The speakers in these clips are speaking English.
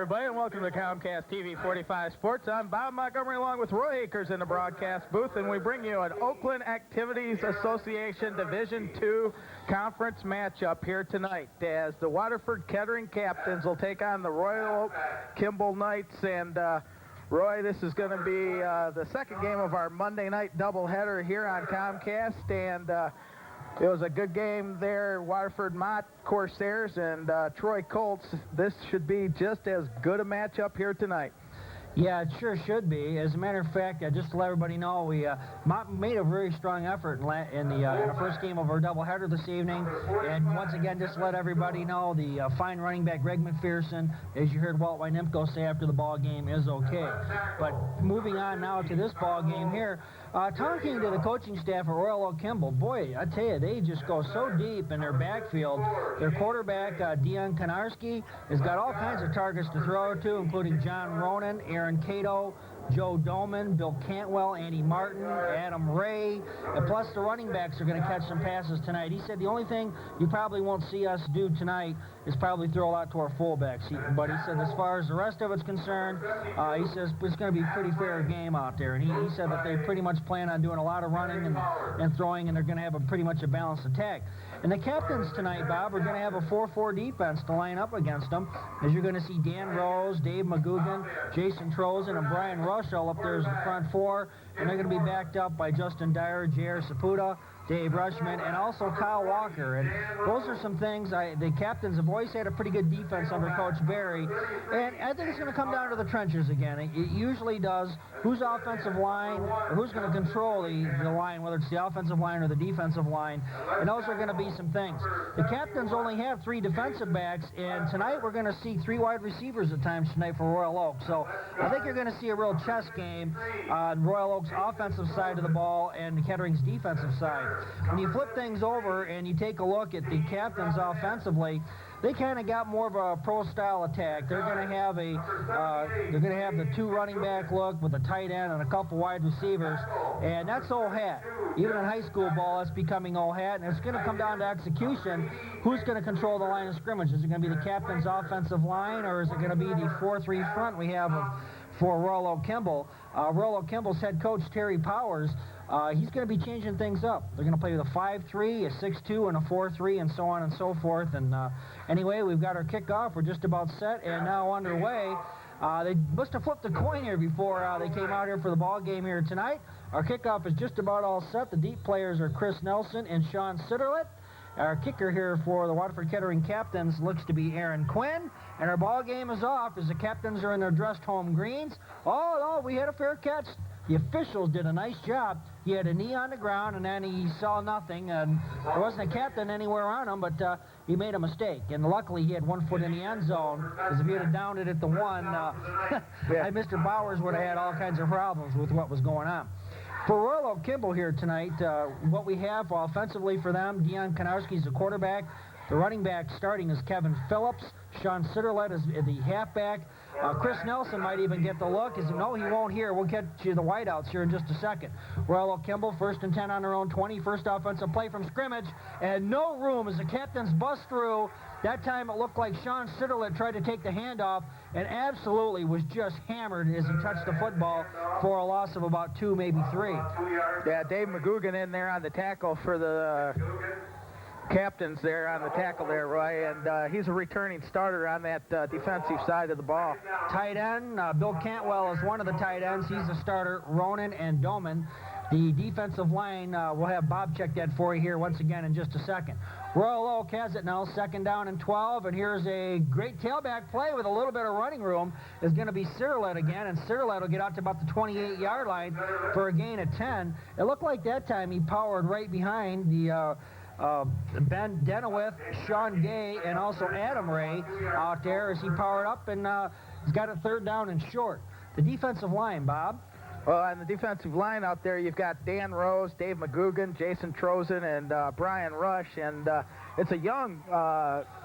everybody, and welcome to Comcast TV 45 Sports. I'm Bob Montgomery along with Roy Akers in the broadcast booth, and we bring you an Oakland Activities Association Division II conference matchup here tonight as the Waterford Kettering captains will take on the Royal Oak Kimball Knights. And Roy, this is going to be the second game of our Monday night doubleheader here on Comcast, and it was a good game there. Waterford Mott Corsairs and Troy Colts. This should be just as good a matchup here tonight. Yeah, it sure should be. As a matter of fact, just to let everybody know, we Mott made a very strong effort in the first game of our doubleheader this evening. And once again, just to let everybody know, the fine running back Greg McPherson, as you heard Walt Wynimko say after the ball game, is okay. But moving on now to this ball game here, talking to the coaching staff at Royal Oak Kimball, boy, I tell you, they just go so deep in their backfield. Their quarterback, Dion Konarski, has got all kinds of targets to throw to, including John Ronan, Aaron Cato, Joe Doman, Bill Cantwell, Andy Martin, Adam Ray, and plus the running backs are going to catch some passes tonight. He said the only thing you probably won't see us do tonight is probably throw out to our fullbacks. But he said as far as the rest of it's concerned, he says it's going to be a pretty fair game out there. And he said that they pretty much plan on doing a lot of running and throwing, and they're going to have pretty much a balanced attack. And the captains tonight, Bob, are going to have a 4-4 defense to line up against them, as you're going to see Dan Rose, Dave McGugan, Jason Trozen, and Brian Rush all up there as the front four, and they're going to be backed up by Justin Dyer, J.R. Saputa, Dave Rushman, and also Kyle Walker. And those are some things. The captains have always had a pretty good defense under Coach Barry, and I think it's going to come down to the trenches again. It usually does. Whose offensive line, or who's going to control the line, whether it's the offensive line or the defensive line, and those are going to be some things. The captains only have 3 defensive backs, and tonight we're going to see 3 wide receivers at times tonight for Royal Oak. So I think you're going to see a real chess game on Royal Oak's offensive side of the ball and Kettering's defensive side. When you flip things over and you take a look at the captains offensively, they kind of got more of a pro-style attack. They're going to have the 2 running back look with a tight end and a couple wide receivers, and that's old hat. Even in high school ball, it's becoming old hat, and it's going to come down to execution. Who's going to control the line of scrimmage? Is it going to be the captain's offensive line, or is it going to be the 4-3 front we have for Royal Oak Kimball? Royal Oak Kimball's head coach, Terry Powers, he's going to be changing things up. They're going to play with a 5-3, a 6-2, and a 4-3, and so on and so forth. And anyway, we've got our kickoff. We're just about set and now underway. They must have flipped a coin here before they came out here for the ball game here tonight. Our kickoff is just about all set. The deep players are Chris Nelson and Sean Sitterlet. Our kicker here for the Waterford Kettering captains looks to be Aaron Quinn. And our ball game is off as the captains are in their dressed home greens. Oh, no, we had a fair catch. The officials did a nice job. He had a knee on the ground, and then he saw nothing. And there wasn't a captain anywhere on him, but he made a mistake. And luckily, he had 1 foot in the end zone, because if he had downed it at the 1, Mr. Bowers would have had all kinds of problems with what was going on. For Royal Oak Kimball here tonight, what we have offensively for them, Dion Konarski is the quarterback. The running back starting is Kevin Phillips. Sean Sitterlet is the halfback. Chris Nelson might even get the look. No, he won't here. We'll get you the whiteouts here in just a second. Royal Oak Kimball, 1st and 10 on their own 20. First offensive play from scrimmage. And no room as the captains bust through. That time it looked like Sean Sitterlet tried to take the handoff and absolutely was just hammered as he touched the football for a loss of about 2, maybe 3. Yeah, Dave McGugan in there on the tackle for the captains there on the tackle there, Roy, and he's a returning starter on that defensive side of the ball. Tight end, Bill Cantwell is one of the tight ends. He's the starter, Ronan and Doman. The defensive line, we'll have Bob check that for you here once again in just a second. Royal Oak has it now, 2nd down and 12, and here's a great tailback play with a little bit of running room. Is going to be Sitterlet again, and Sitterlet will get out to about the 28-yard line for a gain of 10. It looked like that time he powered right behind the Ben Denowith, Sean Gay, and also Adam Ray out there as he powered up, and he's got a 3rd down and short. The defensive line, Bob. Well, on the defensive line out there, you've got Dan Rose, Dave McGugan, Jason Trozen, and Brian Rush, and it's a young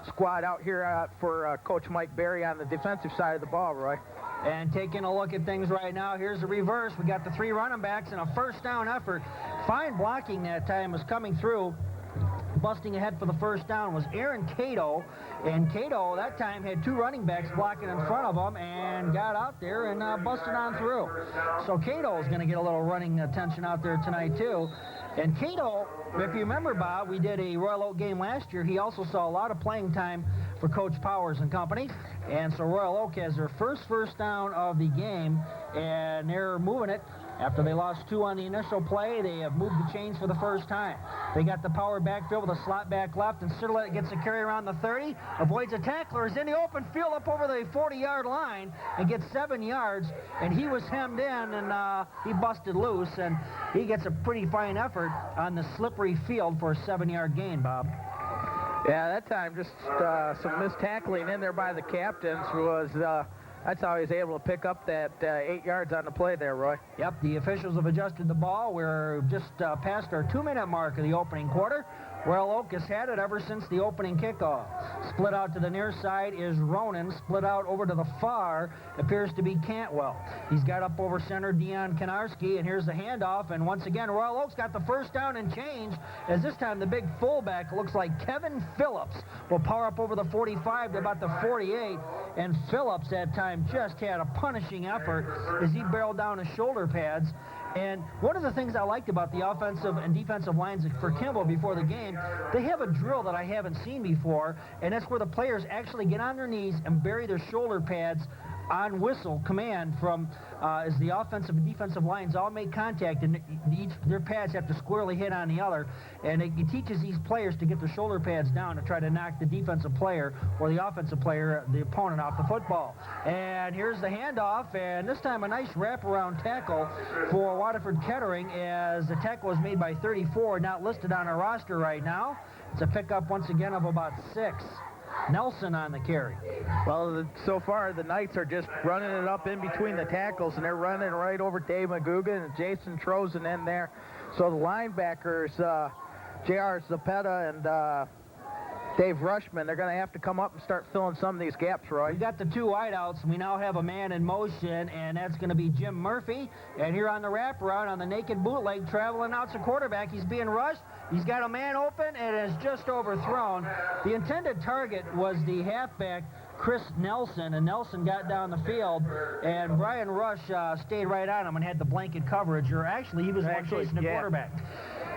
squad out here for Coach Mike Berry on the defensive side of the ball, Roy. And taking a look at things right now, here's the reverse. We got the 3 running backs and a 1st down effort. Fine blocking that time was coming through busting ahead for the first down was Aaron Cato, and Cato that time had 2 running backs blocking in front of him and got out there and busted on through. So Cato is going to get a little running attention out there tonight too. And Cato, if you remember, Bob, we did a Royal Oak game last year. He also saw a lot of playing time for Coach Powers and company. And so Royal Oak has their first down of the game, and they're moving it. After they lost 2 on the initial play, they have moved the chains for the first time. They got the power backfield with a slot back left, and Sitterlet gets a carry around the 30, avoids a tackler, is in the open field up over the 40-yard line, and gets 7 yards, and he was hemmed in, and he busted loose, and he gets a pretty fine effort on the slippery field for a 7-yard gain, Bob. Yeah, that time just some missed tackling in there by the captains was... that's how he's able to pick up that 8 yards on the play there, Roy. Yep, the officials have adjusted the ball. We're just past our 2-minute mark of the opening quarter. Royal Oak has had it ever since the opening kickoff. Split out to the near side is Ronan. Split out over to the far appears to be Cantwell. He's got up over center Dion Konarski, and here's the handoff. And once again, Royal Oak's got the first down and change, as this time the big fullback looks like Kevin Phillips will power up over the 45 to about the 48. And Phillips that time just had a punishing effort as he barreled down his shoulder pads. And one of the things I liked about the offensive and defensive lines for Kimball before the game, they have a drill that I haven't seen before, and that's where the players actually get on their knees and bury their shoulder pads on whistle command from as the offensive and defensive lines all make contact, and their pads have to squarely hit on the other, and it teaches these players to get their shoulder pads down to try to knock the defensive player or the offensive player, the opponent, off the football. And here's the handoff, and this time a nice wraparound tackle for Waterford Kettering, as the tackle was made by 34, not listed on our roster right now. It's a pickup once again of about 6. Nelson on the carry. Well, so far the Knights are just running it up in between the tackles, and they're running right over Dave Magugan and Jason Trozen in there. So the linebackers, J.R. Zapeta and Dave Rushman, they're going to have to come up and start filling some of these gaps, Roy. We got the 2 wideouts, and we now have a man in motion, and that's going to be Jim Murphy. And here on the wraparound, on the naked bootleg, traveling out's a quarterback. He's being rushed. He's got a man open and is just overthrown. The intended target was the halfback, Chris Nelson, and Nelson got down the field, and Brian Rush stayed right on him and had the blanket coverage, or actually he was chasing the quarterback.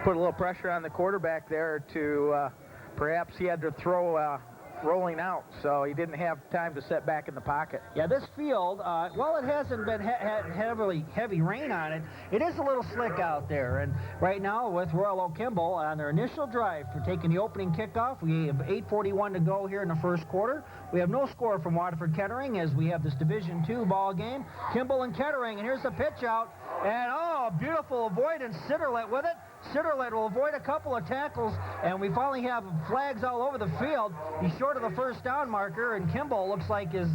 Put a little pressure on the quarterback there to... perhaps he had to throw rolling out, so he didn't have time to set back in the pocket. Yeah, this field, well, it hasn't been heavy rain on it. It is a little slick out there, and right now with Royal Oak Kimball on their initial drive for taking the opening kickoff, we have 8:41 to go here in the first quarter. We have no score from Waterford Kettering as we have this Division II ball game. Kimball and Kettering, and here's the pitch out, and beautiful avoidance, Sitterlet with it. Sitterlet will avoid a couple of tackles, and we finally have flags all over the field. He's short of the first down marker, and Kimball looks like is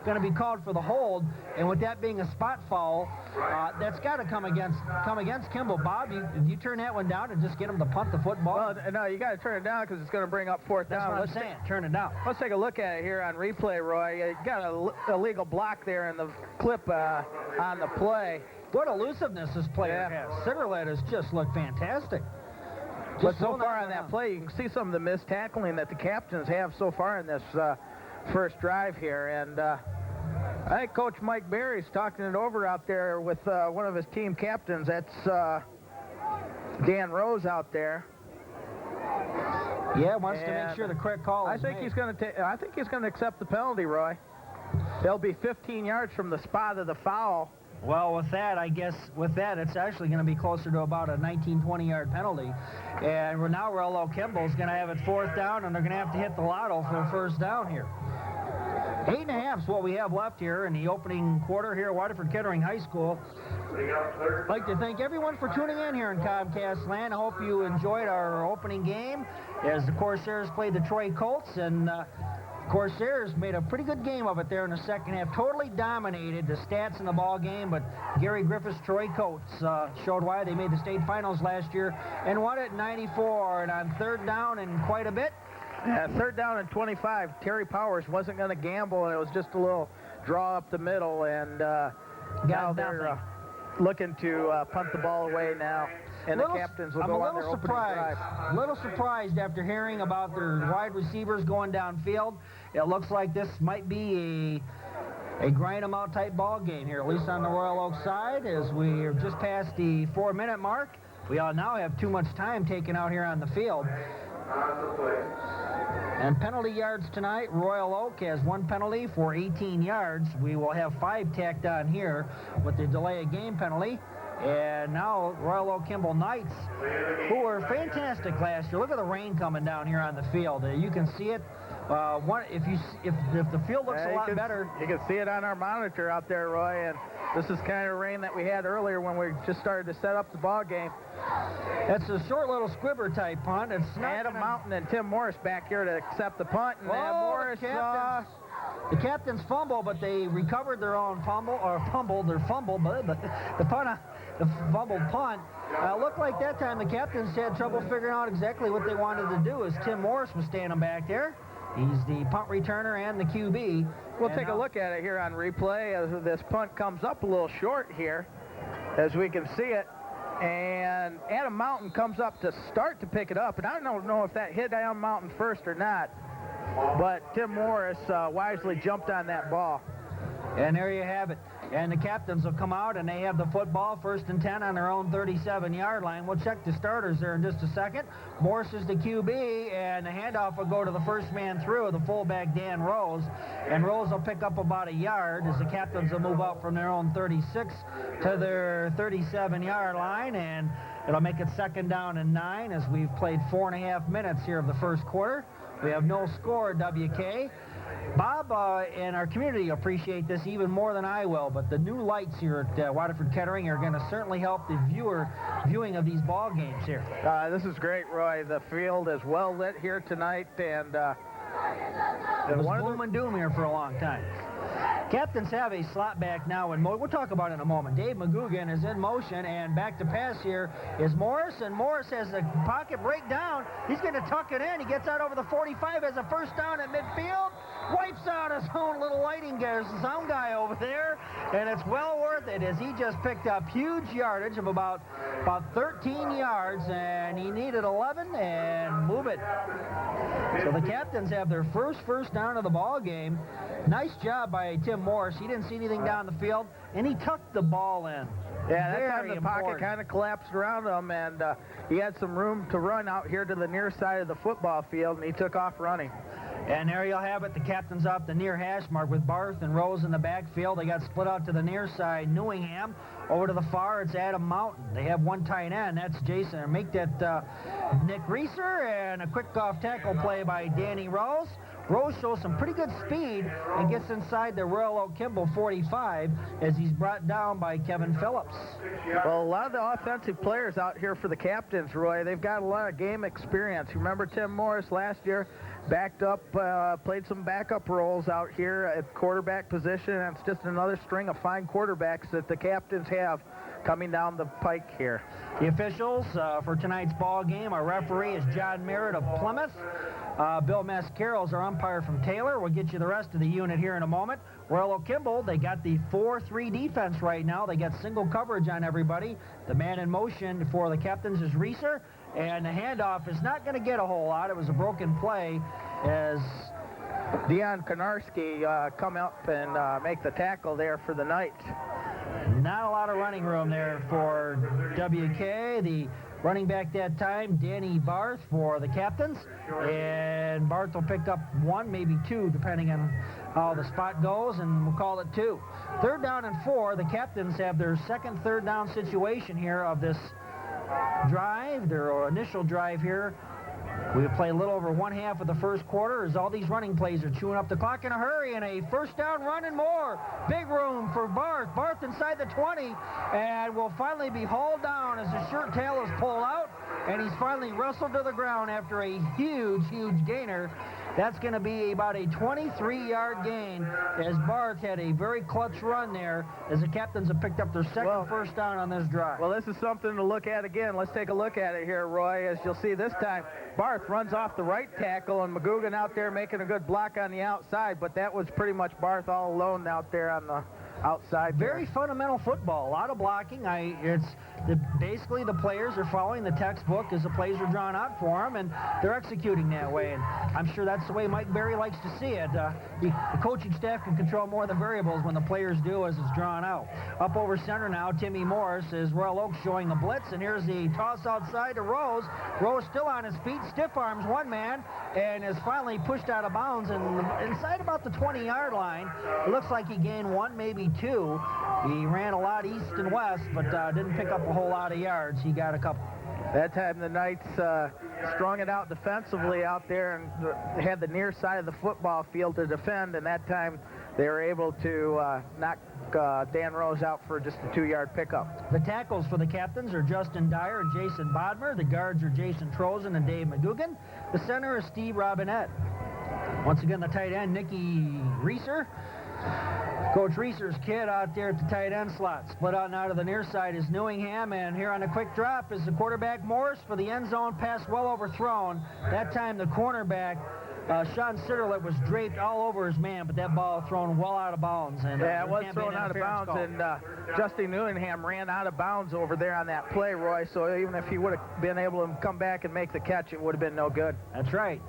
going to be called for the hold. And with that being a spot foul, that's got to come against Kimball. Bob, you turn that one down and just get him to punt the football? Well, no, you got to turn it down because it's going to bring up 4th down. That's what I'm saying. Turn it down. Let's take a look at it here on replay, Roy. You got an illegal block there in the clip on the play. What elusiveness this player has. Sitterlet has just looked fantastic. But so far on that play, you can see some of the missed tackling that the captains have so far in this first drive here. And I think Coach Mike Berry's talking it over out there with one of his team captains. That's Dan Rose out there. Yeah, wants to make sure the correct call is made. He's going to I think he's going to accept the penalty, Roy. They'll be 15 yards from the spot of the foul. Well, with that, I guess, it's actually going to be closer to about a 19-20-yard penalty. And now Royal Oak Kimball's going to have it 4th down, and they're going to have to hit the lotto for a first down here. 8.5 is what we have left here in the opening quarter here at Waterford Kettering High School. I'd like to thank everyone for tuning in here in Comcast Land. I hope you enjoyed our opening game as the Corsairs played the Troy Colts, and Corsairs made a pretty good game of it there in the second half. Totally dominated the stats in the ball game, but Gary Griffith's Troy Colts showed why they made the state finals last year and won it 94. And on 3rd down and quite a bit. 3rd down and 25. Terry Powers wasn't going to gamble, and it was just a little draw up the middle, and now they're looking to punt the ball away now. And the captains will go on their opening drive. I'm a little surprised after hearing about their wide receivers going downfield. It looks like this might be a grind 'em out type ball game here, at least on the Royal Oak side, as we are just past the 4-minute mark. We all now have too much time taken out here on the field. And penalty yards tonight, Royal Oak has 1 penalty for 18 yards. We will have 5 tacked on here with the delay of game penalty. And now Royal Oak Kimball Knights, who were fantastic last year. Look at the rain coming down here on the field. You can see it. If the field looks a lot better. You can see it on our monitor out there, Roy, and this is kind of rain that we had earlier when we just started to set up the ball game. It's a short little squibber type punt. It's not Adam Mountain and Tim Morris back here to accept the punt. And Morris, the captains fumble, but they recovered their own fumble, or fumbled their fumble, but the fumbled punt. Looked like that time the captains had trouble figuring out exactly what they wanted to do, as Tim Morris was standing back there. He's the punt returner and the QB. We'll take a look at it here on replay as this punt comes up a little short here, as we can see it. And Adam Mountain comes up to start to pick it up. And I don't know if that hit Adam Mountain first or not, but Tim Morris wisely jumped on that ball. And there you have it. And the captains will come out, and they have the football, 1st and 10 on their own 37-yard line. We'll check the starters there in just a second. Morris is the QB, and the handoff will go to the first man through, the fullback, Dan Rose. And Rose will pick up about a yard as the captains will move out from their own 36 to their 37-yard line. And it'll make it 2nd down and 9 as we've played 4.5 minutes here of the first quarter. We have no score at WK. Bob and our community appreciate this even more than I will, but the new lights here at Waterford Kettering are going to certainly help the viewing of these ball games here. This is great, Roy. The field is well lit here tonight, and it was gloom and doom here for a long time. Captains have a slot back now, and we'll talk about it in a moment. Dave McGugan is in motion, and back to pass here is Morris, and Morris has the pocket breakdown. He's going to tuck it in. He gets out over the 45, has a 1st down at midfield, wipes out his own little lighting guy, sound guy over there, and it's well worth it as he just picked up huge yardage of about 13 yards, and he needed 11 and move it. So the captains have their first down of the ball game. Nice job by Tim Morris. He didn't see anything down the field, and he tucked the ball in. Yeah, that time the pocket kind of collapsed around him, and he had some room to run out here to the near side of the football field, and he took off running. And there you'll have it. The captains off the near hash mark with Barth and Rose in the backfield. They got split out to the near side. Newingham. Over to the far, it's Adam Mountain. They have 1 tight end. That's Jason. Make that Nick Reeser, and a quick off tackle play by Danny Rose. Rose shows some pretty good speed and gets inside the Royal Oak Kimball 45 as he's brought down by Kevin Phillips. Well, a lot of the offensive players out here for the captains, Roy, they've got a lot of game experience. Remember Tim Morris last year backed up, played some backup roles out here at quarterback position, and it's just another string of fine quarterbacks that the captains have coming down the pike here. The officials for tonight's ball game, our referee is John Merritt of Plymouth. Bill Mascaro's our umpire from Taylor. We'll get you the rest of the unit here in a moment. Royal Oak Kimball, they got the 4-3 defense right now. They got single coverage on everybody. The man in motion for the captains is Reeser, and the handoff is not going to get a whole lot. It was a broken play as Dion Konarski come up and make the tackle there for the Knights. Not a lot of running room there for WK. The running back that time, Danny Barth for the captains. And Barth will pick up 1, maybe 2, depending on how the spot goes, and we'll call it 2. 3rd down and 4. The captains have their second 3rd down situation here of this drive, their initial drive here. We play a little over 1/2 of the first quarter as all these running plays are chewing up the clock in a hurry, and a 1st down run and more. Big room for Barth. Barth inside the 20, and will finally be hauled down as the shirt tail is pulled out, and he's finally wrestled to the ground after a huge gainer. That's going to be about a 23-yard gain as Barth had a very clutch run there as the captains have picked up their second 1st down on this drive. Well, this is something to look at again. Let's take a look at it here, Roy. As you'll see this time, Barth runs off the right tackle, and McGugan out there making a good block on the outside, but that was pretty much Barth all alone out there on outside. Very fundamental football. A lot of blocking. Basically the players are following the textbook as the plays are drawn out for them, and they're executing that way. And I'm sure that's the way Mike Berry likes to see it. The coaching staff can control more of the variables when the players do as it's drawn out. Up over center now, Timmy Morris is Royal Oak showing the blitz, and here's the toss outside to Rose. Rose still on his feet, stiff arms one man, and is finally pushed out of bounds and inside about the 20-yard line. It looks like he gained one, maybe two. He ran a lot east and west, but didn't pick up a whole lot of yards. He got a couple. That time the Knights strung it out defensively out there and had the near side of the football field to defend, and that time they were able to knock Dan Rose out for just a 2-yard pickup. The tackles for the captains are Justin Dyer and Jason Bodmer. The guards are Jason Trozen and Dave McGugan. The center is Steve Robinette. Once again, the tight end, Nicky Reeser. Coach Reeser's kid out there at the tight end slot. Split out now to the near side is Newingham, and here on a quick drop is the quarterback Morris for the end zone pass well overthrown. That time the cornerback, Sean Sitterlet, was draped all over his man, but that ball thrown well out of bounds. And, yeah, it was thrown out of bounds, and Justin Newingham ran out of bounds over there on that play, Roy, so even if he would have been able to come back and make the catch, it would have been no good. That's right.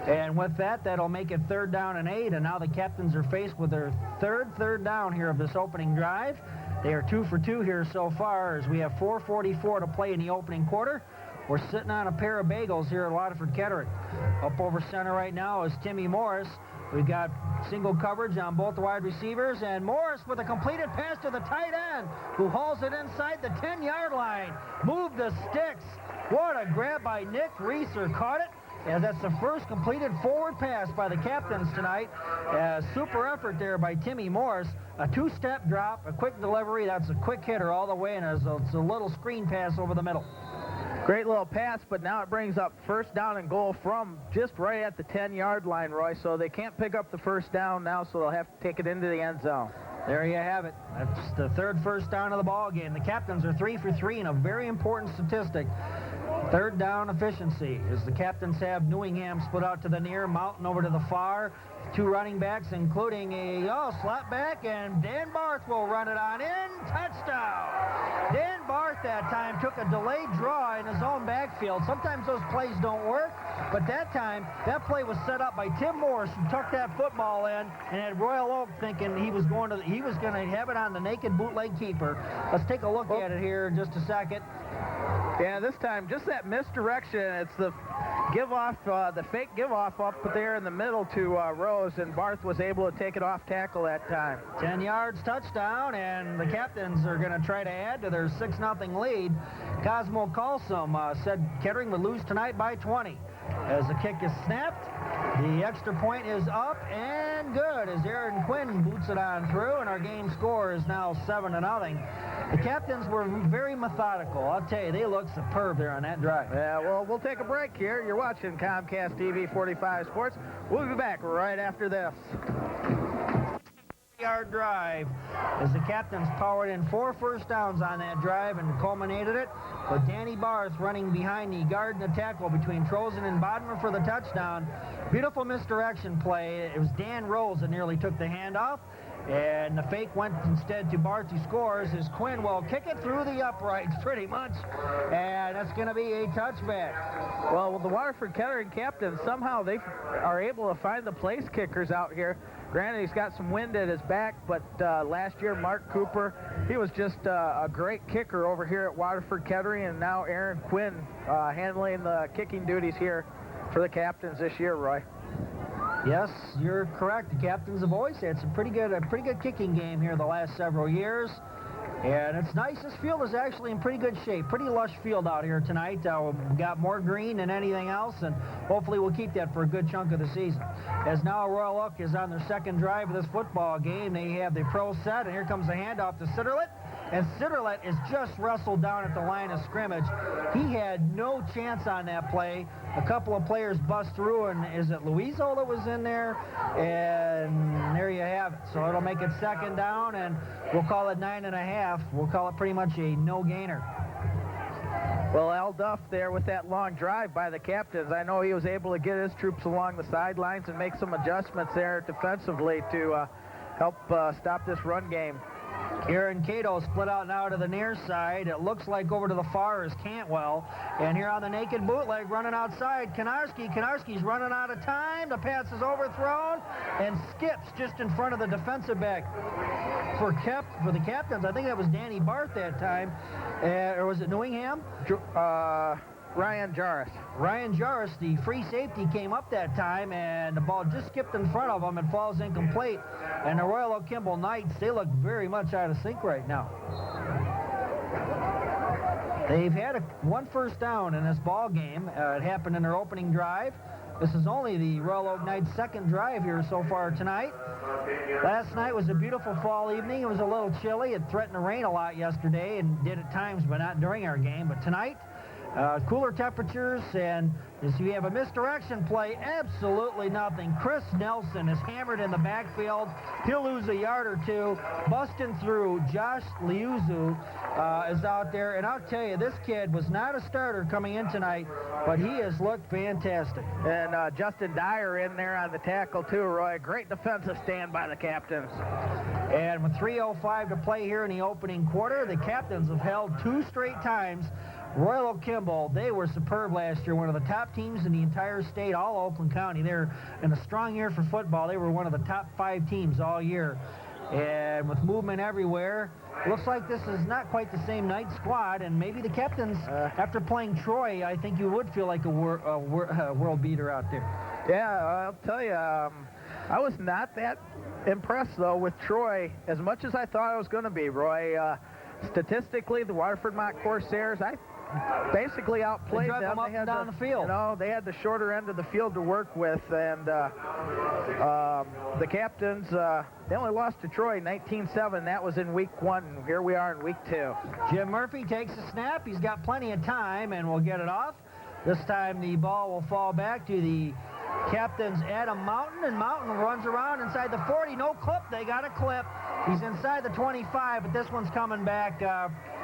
And with that, that'll make it 3rd down and 8, and now the captains are faced with their third down here of this opening drive. They are 2 for 2 here so far as we have 4:44 to play in the opening quarter. We're sitting on a pair of bagels here at Waterford Kettering. Up over center right now is Timmy Morris. We've got single coverage on both the wide receivers, and Morris with a completed pass to the tight end, who hauls it inside the 10-yard line. Move the sticks. What a grab by Nick Reeser. Caught it. Yeah, that's the first completed forward pass by the captains tonight. Super effort there by Timmy Morris. A 2-step drop, a quick delivery. That's a quick hitter all the way, and it's a little screen pass over the middle. Great little pass, but now it brings up 1st down and goal from just right at the 10-yard line, Roy. So they can't pick up the 1st down now, so they'll have to take it into the end zone. There you have it. That's the 3rd first down of the ball game. The captains are 3 for 3 in a very important statistic. 3rd down efficiency as the captains have Newingham split out to the near, Mountain over to the far. 2 running backs, including a slot back, and Dan Barth will run it on in. Touchdown! Dan Barth that time took a delayed draw in his own backfield. Sometimes those plays don't work, but that time, that play was set up by Tim Morris, who tucked that football in and had Royal Oak thinking he was going to have it on the naked bootleg keeper. Let's take a look at it here in just a second. Yeah, this time, just that misdirection. It's the give-off, the fake give-off up there in the middle to Rose, and Barth was able to take it off tackle that time. 10 yards, touchdown, and the captains are going to try to add to their 6-0 lead. Cosmo Colsom said Kettering would lose tonight by 20. As the kick is snapped, the extra point is up and good as Aaron Quinn boots it on through, and our game score is now 7-0. The captains were very methodical. I'll tell you, they looked superb there on that drive. Yeah, well, we'll take a break here. You're watching Comcast TV 45 Sports. We'll be back right after this. Yard drive as the captains powered in 4 first downs on that drive and culminated it with Danny Barth running behind the guard and the tackle between Trozen and Bodmer for the touchdown. Beautiful misdirection play. It was Dan Rose that nearly took the handoff, and the fake went instead to Barth, who scores as Quinn will kick it through the uprights pretty much, and that's going to be a touchback. Well, the Waterford Kettering captains, somehow they are able to find the place kickers out here. Granted, he's got some wind at his back, but last year, Mark Cooper, he was just a great kicker over here at Waterford Kettering, and now Aaron Quinn handling the kicking duties here for the captains this year, Roy. Yes, you're correct. The captains have always had a pretty good kicking game here the last several years. And it's nice. This field is actually in pretty good shape. Pretty lush field out here tonight. We've got more green than anything else, and hopefully we'll keep that for a good chunk of the season. As now Royal Oak is on their 2nd drive of this football game, they have the pro set, and here comes the handoff to Sitterlet. And Sitterlet is just wrestled down at the line of scrimmage. He had no chance on that play. A couple of players bust through, and is it Luizo that was in there? And there you have it. So it'll make it 2nd down, and we'll call it 9.5. We'll call it pretty much a no-gainer. Well, Al Duff there with that long drive by the captains. I know he was able to get his troops along the sidelines and make some adjustments there defensively to help stop this run game. Aaron Cato split out now to the near side. It looks like over to the far is Cantwell. And here on the naked bootleg, running outside, Konarski. Konarski's running out of time. The pass is overthrown and skips just in front of the defensive back for the Captains. I think that was Danny Barth that time. Or was it Newingham? Ryan Jarvis. Ryan Jarvis, the free safety, came up that time, and the ball just skipped in front of him and falls incomplete. And the Royal Oak Kimball Knights, they look very much out of sync right now. They've had one first down in this ball game. It happened in their opening drive. This is only the Royal Oak Knights' second drive here so far tonight. Last night was a beautiful fall evening. It was a little chilly. It threatened to rain a lot yesterday and did at times, but not during our game. But tonight, cooler temperatures, and as you have a misdirection play, absolutely nothing. Chris Nelson is hammered in the backfield. He'll lose a yard or two. Busting through, Josh Liuzu is out there, and I'll tell you, this kid was not a starter coming in tonight, but he has looked fantastic. And Justin Dyer in there on the tackle too, Roy. Great defensive stand by the Captains. And with 3:05 to play here in the opening quarter, the Captains have held 2 straight times. Royal Oak Kimball, they were superb last year, one of the top teams in the entire state, all Oakland County. They're in a strong year for football. They were one of the top 5 teams all year. And with movement everywhere, looks like this is not quite the same night squad, and maybe the Captains, after playing Troy, I think you would feel like a world beater out there. Yeah, I'll tell you, I was not that impressed, though, with Troy, as much as I thought I was going to be, Roy. Statistically, the Waterford Mock Corsairs, I basically outplayed them. They had down the field. You know, they had the shorter end of the field to work with, and the Captains, they only lost to Troy 19-7. That was in week 1. Here we are in week 2. Jim Murphy takes a snap. He's got plenty of time, and we'll get it off. This time the ball will fall back to the Captains, Adam Mountain, and Mountain runs around inside the 40. No clip. They got a clip. He's inside the 25, but this one's coming back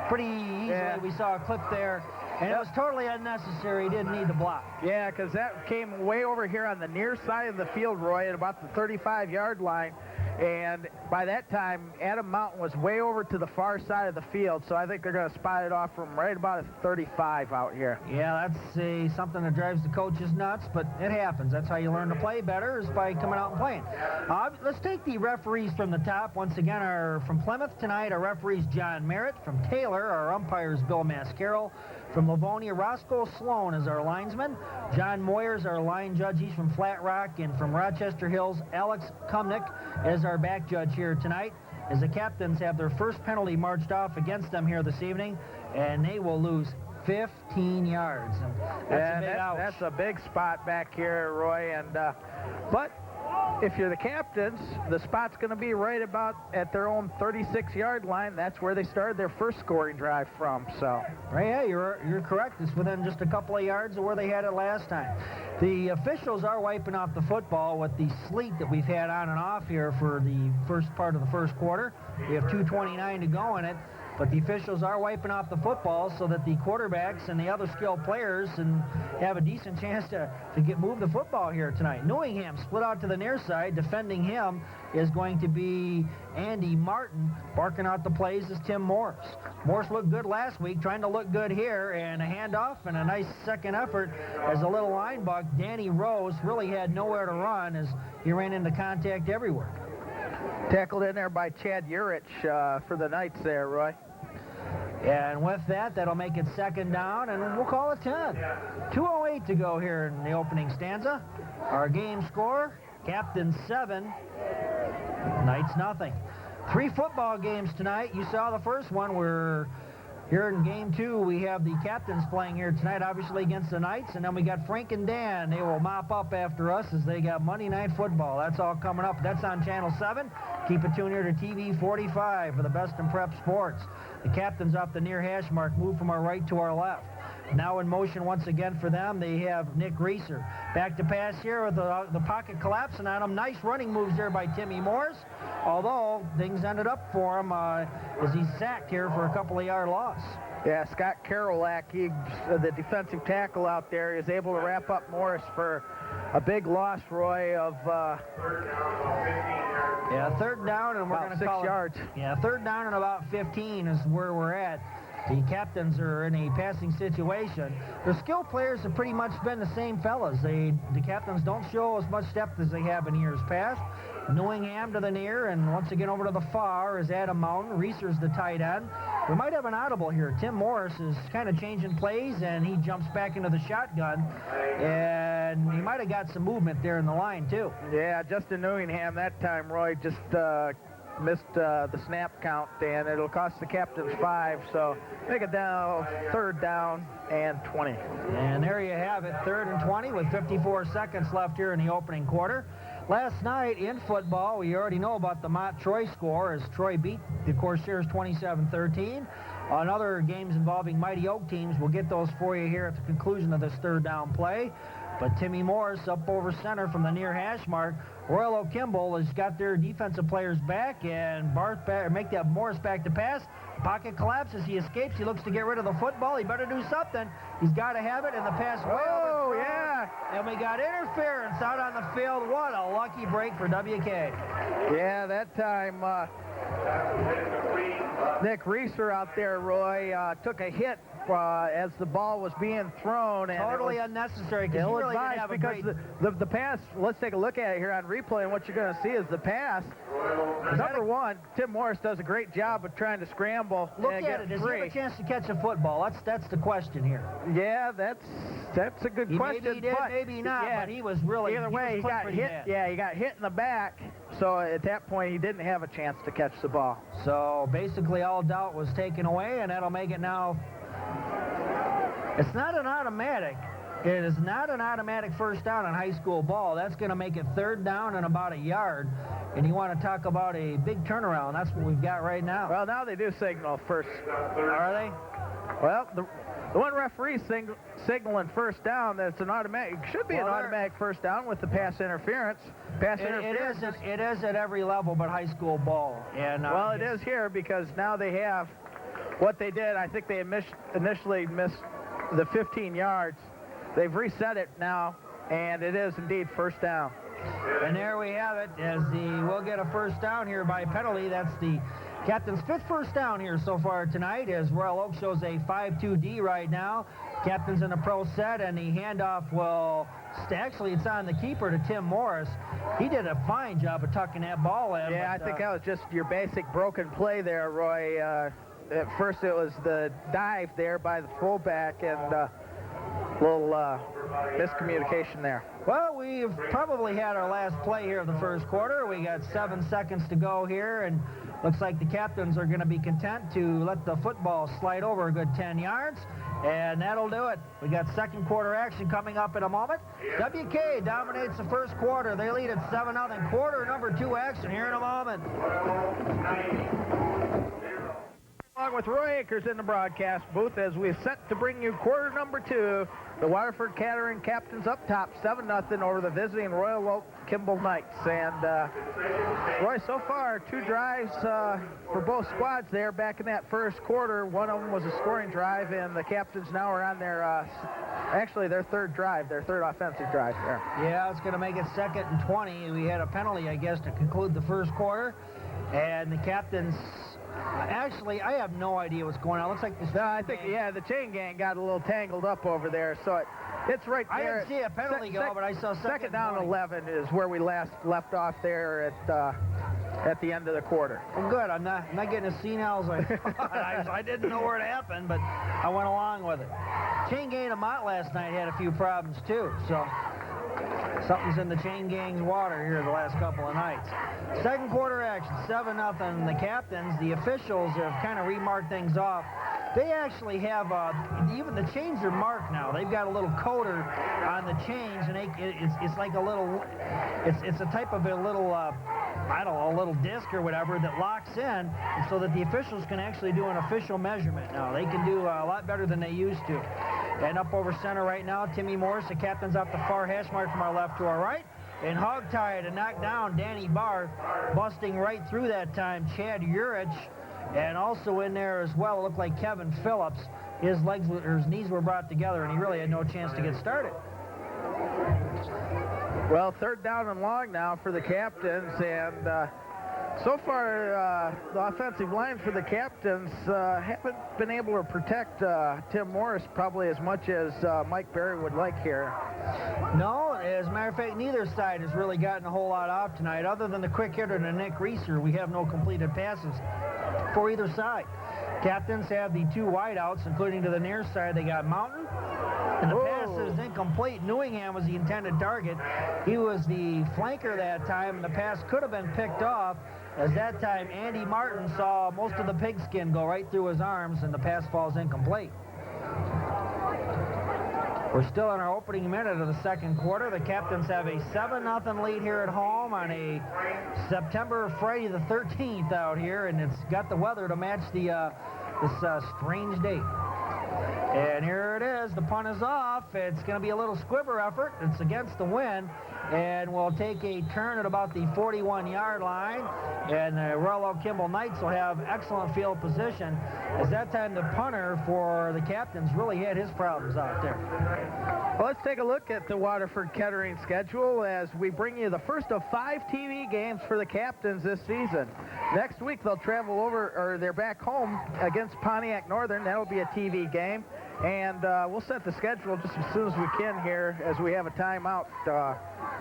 pretty easily. Yeah. We saw a clip there, and it was totally unnecessary. He didn't need the block. Yeah, because that came way over here on the near side of the field, Roy, at about the 35-yard line. And by that time, Adam Mountain was way over to the far side of the field, so I think they're going to spot it off from right about a 35 out here. Yeah, that's something that drives the coaches nuts, but it happens. That's how you learn to play better, is by coming out and playing. Let's take the referees from the top. Once again, from Plymouth tonight, our referees John Merritt. From Taylor, our umpires Bill Mascaro. From Livonia, Roscoe Sloan is our linesman. John Moyers, our line judge. He's from Flat Rock. And from Rochester Hills, Alex Kumnick is our back judge here tonight, as the Captains have their first penalty marched off against them here this evening, and they will lose 15 yards. And that's a big ouch. That's a big spot back here, Roy. And but if you're the Captains, the spot's going to be right about at their own 36-yard line. That's where they started their first scoring drive from. So, right, yeah, you're correct. It's within just a couple of yards of where they had it last time. The officials are wiping off the football with the sleet that we've had on and off here for the first part of the first quarter. We have 2:29 to go in it. But the officials are wiping off the football so that the quarterbacks and the other skilled players have a decent chance to move the football here tonight. Newingham split out to the near side. Defending him is going to be Andy Martin. Barking out the plays is Tim Morris. Morris looked good last week, trying to look good here, and a handoff and a nice second effort as a little line buck. Danny Rose really had nowhere to run as he ran into contact everywhere. Tackled in there by Chad Urich for the Knights there, Roy. And with that, that'll make it second down, and we'll call it 10. 2:08 to go here in the opening stanza. Our game score, Captains 7, Knights nothing. 3 football games tonight. You saw the first one. We're here in game 2. We have the Captains playing here tonight, obviously against the Knights, and then we got Frank and Dan. They will mop up after us as they got Monday Night Football. That's all coming up. That's on Channel 7. Keep it tuned here to TV 45 for the best in prep sports. The Captains off the near hash mark move from our right to our left. Now in motion once again for them, they have Nick Reeser. Back to pass here with the pocket collapsing on him. Nice running moves there by Timmy Morris, although things ended up for him as he's sacked here for a couple of yard loss. Yeah, Scott Karolak, the defensive tackle out there, is able to wrap up Morris for a big loss, Roy, of yeah, third down, and we're going to 6 yards. Yeah, third down and about 15 is where we're at. The captains are in a passing situation. The skill players have pretty much been the same fellas. The captains don't show as much depth as they have in years past. Newingham to the near, and once again over to the far is Adam Mountain. Reeser's the tight end. We might have an audible here. Tim Morris is kind of changing plays, and he jumps back into the shotgun, and he might have got some movement there in the line, too. Yeah, Justin Newingham that time, Roy, just missed the snap count, and it'll cost the captains 5, so make it down, third down and 20. And there you have it, third and 20 with 54 seconds left here in the opening quarter. Last night in football, we already know about the Mott-Troy score as Troy beat the Corsairs 27-13. On other games involving Mighty Oak teams, we'll get those for you here at the conclusion of this third down play. But Timmy Morris up over center from the near hash mark. Royal Oak Kimball has got their defensive players back, and make that Morris back to pass. Pocket collapses. He escapes. He looks to get rid of the football. He better do something. He's got to have it, and the pass way oh, overthrown. Yeah. And we got interference out on the field. What a lucky break for WK. Yeah, that time Nick Reeser out there, Roy, took a hit as the ball was being thrown. And totally unnecessary, because he really didn't have a because great... the pass, let's take a look at it here on replay, and what you're going to see is the pass. Number one, Tim Morris does a great job of trying to scramble Look and at get it. Does he free. have a chance to catch a football? That's the question here. Yeah, that's a good question. Maybe he did, but, maybe not, yeah, but he was really... Either way, he got hit. Bad. Yeah, he got hit in the back, so at that point, he didn't have a chance to catch the ball. So basically all doubt was taken away, and that'll make it now... It's not an automatic. It is not an automatic first down in high school ball. That's going to make it third down and about a yard. And you want to talk about a big turnaround. That's what we've got right now. Well, now they do signal first. Are they? Well, the one referee signaling first down, that's an automatic. It should be an automatic first down with the pass interference. It is at every level but high school ball. And well, it is here because now they have what they did. I think they initially missed the 15 yards. They've reset it now, and it is indeed first down. And there we have it, as we'll get a first down here by penalty. That's the captain's 5th first down here so far tonight, as Royal Oak shows a 5-2-D right now. Captain's in a pro set, and the handoff will... Actually, it's on the keeper to Tim Morris. He did a fine job of tucking that ball in. Yeah, I think that was just your basic broken play there, Roy. At first, it was the dive there by the fullback, and a little miscommunication there. Well, we've probably had our last play here of the first quarter. We got 7 seconds to go here, and looks like the captains are going to be content to let the football slide over a good 10 yards, and that'll do it. We got second quarter action coming up in a moment. WK dominates the first quarter. They lead at 7-0. Quarter number 2 action here in a moment. Along with Roy Akers in the broadcast booth as we set to bring you quarter number 2. The Waterford Kettering captains up top, 7-0 over the visiting Royal Oak Kimball Knights. And Roy, so far 2 drives for both squads there back in that first quarter. One of them was a scoring drive, and the captains now are on their actually their third drive, their third offensive drive there. Yeah, it's going to make it 2nd and 20. We had a penalty, I guess, to conclude the first quarter, and the captains... Actually, I have no idea what's going on. It looks like this... No, I think, yeah, the chain gang got a little tangled up over there, so it's right there. I didn't see a penalty go, but I saw second down and 11 is where we last left off there at the end of the quarter. Well, good. I'm not getting as senile as I thought. I didn't know where it happened, but I went along with it. Chain gang of Mott last night had a few problems, too, so... Something's in the chain gang's water here the last couple of nights. Second quarter action, 7-0. The captains, the officials have kind of remarked things off. They actually have, even the chains are marked now. They've got a little coater on the chains, and it's like a little, it's a type of a little, I don't know, a little disc or whatever that locks in so that the officials can actually do an official measurement now. They can do a lot better than they used to. And up over center right now, Timmy Morris, the captain's off the far hash mark from our left to our right. And hog-tied and knocked down Danny Barr, busting right through that time. Chad Urich And also in there as well, it looked like Kevin Phillips. His knees were brought together, and he really had no chance to get started. Well, 3rd down and long now for the Captains, and so far the offensive line for the Captains haven't been able to protect Tim Morris probably as much as Mike Berry would like here. No, as a matter of fact, neither side has really gotten a whole lot off tonight. Other than the quick hitter to Nick Reeser, we have no completed passes for either side. Captains have the 2 wideouts, including to the near side. They got Mountain, and the pass is incomplete. Newingham was the intended target. He was the flanker that time, and the pass could have been picked off, as that time Andy Martin saw most of the pigskin go right through his arms, and the pass falls incomplete. We're still in our opening minute of the 2nd quarter. The Captains have a 7-0 lead here at home on a Friday the 13th out here, and it's got the weather to match this strange date. And here it is. The punt is off. It's going to be a little squibber effort. It's against the wind, and we'll take a turn at about the 41-yard line. And the Royal Oak Kimball Knights will have excellent field position, as that time the punter for the Captains really had his problems out there. Well, let's take a look at the Waterford Kettering schedule as we bring you the first of 5 TV games for the Captains this season. Next week they'll travel over, or they're back home against Pontiac Northern. That'll be a TV game. And we'll set the schedule just as soon as we can here as we have a timeout.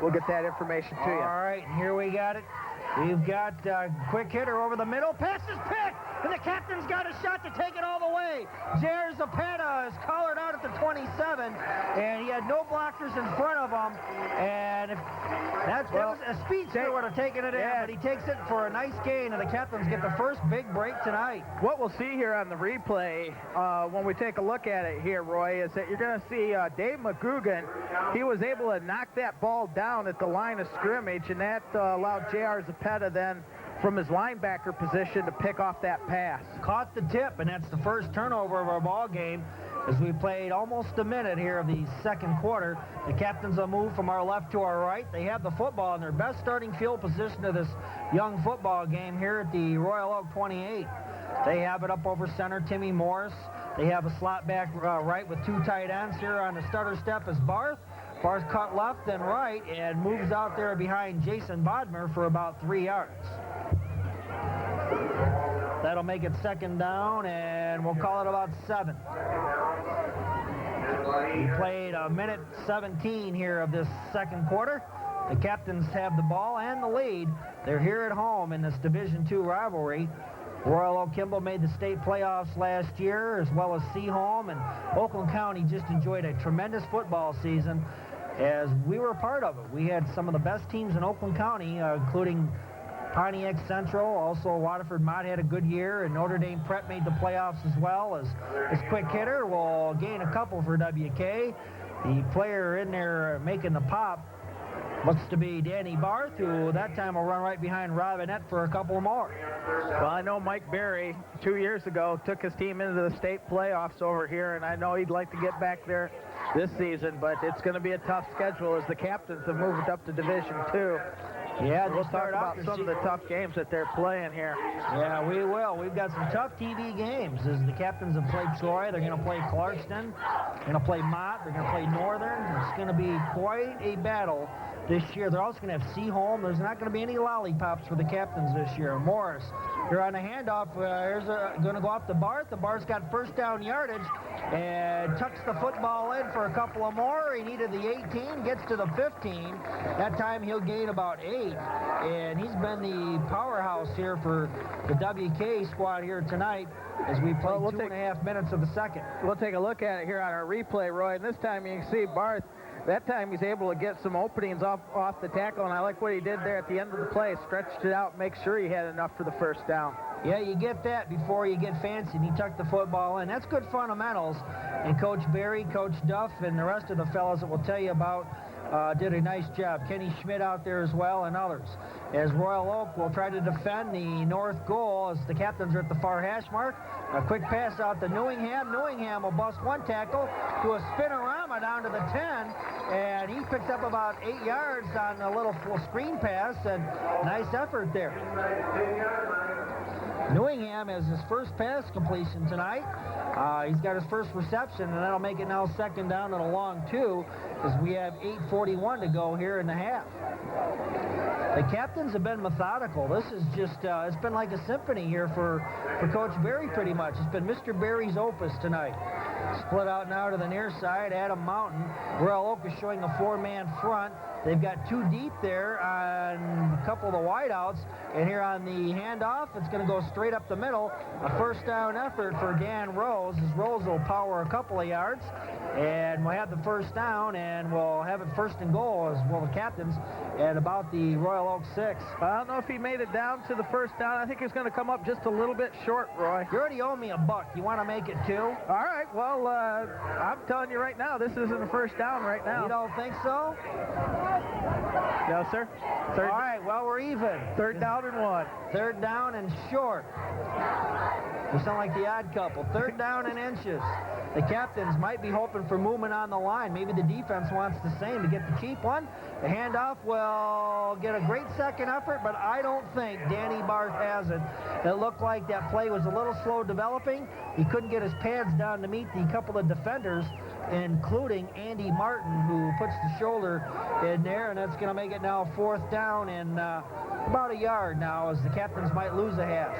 We'll get that information to you. All right, and here we got it. We've got quick hitter over the middle. Pass is picked, and the Captain's got a shot to take it all the way. Jair Zapata is collared out at the 27, and he had no blockers in front of him. And that was a speedster would have taken it in, but he takes it for a nice gain, and the Captains get the first big break tonight. What we'll see here on the replay when we take a look at it here, Roy, is that you're going to see Dave McGugan. He was able to knock that ball down at the line of scrimmage, and that allowed J.R. Zapata then from his linebacker position to pick off that pass. Caught the tip, and that's the first turnover of our ball game. As we played almost a minute here of the 2nd quarter, the Captains will move from our left to our right. They have the football in their best starting field position of this young football game here at the Royal Oak 28. They have it up over center, Timmy Morris. They have a slot back right with 2 tight ends. Here on the starter step is Barth. Barth cut left and right and moves out there behind Jason Bodmer for about 3 yards. That'll make it 2nd down, and we'll call it about 7. We played a minute 17 here of this 2nd quarter. The Captains have the ball and the lead. They're here at home in this Division II rivalry. Royal Oak Kimball made the state playoffs last year, as well as Seaholm, and Oakland County just enjoyed a tremendous football season, as we were part of it. We had some of the best teams in Oakland County, including Pontiac Central. Also, Waterford Mott had a good year, and Notre Dame Prep made the playoffs as well. As this quick hitter will gain a couple for WK. The player in there making the pop looks to be Danny Barth, who that time will run right behind Robinette for a couple more. Well, I know Mike Berry 2 years ago took his team into the state playoffs over here, and I know he'd like to get back there this season, but it's going to be a tough schedule as the Captains have moved up to Division II. Yeah, we'll talk about some of the tough games that they're playing here. Yeah, we will. We've got some tough TV games as the Captains have played Troy. They're going to play Clarkston. They're going to play Mott. They're going to play Northern. It's going to be quite a battle this year. They're also going to have Seaholm. There's not going to be any lollipops for the Captains this year. Morris, you're on a handoff. Here's going to go off to Barth. The Barth's got 1st down yardage and tucks the football in for a couple of more. He needed the 18, gets to the 15. That time he'll gain about 8. And he's been the powerhouse here for the WK squad here tonight as we play 2.5 minutes of the 2nd. We'll take a look at it here on our replay, Roy. And this time you can see Barth. That time he's able to get some openings off the tackle, and I like what he did there at the end of the play. Stretched it out, make sure he had enough for the 1st down. Yeah, you get that before you get fancy, and he tucked the football in. That's good fundamentals. And Coach Berry, Coach Duff, and the rest of the fellas that we'll tell you about did a nice job. Kenny Schmidt out there as well, and others. As Royal Oak will try to defend the north goal as the Captains are at the far hash mark. A quick pass out to Newingham. Newingham will bust 1 tackle to a spinorama down to the 10, and he picks up about 8 yards on a little screen pass, and nice effort there. Newingham has his first pass completion tonight. He's got his first reception, and that'll make it now second down and a long 2, as we have 8:41 to go here in the half. The captains have been methodical. This is just, it's been like a symphony here for Coach Berry pretty much. It's been Mr. Berry's opus tonight. Split out now to the near side, Adam Mountain. Royal Oak is showing a 4-man front. They've got 2 deep there on a couple of the wideouts. And here on the handoff, it's going to go straight up the middle. A first down effort for Dan Rose, as Rose will power a couple of yards. And we'll have the first down, and we'll have it first and goal, as well the captains, at about the Royal Oak 6. I don't know if he made it down to the first down. I think he's going to come up just a little bit short, Roy. You already owe me $1. You want to make it 2? All right, well, I'm telling you right now, this isn't a first down right now. You don't think so? No, sir. All right, well, we're even. Third down and 1. Third down and short. You sound like the odd couple. Third down and inches. The captains might be hoping for movement on the line. Maybe the defense wants the same to get the cheap one. The handoff will get a great second effort, but I don't think Danny Barth has it. It looked like that play was a little slow developing. He couldn't get his pads down to meet the couple of defenders, including Andy Martin, who puts the shoulder in there, and that's going to make it now 4th down and about a yard now, as the captains might lose a half.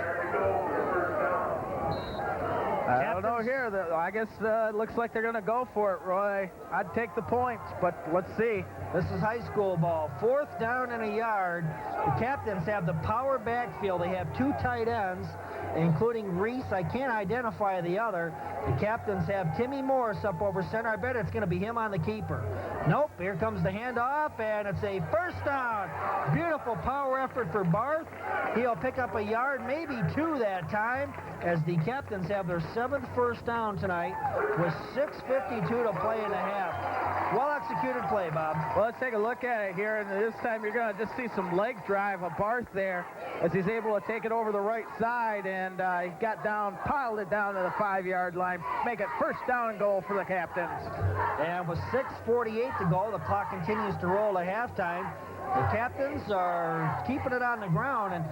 I don't know here. I guess it looks like they're going to go for it, Roy. I'd take the points, but let's see. This is high school ball. 4th down and a yard. The captains have the power backfield. They have 2 tight ends, including Reese. I can't identify the other. The captains have Timmy Morris up over center. I bet it's going to be him on the keeper. Nope, here comes the handoff, and it's a first down. Beautiful power effort for Barth. He'll pick up a yard, maybe 2 that time, as the captains have their 7th first down tonight with 6:52 to play in the half. Well-executed play, Bob. Well, let's take a look at it here, and this time you're going to just see some leg drive of Barth there as he's able to take it over the right side, and he got down, piled it down to the 5-yard line, make it first down and goal for the captains. And with 6:48 to go, the clock continues to roll at halftime. The captains are keeping it on the ground, and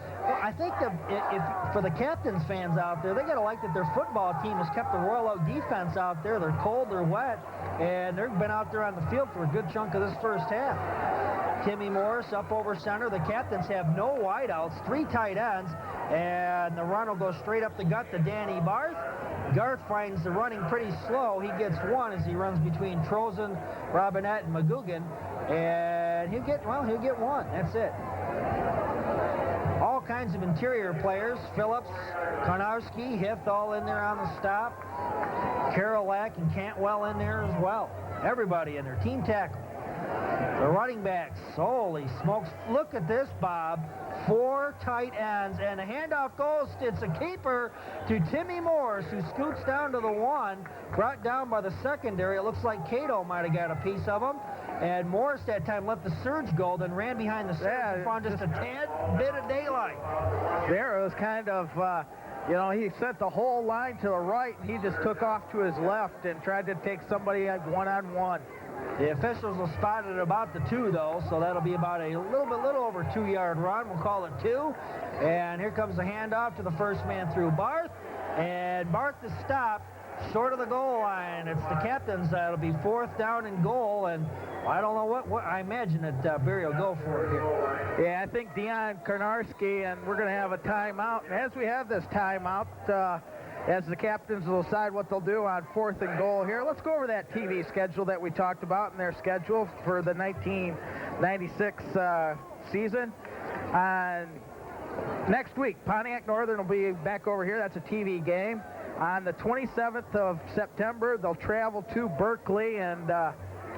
I think that if for the captains fans out there, they got to like that their football team has kept the Royal Oak defense out there. They're cold, they're wet, and they've been out there on the field for a good chunk of this first half. Timmy Morris up over center. The captains have no wideouts, 3 tight ends, and the run will go straight up the gut to Danny Barth. Garth finds the running pretty slow. He gets 1 as he runs between Trozen, Robinette, and McGugan. And he'll get 1. That's it. All kinds of interior players. Phillips, Konarski, Hith all in there on the stop. Karolak and Cantwell in there as well. Everybody in there. Team tackle. The running backs. Holy smokes. Look at this, Bob. 4 tight ends, and the handoff goes, it's a keeper to Timmy Morris, who scoots down to the 1, brought down by the secondary. It looks like Cato might have got a piece of him, and Morris that time let the surge go, then ran behind the surge and found just a tad bit of daylight. There it was kind of, he sent the whole line to the right, and he just took off to his left and tried to take somebody at one-on-one. The officials will spot it about the 2, though, so that'll be about a little over 2-yard run. We'll call it 2. And here comes the handoff to the first man through Barth. And Barth is stopped short of the goal line. It's the captains that'll be 4th down and goal. And I don't know what I imagine that Barry will go for it here. Yeah, I think Dion Karnarski, and we're going to have a timeout. And as we have this timeout, as the captains will decide what they'll do on 4th and goal here. Let's go over that TV schedule that we talked about in their schedule for the 1996 season. Next week, Pontiac Northern will be back over here. That's a TV game. On the 27th of September, they'll travel to Berkeley, and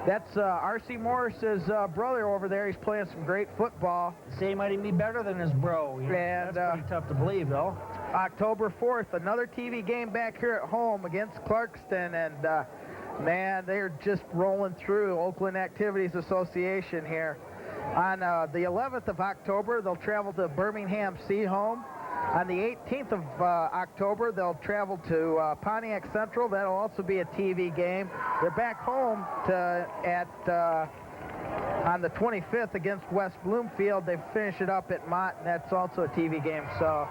that's R.C. Morris's brother over there. He's playing some great football. Say he might even be better than his bro. And that's pretty tough to believe, though. October 4th, another TV game back here at home against Clarkston, and man, they're just rolling through Oakland Activities Association here. On the 11th of October, they'll travel to Birmingham Seahome. On the 18th of October, they'll travel to Pontiac Central. That'll also be a TV game. They're back home on the 25th against West Bloomfield. They finish it up at Mott, and that's also a TV game. So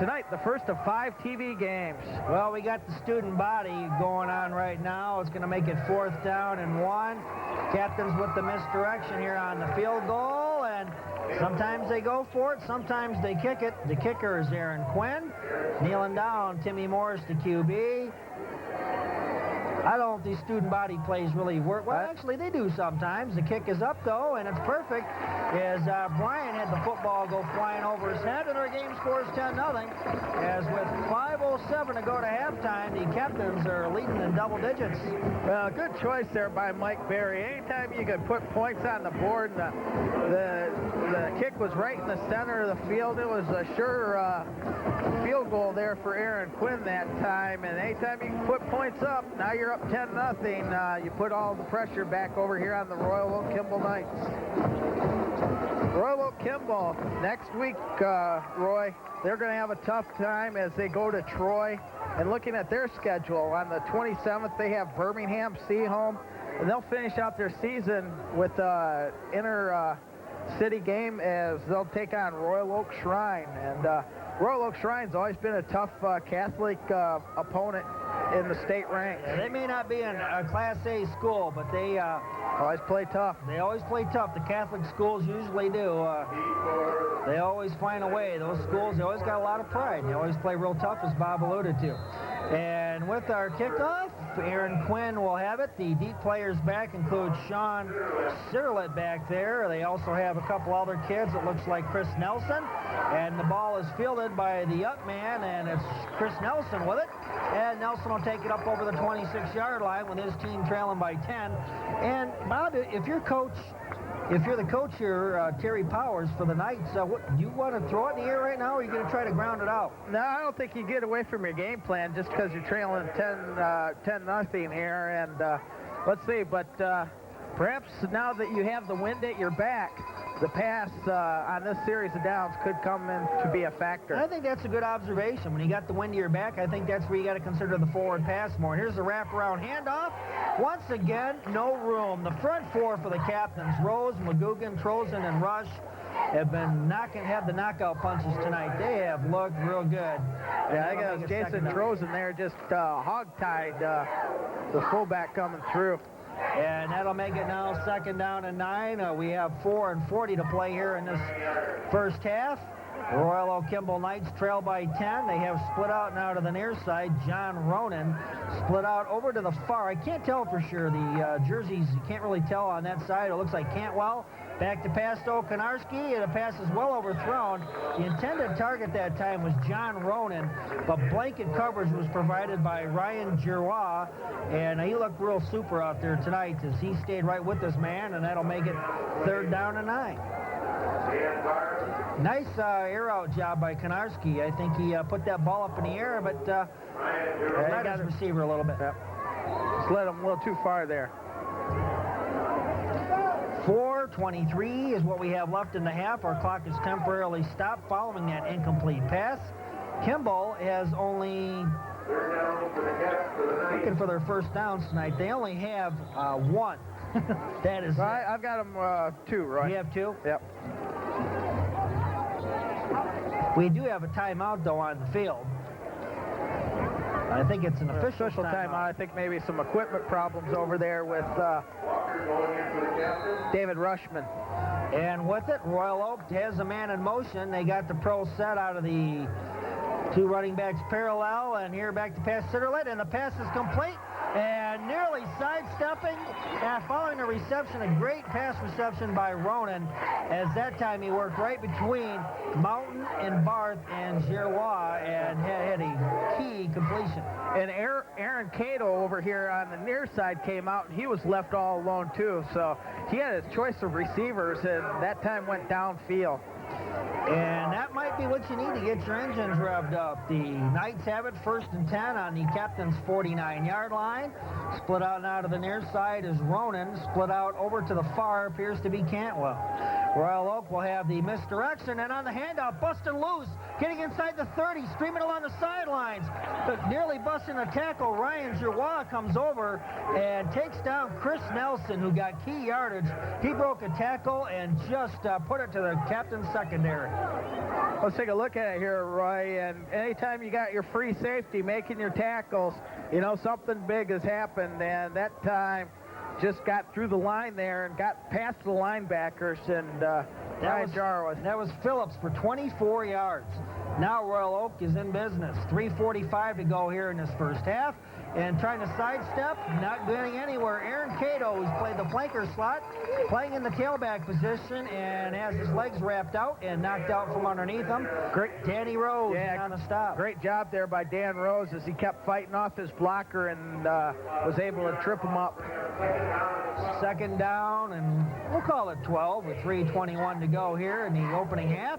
tonight, the first of 5 TV games. Well, we got the student body going on right now. It's going to make it 4th down and 1. Captains with the misdirection here on the field goal, and sometimes they go for it, sometimes they kick it. The kicker is Aaron Quinn. Kneeling down, Timmy Morris, the QB. I don't know if these student body plays really work. Well, actually, they do sometimes. The kick is up, though, and it's perfect as Brian had the football go flying over his head, and our game scores 10-0. As with 5:07 to go to halftime, the Captains are leading in double digits. Well, good choice there by Mike Berry. Anytime you could put points on the board, and the kick was right in the center of the field, it was a sure field goal there for Aaron Quinn that time. And anytime you can put points up, now you're up 10-0. You put all the pressure back over here on the Royal Oak Kimball Knights. Royal Oak Kimball next week, Roy, they're going to have a tough time as they go to Troy. And looking at their schedule, on the 27th they have Birmingham home, and they'll finish out their season with inter-city game as they'll take on Royal Oak Shrine. And Royal Oak Shrine's always been a tough Catholic opponent in the state ranks. They may not be in a Class A school, but they always play tough. They always play tough. The Catholic schools usually do. They always find a way. Those schools, they always got a lot of pride. They always play real tough, as Bob alluded to. And with our kickoff, Aaron Quinn will have it. The deep players back include Sean Sitterlet back there. They also have a couple other kids. It looks like Chris Nelson. And the ball is fielded by the up man, and it's Chris Nelson with it. And Nelson will take it up over the 26-yard line with his team trailing by 10. And Bob, if you're the coach here, Terry Powers, for the Knights, do you want to throw it in the air right now, or are you going to try to ground it out? No, I don't think you get away from your game plan just because you're trailing 10-0 here. And let's see, but perhaps now that you have the wind at your back, the pass on this series of downs could come in to be a factor. I think that's a good observation. When you got the wind to your back, I think that's where you got to consider the forward pass more. Here's the wraparound handoff. Once again, no room. The front four for the Captains, Rose, McGugan, Trozen, and Rush, have the knockout punches tonight. They have looked real good. Yeah, I got Jason Trozen there just hog-tied the fullback coming through. And that'll make it now 2nd down and 9. We have 4:40 to play here in this first half. Royal Oak Kimball Knights trail by 10. They have split out now to the near side. John Ronan split out over to the far. I can't tell for sure. The jerseys, you can't really tell on that side. It looks like Cantwell. Back to pass to Konarski, and the pass is well overthrown. The intended target that time was John Ronan, but blanket coverage was provided by Ryan Giroir, and he looked real super out there tonight as he stayed right with this man, and that'll make it 3rd down and 9. Nice air out job by Konarski. I think he put that ball up in the air, but got his receiver a little bit. Yep. Just let him a little too far there. 4:23 is what we have left in the half. Our clock is temporarily stopped following that incomplete pass. Kimball has only, looking for their first downs tonight, they only have 1. That is right. I've got them 2, right? You have 2? Yep. We do have a timeout, though, on the field. I think it's an official timeout. I think maybe some equipment problems over there with David Rushman. And with it, Royal Oak has a man in motion. They got the pro set out of the 2 running backs parallel, and here back to pass Sitterlet, and the pass is complete. And nearly sidestepping, following a reception, a great pass reception by Ronan, as that time he worked right between Mountain and Barth and Giroir and had a key completion. And Aaron Cato over here on the near side came out, and he was left all alone too. So he had his choice of receivers, and that time went downfield. And that might be what you need to get your engines revved up. The Knights have it 1st and 10 on the Captain's 49-yard line. Split out now to the near side is Ronan. Split out over to the far appears to be Cantwell. Royal Oak will have the misdirection, and on the handout, busted loose, getting inside the 30, streaming along the sidelines, but nearly busting a tackle. Ryan Giroir comes over and takes down Chris Nelson, who got key yardage. He broke a tackle and just put it to the captain's secondary. Let's take a look at it here, Roy, and anytime you got your free safety making your tackles, you know something big has happened, and that time just got through the line there and got past the linebackers, and that was Phillips for 24 yards. Now Royal Oak is in business. 3:45 to go here in this first half, and trying to sidestep, not getting anywhere. Aaron Cato, who's played the flanker slot, playing in the tailback position, and has his legs wrapped out and knocked out from underneath him. Great, Danny Rose on the stop. Great job there by Dan Rose as he kept fighting off his blocker and was able to trip him up. Second down, and we'll call it 12 with 3:21 to go here in the opening half.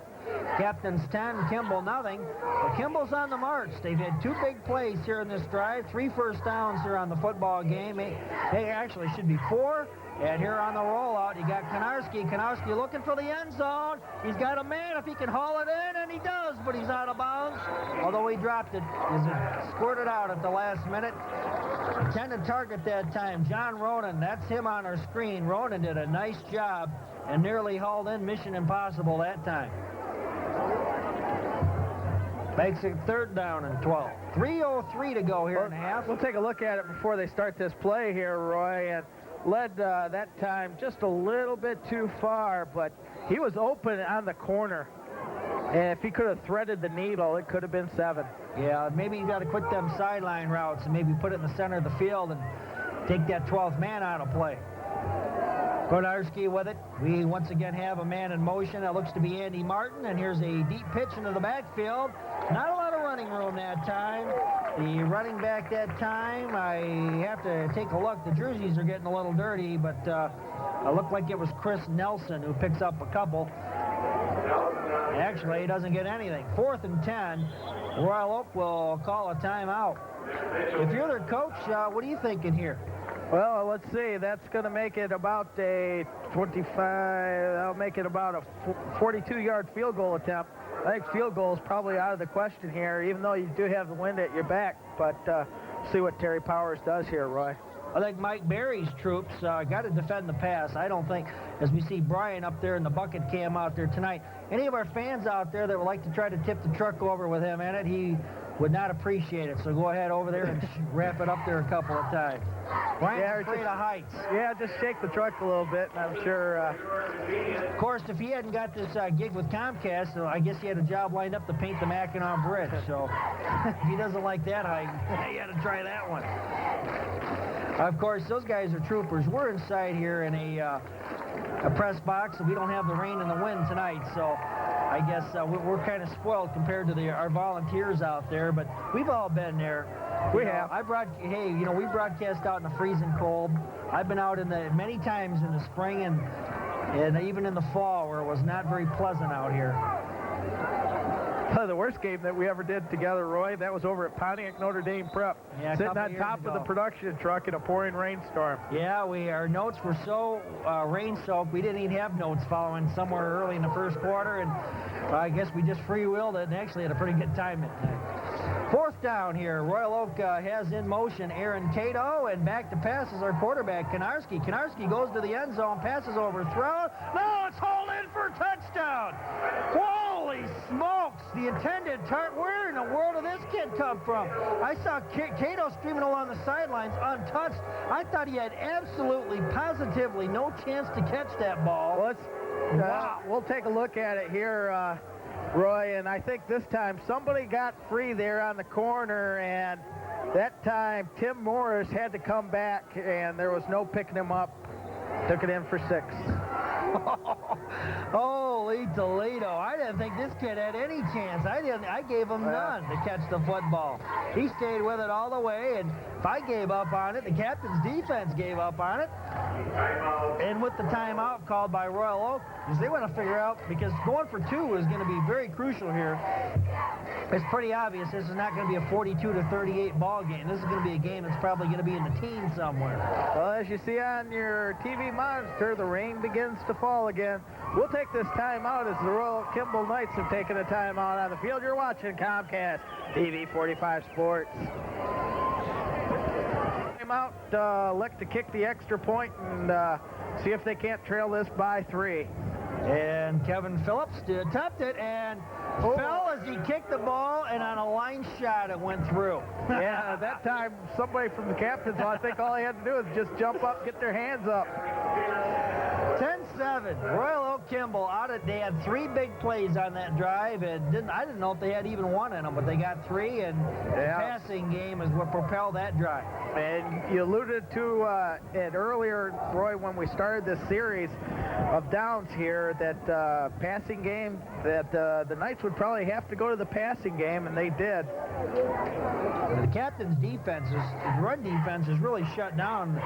Captain's 10, Kimball nothing. But Kimball's on the march. They've had 2 big plays here in this drive, 3 first downs here on the football game. They actually should be 4. And here on the rollout, you got Konarski. Konarski looking for the end zone. He's got a man if he can haul it in, and he does, but he's out of bounds. Although he dropped it as it squirted out at the last minute. Intended target that time, John Ronan. That's him on our screen. Ronan did a nice job and nearly hauled in Mission Impossible that time. Makes it 3rd down and 12. 3:03 to go here in the half. We'll take a look at it before they start this play here, Roy. And led that time just a little bit too far, but he was open on the corner. And if he could have threaded the needle, it could have been 7. Yeah, maybe you got to quit them sideline routes and maybe put it in the center of the field and take that 12th man out of play. Konarski with it. We once again have a man in motion. That looks to be Andy Martin, and here's a deep pitch into the backfield. Not a lot of running room that time. The running back that time, I have to take a look. The jerseys are getting a little dirty, but it looked like it was Chris Nelson who picks up a couple. Actually, he doesn't get anything. 4th and 10. Royal Oak will call a timeout. If you're their coach, what are you thinking here? Well, let's see. That's going to make it about a 25. That'll make it about a 42-yard field goal attempt. I think field goal is probably out of the question here, even though you do have the wind at your back. But see what Terry Powers does here, Roy. I think Mike Berry's troops got to defend the pass. I don't think, as we see Brian up there in the bucket cam out there tonight, any of our fans out there that would like to try to tip the truck over with him in it, he would not appreciate it. So go ahead over there and wrap it up there a couple of times. Brian's afraid of heights. Yeah, just shake the truck a little bit, and I'm sure. Of course, if he hadn't got this gig with Comcast, I guess he had a job lined up to paint the Mackinac Bridge. So if he doesn't like that height, he had to try that one. Of course, those guys are troopers. We're inside here in a press box, and we don't have the rain and the wind tonight, so I guess we're kind of spoiled compared to our volunteers out there, but we've all been there. We have. We broadcast out in the freezing cold. I've been out many times in the spring and even in the fall where it was not very pleasant out here. The worst game that we ever did together, Roy, that was over at Pontiac Notre Dame Prep. Yeah, sitting on top of the production truck in a pouring rainstorm. Yeah, our notes were so rain-soaked, we didn't even have notes following somewhere early in the first quarter, and I guess we just free-wheeled it and actually had a pretty good time that night. 4th down here. Royal Oak has in motion Aaron Cato, and back to pass is our quarterback, Konarski. Konarski goes to the end zone, passes overthrown. No, it's hauled in for a touchdown. Holy smokes! The intended target. Where in the world did this kid come from? I saw Cato streaming along the sidelines untouched. I thought he had absolutely, positively no chance to catch that ball. Wow. We'll take a look at it here, Roy, and I think this time somebody got free there on the corner, and that time Tim Morris had to come back, and there was no picking him up. Took it in for 6. Holy Toledo. I didn't think this kid had any chance. I gave him none to catch the football. He stayed with it all the way, and if I gave up on it, the captain's defense gave up on it. And with the timeout called by Royal Oak, because they want to figure out, because going for 2 is going to be very crucial here. It's pretty obvious this is not going to be a 42-38 ball game. This is going to be a game that's probably going to be in the teens somewhere. Well, as you see on your TV monitor, the rain begins to fall again. We'll take this timeout as the Royal Kimball Knights have taken a timeout on the field. You're watching Comcast TV 45 Sports. Timeout, elect to kick the extra point and see if they can't trail this by 3. And Kevin Phillips attempted and fell as he kicked the ball, and on a line shot it went through. Yeah, at that time, somebody from the captains, I think all they had to do was just jump up, get their hands up. 10-7, Royal Oak Kimball out of, they had 3 big plays on that drive, and I didn't know if they had even 1 in them, but they got 3, and the passing game is what propelled that drive. And you alluded to it earlier, Roy, when we started this series of downs here, that passing game, that the Knights would probably have to go to the passing game, and they did. The captain's defense, the run defense, has really shut down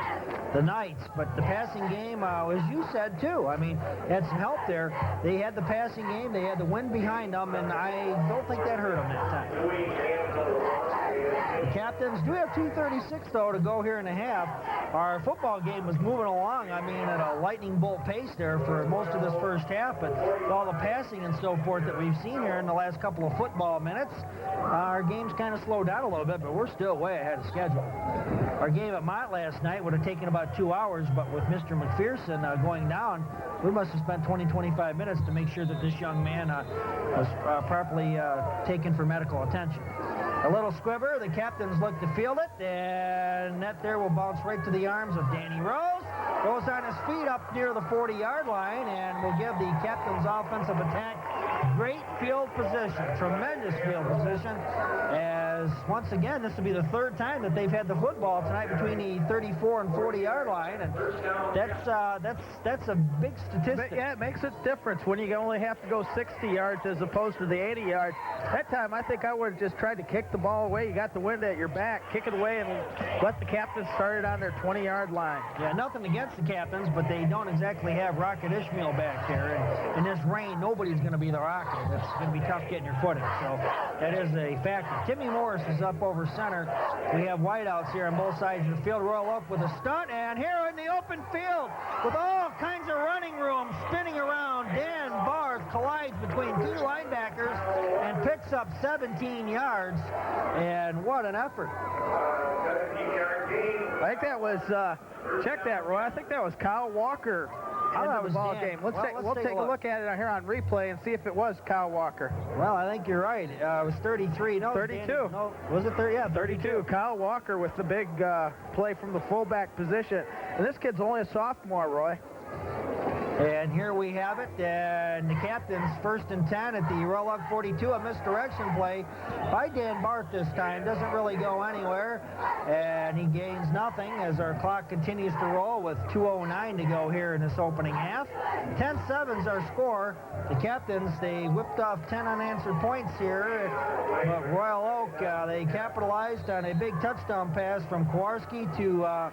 the Knights, but the passing game, as you said too, I mean, had some help there. They had the passing game, they had the wind behind them, and I don't think that hurt them that time. The captains do have 2:36 though to go here in a half. Our football game was moving along, I mean, at a lightning bolt pace there for most of this first half, but with all the passing and so forth that we've seen here in the last couple of football minutes, our game's kind of slowed down a little bit, but we're still way ahead of schedule. Our game at Mott last night would have taken about 2 hours, but with Mr. McPherson going down, we must have spent 20-25 minutes to make sure that this young man was properly taken for medical attention. A little squibber, the captains look to field it, and that there will bounce right to the arms of Danny Rose. Goes on his feet up near the 40-yard line, and will give the captain's offensive attack great field position, tremendous field position, as once again, this will be the 3rd time that they've had the football tonight between the 34 and 40-yard line, and that's a big statistic. But yeah, it makes a difference when you only have to go 60 yards as opposed to the 80 yards. That time, I think I would have just tried to kick the ball away. You got the wind at your back, kick it away, and let the captains start it on their 20-yard line. Yeah, nothing against the captains, but they don't exactly have Rocket Ishmael back there, and in this rain, nobody's going to be the Rocket. It's going to be tough getting your footing, so that is a factor. Timmy Morris is up over center. We have wideouts here on both sides of the field. Royal Oak with a stunt, and here in the open field with all kinds of running room spinning around, Dan Barth collides between 2 linebackers and picks up 17 yards, and what an effort. I think that was, check that, Roy, I think that was Kyle Walker into the ball game. We'll take a look at it here on replay and see if it was Kyle Walker. Well, I think you're right. It was 33. No, 32. No, was it 30? Yeah, 32. Kyle Walker with the big play from the fullback position. And this kid's only a sophomore, Roy. And here we have it, and the captain's 1st and 10 at the Royal Oak 42, a misdirection play by Dan Barth this time. Doesn't really go anywhere, and he gains nothing as our clock continues to roll with 2:09 to go here in this opening half. 10-7's our score. The captains, they whipped off 10 unanswered points here, but Royal Oak, they capitalized on a big touchdown pass from Kowarski to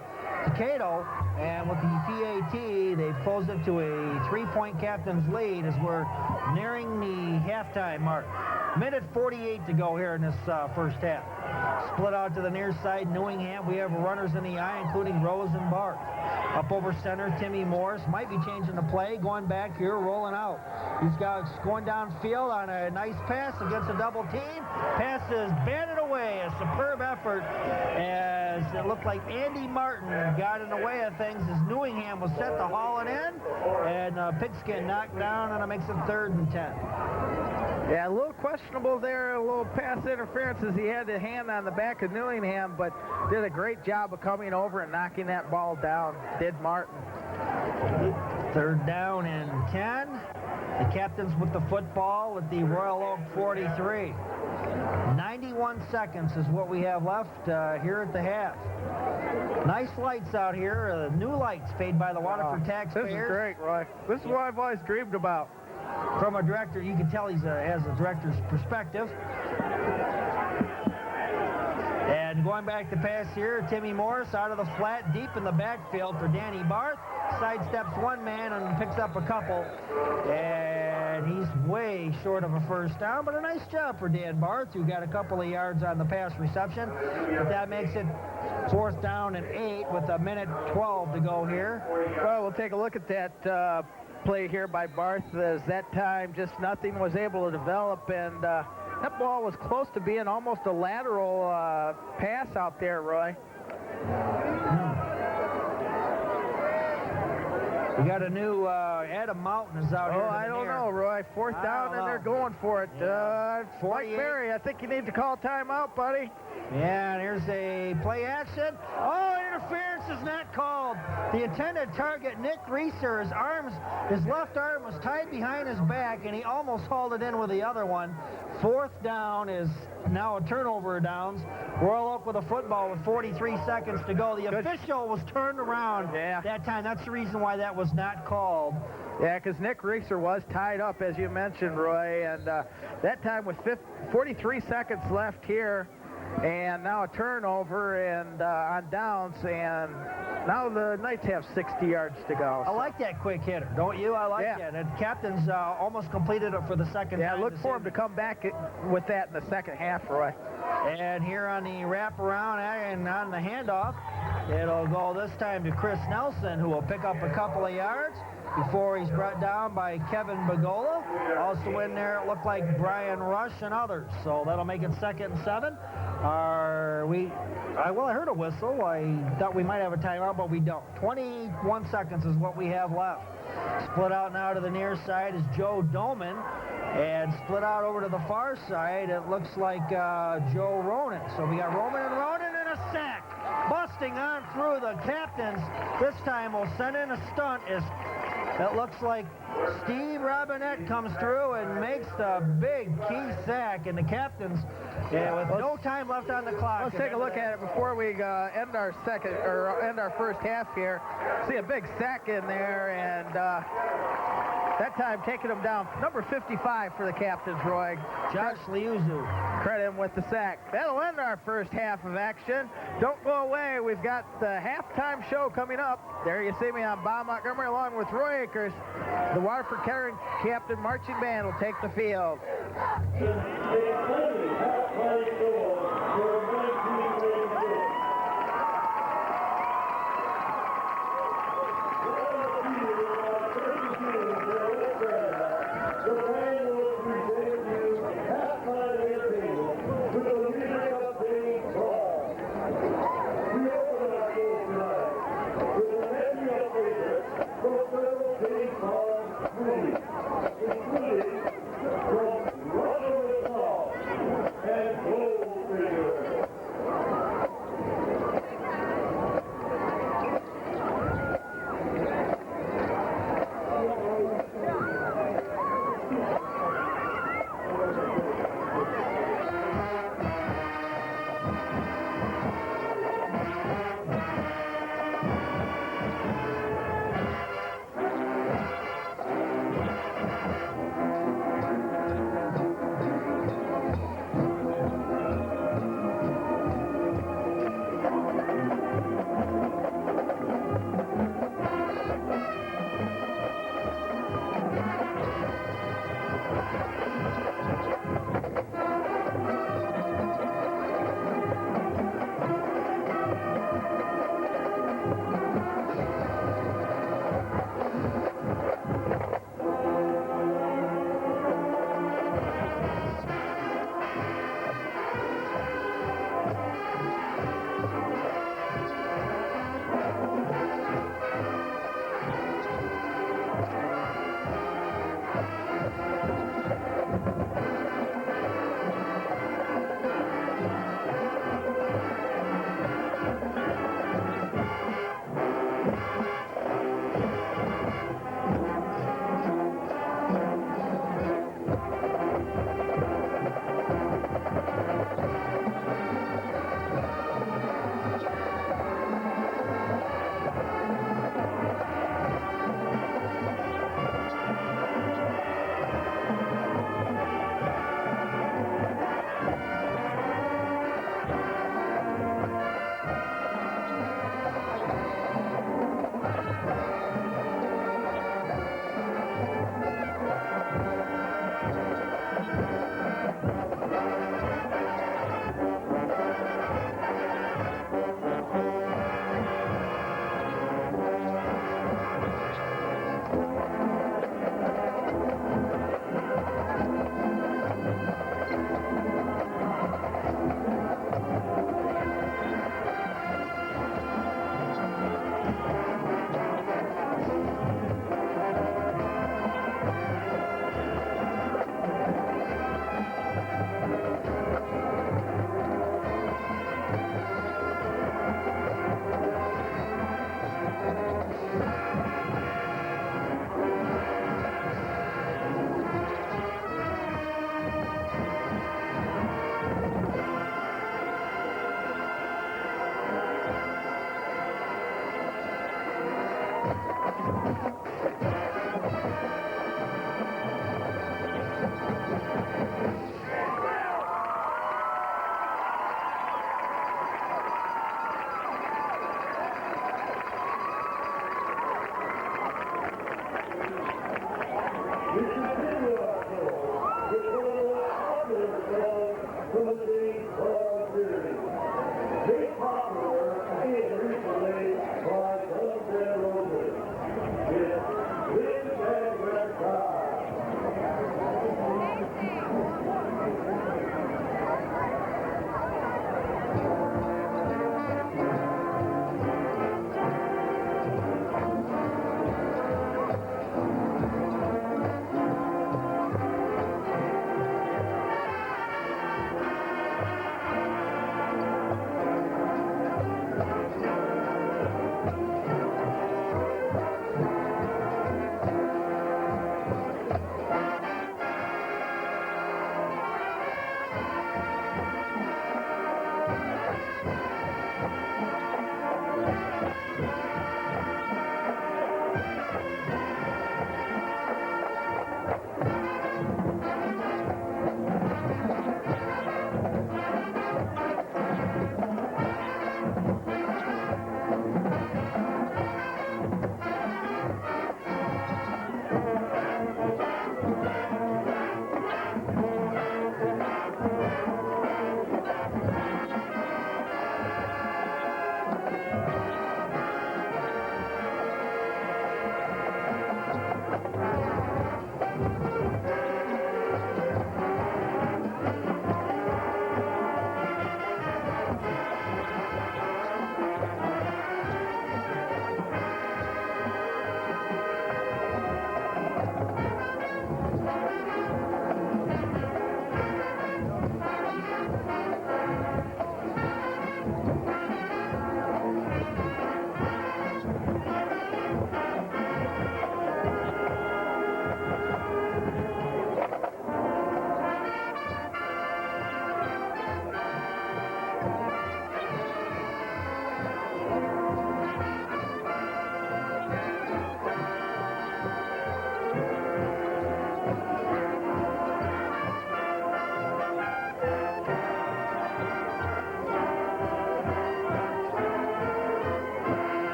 Cato, and with the PAT, they've closed it to a 3-point captain's lead as we're nearing the halftime mark. Minute 48 to go here in this first half. Split out to the near side, Newingham. We have runners in the eye, including Rose and Barth. Up over center, Timmy Morris might be changing the play, going back here, rolling out. He's got going downfield on a nice pass against a double team. Pass is batted away. A superb effort as it looked like Andy Martin got in the way of things as Newingham was set to haul it in, and Pigskin knocked down, and it makes it 3rd and 10. Yeah, a little questionable there, a little pass interference as he had the hand on the back of Newingham, but did a great job of coming over and knocking that ball down, did Martin. 3rd down and 10. The captains with the football at the Royal Oak 43. 91 seconds is what we have left here at the half. Nice lights out here, new lights paid by the Waterford taxpayers. This is great, Roy. This is what I've always dreamed about. From a director, you can tell he has a director's perspective. And And going back to pass here, Timmy Morris out of the flat, deep in the backfield for Danny Barth. Sidesteps one man and picks up a couple. And he's way short of a first down, but a nice job for Dan Barth, who got a couple of yards on the pass reception. But that makes it 4th down and 8 with a minute 12 to go here. Well, we'll take a look at that play here by Barth, as that time just nothing was able to develop, and that ball was close to being almost a lateral pass out there, Roy. We got a new Adam Mountain is out here. Oh, I don't know, Roy. 4th down, and they're going for it. Mike Berry, I think you need to call timeout, buddy. Yeah, and here's a play action. Oh, interference is not called. The intended target, Nick Reeser, his left arm was tied behind his back, and he almost hauled it in with the other one. 4th down is now a turnover of downs. Royal Oak with a football with 43 seconds to go. The official was turned around that time. That's the reason why that was not called. Yeah, because Nick Reeser was tied up, as you mentioned, Roy, and that time with 43 seconds left here, and now a turnover and on downs, and now the Knights have 60 yards to go. I like that quick hitter, don't you? I like that. And Captain's almost completed it for the second time. Yeah, look for him to come back with that in the second half, Roy. And here on the wraparound and on the handoff, it'll go this time to Chris Nelson, who will pick up a couple of yards before he's brought down by Kevin Bagola. Also in there, it looked like Brian Rush and others. So that'll make it 2nd and 7. I heard a whistle. I thought we might have a timeout, but we don't. 21 seconds is what we have left. Split out now to the near side is Joe Doman. And split out over to the far side, it looks like Joe Ronan. So we got Roman and a sack. Busting on through the Captains. This time we'll send in a stunt as it looks like Steve Robinette comes through and makes the big key sack, and the Captains, with no time left on the clock. Let's take a look at it before we end our first half here. See a big sack in there, and that time taking them down. Number 55 for the Captains, Roy. Josh Liuzu. Credit him with the sack. That'll end our first half of action. Don't go away. We've got the halftime show coming up. There you see me on Bob Montgomery along with Roy Akers. The Waterford Kettering Captain Marching Band will take the field.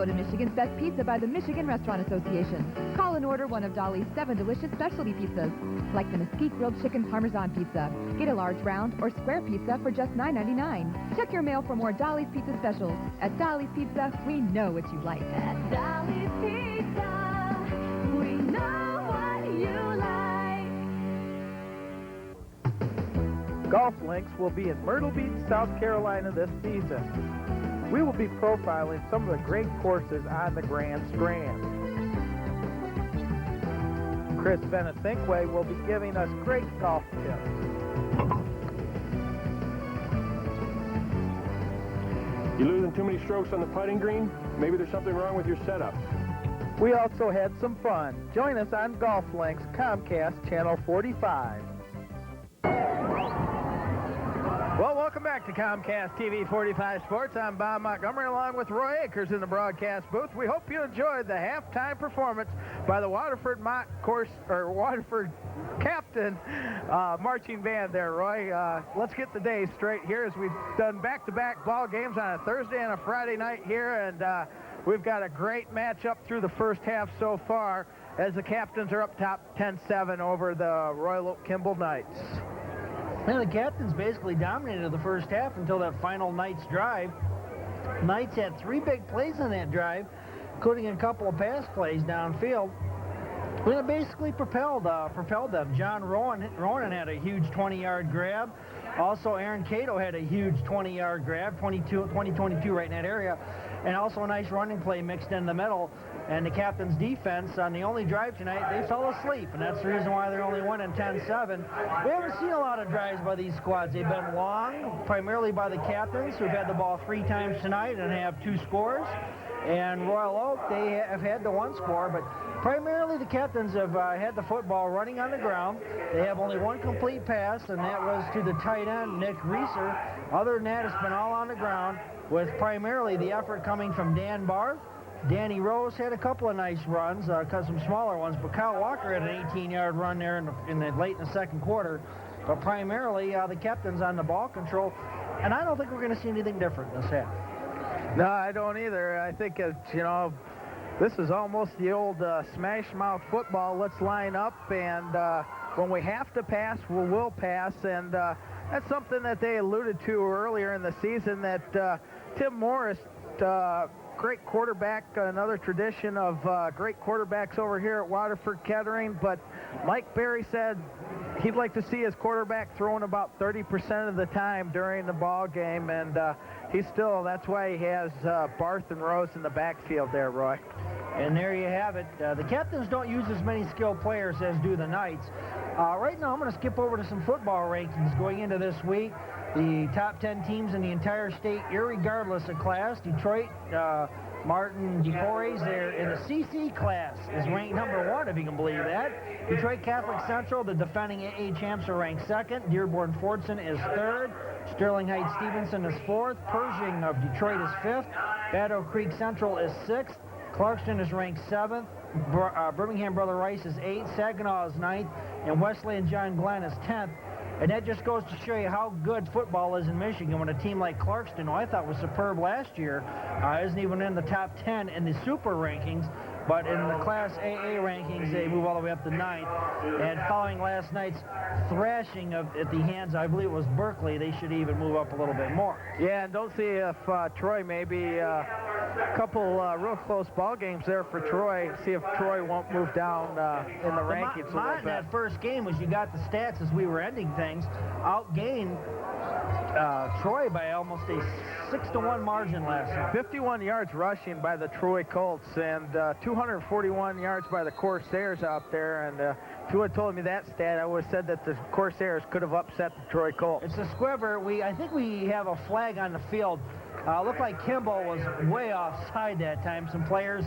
Voted Michigan's Best Pizza by the Michigan Restaurant Association. Call and order one of Dolly's 7 delicious specialty pizzas, like the Mesquite Grilled Chicken Parmesan Pizza. Get a large round or square pizza for just $9.99. Check your mail for more Dolly's Pizza specials. At Dolly's Pizza, we know what you like. At Dolly's Pizza, we know what you like. Golf Links will be in Myrtle Beach, South Carolina this season. We will be profiling some of the great courses on the Grand Strand. Chris Bennett Thinkway will be giving us great golf tips. You losing too many strokes on the putting green? Maybe there's something wrong with your setup. We also had some fun. Join us on Golf Links, Comcast Channel 45. Well, welcome back to Comcast TV 45 Sports. I'm Bob Montgomery along with Roy Akers in the broadcast booth. We hope you enjoyed the halftime performance by the Waterford Waterford Captain marching band there, Roy. Let's get the day straight here as we've done back-to-back ball games on a Thursday and a Friday night here, and we've got a great matchup through the first half so far as the Captains are up top 10-7 over the Royal Oak Kimball Knights. Now, the Captains basically dominated the first half until that final Knights drive. Knights had 3 big plays on that drive, including a couple of pass plays downfield. And it basically propelled them. John Ronan had a huge 20-yard grab. Also, Aaron Cato had a huge 20-yard grab, 22 right in that area. And also a nice running play mixed in the middle. And the Captains' defense on the only drive tonight, they fell asleep. And that's the reason why they're only winning 10-7. We haven't seen a lot of drives by these squads. They've been long, primarily by the Captains, who've had the ball 3 times tonight and have 2 scores. And Royal Oak, they have had the 1 score, but primarily the Captains have had the football running on the ground. They have only 1 complete pass, and that was to the tight end, Nick Reeser. Other than that, it's been all on the ground, with primarily the effort coming from Dan Barth. Danny Rose had a couple of nice runs, some smaller ones, but Kyle Walker had an 18-yard run there late in the second quarter. But primarily, the Captains on the ball control, and I don't think we're going to see anything different this half. No, I don't either. I think, this is almost the old smash mouth football. Let's line up, and when we have to pass, we'll pass. And that's something that they alluded to earlier in the season, that Tim Morris, great quarterback, another tradition of great quarterbacks over here at Waterford Kettering. But Mike Berry said he'd like to see his quarterback throwing about 30% of the time during the ball game, and that's why he has Barth and Rose in the backfield there, Roy. And there you have it. The Captains don't use as many skilled players as do the Knights. Right now, I'm going to skip over to some football rankings going into this week. The top 10 teams in the entire state, irregardless of class. Detroit, Martin DeFores there in the CC class is ranked number 1, if you can believe that. Detroit Catholic Central, the defending AA champs, are ranked 2nd. Dearborn Fordson is 3rd. Sterling Heights Stevenson is 4th. Pershing of Detroit is 5th. Battle Creek Central is 6th. Clarkston is ranked 7th. Birmingham Brother Rice is 8th. Saginaw is 9th. And Wesleyan John Glenn is 10th. And that just goes to show you how good football is in Michigan when a team like Clarkston, who I thought was superb last year, isn't even in the top 10 in the super rankings. But in the Class AA rankings, they move all the way up to 9th. And following last night's thrashing at the hands, I believe it was Berkeley, they should even move up a little bit more. Yeah, and don't see if Troy, maybe a couple real close ball games there for Troy. See if Troy won't move down in the rankings a little bit. That first game was, you got the stats as we were ending things, outgained Troy by almost a 6-1 margin last night. 51 yards rushing by the Troy Colts and 241 yards by the Corsairs out there. And if you would have told me that stat, I would have said that the Corsairs could have upset the Troy Colts. It's a squibber. I think we have a flag on the field. Looked like Kimball was way offside that time. Some players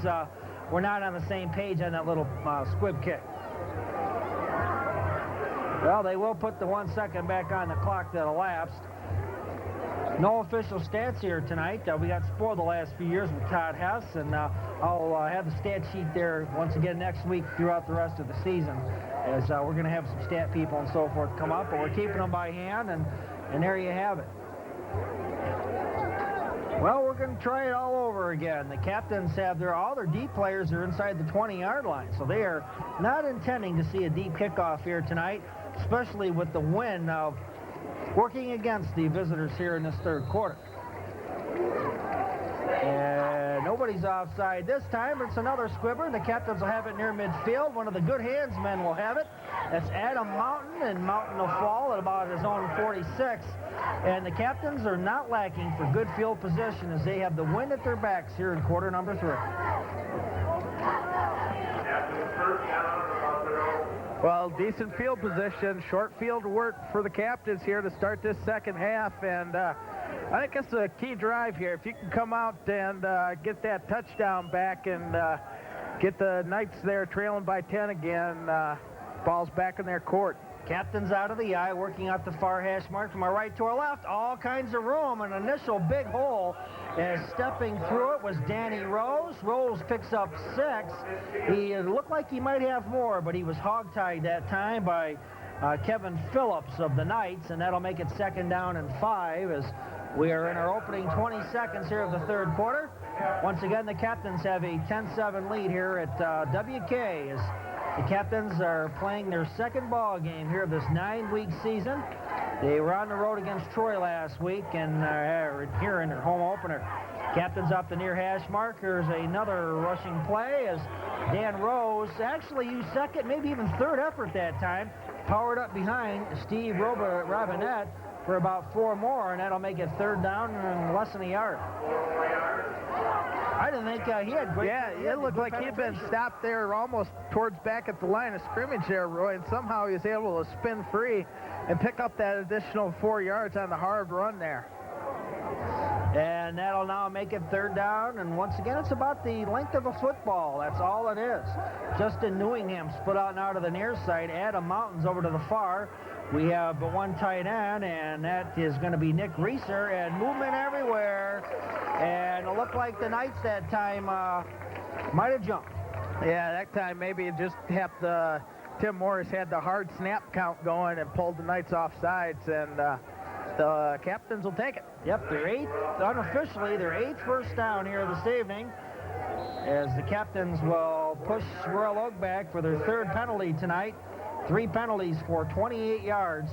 were not on the same page on that little squib kick. Well, they will put the 1 second back on the clock that elapsed. No official stats here tonight. We got spoiled the last few years with Todd Hess, and I'll have the stat sheet there once again next week throughout the rest of the season, as we're going to have some stat people and so forth come up, but we're keeping them by hand, and there you have it. Well, we're going to try it all over again. The Captains have all their deep players are inside the 20-yard line, so they are not intending to see a deep kickoff here tonight, especially with the wind working against the visitors here in this third quarter. And nobody's offside this time. It's another squibber. The Captains will have it near midfield. One of the good hands men will have it. That's Adam Mountain, and Mountain will fall at about his own 46. And the Captains are not lacking for good field position as they have the wind at their backs here in quarter number 3. Well, decent field position, short field work for the Captains here to start this second half, and I think it's a key drive here. If you can come out and get that touchdown back and get the Knights there trailing by 10 again, ball's back in their court. Captain's out of the eye, working out the far hash mark from our right to our left. All kinds of room. An initial big hole. As stepping through it was Danny Rose. Rose picks up 6. He looked like he might have more, but he was hogtied that time by Kevin Phillips of the Knights, and that'll make it 2nd down and 5 as we are in our opening 20 seconds here of the 3rd quarter. Once again, the Captains have a 10-7 lead here at WK as the Captains are playing their 2nd ball game here of this 9-week season. They were on the road against Troy last week and here in their home opener. Captains up the near hash mark. Here's another rushing play as Dan Rose actually used 2nd, maybe even 3rd effort that time. Powered up behind Steve Robinette for about 4 more, and that'll make it 3rd down and less than a yard. I didn't think he had great... Yeah, it looked like he'd been stopped there almost towards back at the line of scrimmage there, Roy, and somehow he was able to spin free and pick up that additional 4 yards on the hard run there. And that'll now make it 3rd down, and once again, it's about the length of a football. That's all it is. Justin Newingham split out now to the near side. Adam Mountains over to the far. We have one tight end, and that is going to be Nick Reeser, and movement everywhere. And it looked like the Knights that time might have jumped. Yeah, that time maybe it just had Tim Morris had the hard snap count going and pulled the Knights off sides, and the Captains will take it. Yep, their 8th, unofficially, their 8th first down here this evening, as the Captains will push Royal Oak back for their 3rd penalty tonight. 3 penalties for 28 yards,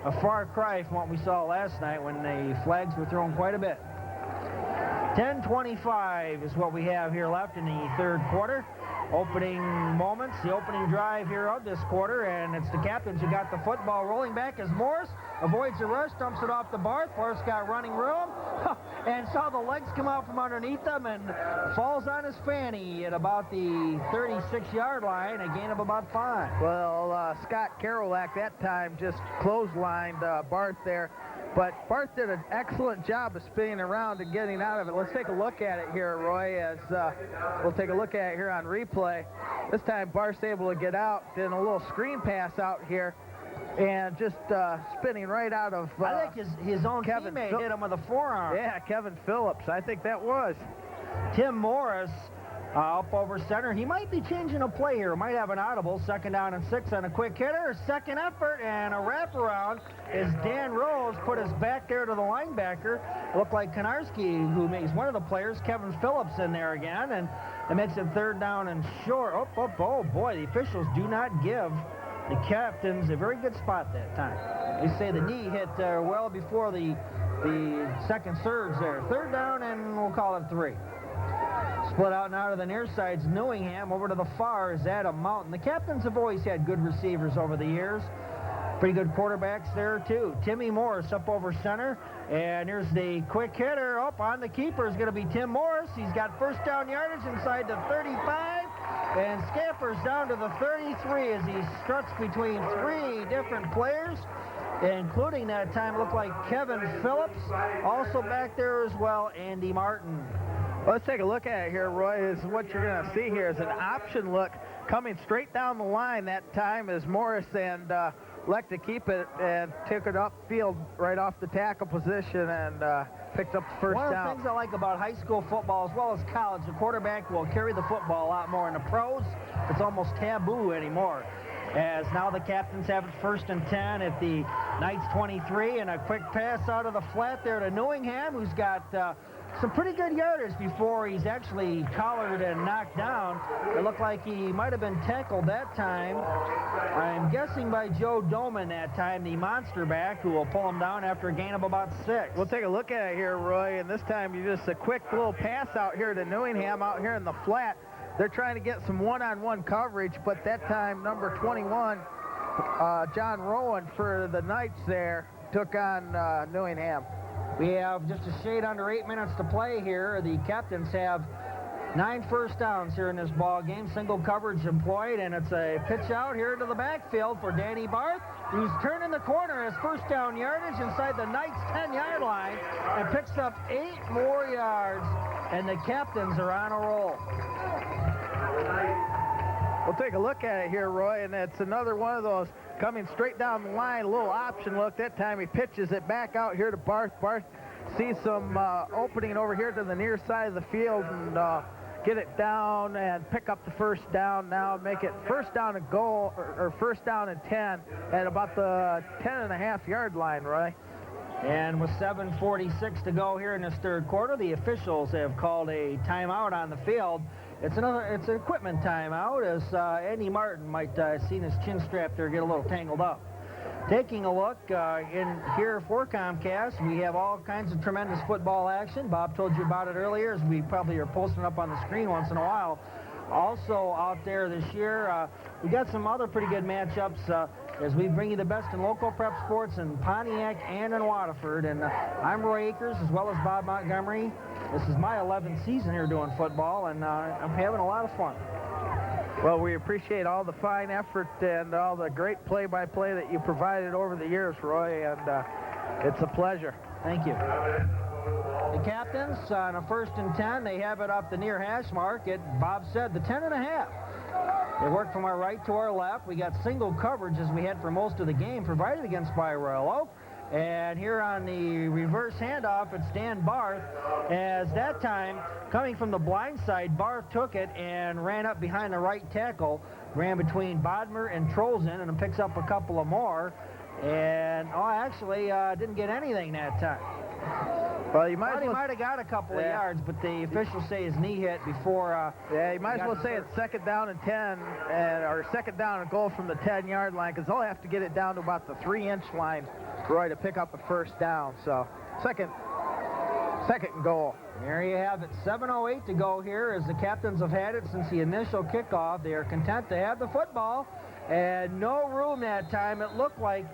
a far cry from what we saw last night when the flags were thrown quite a bit. 10:25 is what we have here left in the 3rd quarter. Opening moments, the opening drive here of this quarter, and it's the Captains who got the football rolling back as Morris avoids the rush, dumps it off the bar. Forrest got running room and saw the legs come out from underneath him and falls on his fanny at about the 36-yard line, a gain of about 5. Well, Scott Kerouac that time just clotheslined Barth there. But Barth did an excellent job of spinning around and getting out of it. Let's take a look at it here, Roy, as we'll take a look at it here on replay. This time Barth's able to get out, did a little screen pass out here, and just spinning right out of I think his own Kevin teammate hit him with a forearm. Yeah, Kevin Phillips. I think that was. Tim Morris up over center. He might be changing a play here. Might have an audible. 2nd down and 6 on a quick hitter. 2nd effort and a wraparound as Dan Rose put his back there to the linebacker. It looked like Konarski, who makes one of the players, Kevin Phillips in there again, and it makes it 3rd down and short. Oh boy, the officials do not give the Captains a very good spot that time. They say the knee hit well before the 2nd surge there. 3rd down, and we'll call it 3. Split out now to the near sides. Newingham over to the far is Adam Mountain. The Captains have always had good receivers over the years. Pretty good quarterbacks there, too. Timmy Morris up over center. And here's the quick hitter. Up on the keeper is going to be Tim Morris. He's got 1st down yardage inside the 35. And scampers down to the 33 as he struts between 3 different players, including that time looked like Kevin Phillips. Also back there as well, Andy Martin. Well, let's take a look at it here, Roy. Is what you're going to see here is an option look coming straight down the line that time as Morris and elect to keep it and took it upfield right off the tackle position and picked up the 1st down. One of the things I like about high school football as well as college, the quarterback will carry the football a lot more. In the pros, it's almost taboo anymore. As now the Captains have it 1st and 10 at the Knights 23, and a quick pass out of the flat there to Newingham, who's got some pretty good yardage before he's actually collared and knocked down. It looked like he might have been tackled that time. I'm guessing by Joe Doman that time, the monster back, who will pull him down after a gain of about 6. We'll take a look at it here, Roy, and this time you just a quick little pass out here to Newingham out here in the flat. They're trying to get some one-on-one coverage, but that time number 21, John Rowan for the Knights there, took on Newingham. We have just a shade under 8 minutes to play here. The Captains have 9 first downs here in this ball game. Single coverage employed, and it's a pitch out here to the backfield for Danny Barth, who's turning the corner as 1st down yardage inside the Knights 10-yard line and picks up 8 more yards, and the Captains are on a roll. We'll take a look at it here, Roy, and it's another one of those coming straight down the line, a little option look. That time he pitches it back out here to Barth. Barth sees some opening over here to the near side of the field and get it down and pick up the first down now, make it first down and goal, or first down and 10 at about the 10.5-yard line, Roy. And with 7:46 to go here in this third quarter, the officials have called a timeout on the field. It's an equipment timeout, as Andy Martin might have seen his chin strap there get a little tangled up. Taking a look in here for Comcast, we have all kinds of tremendous football action. Bob told you about it earlier, as we probably are posting up on the screen once in a while. Also out there this year, we got some other pretty good matchups as we bring you the best in local prep sports in Pontiac and in Waterford. And I'm Roy Akers, as well as Bob Montgomery. This is my 11th season here doing football, and I'm having a lot of fun. Well, we appreciate all the fine effort and all the great play-by-play that you provided over the years, Roy, and it's a pleasure. Thank you. The Captains on a 1st and 10, they have it up the near hash mark at, Bob said, the 10.5. They work from our right to our left. We got single coverage, as we had for most of the game, provided against by Royal Oak. And here on the reverse handoff, it's Dan Barth. As that time, coming from the blind side, Barth took it and ran up behind the right tackle, ran between Bodmer and Trolzen, and picks up a couple of more. And, actually, didn't get anything that time. Well, he might have got a couple of yards, but the officials say his knee hit before. You might as well say it's 2nd down and 10, or 2nd down and goal from the 10-yard line, because they'll have to get it down to about the 3-inch line, Roy, to pick up a first down. So, second and goal. There you have it. 7:08 to go here, as the Captains have had it since the initial kickoff. They are content to have the football, and no room that time. It looked like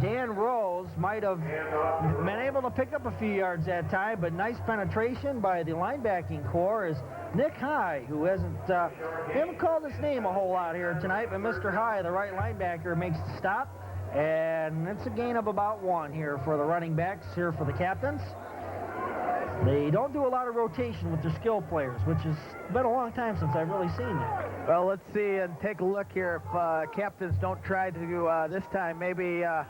Dan Rose might have been able to pick up a few yards that time, but nice penetration by the linebacking core is Nick High, who we haven't called his name a whole lot here tonight, but Mr. High, the right linebacker, makes the stop, and it's a gain of about 1 here for the running backs here for the Captains. They don't do a lot of rotation with their skill players, which has been a long time since I've really seen that. Well, let's see and take a look here if Captains don't try to do this time. Maybe, I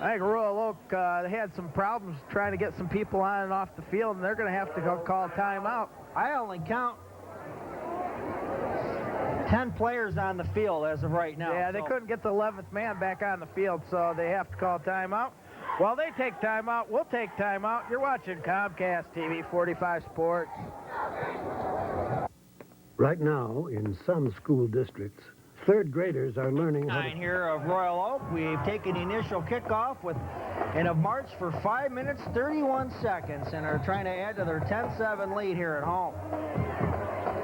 think Royal Oak, they had some problems trying to get some people on and off the field, and they're going to have to go call timeout. I only count 10 players on the field as of right now. Yeah, they couldn't get the 11th man back on the field, so they have to call timeout. While they take timeout, we'll take timeout. You're watching Comcast TV 45 Sports. Right now, in some school districts, 3rd graders are learning how to... Here of Royal Oak, we've taken the initial kickoff and have marched for 5 minutes, 31 seconds, and are trying to add to their 10-7 lead here at home.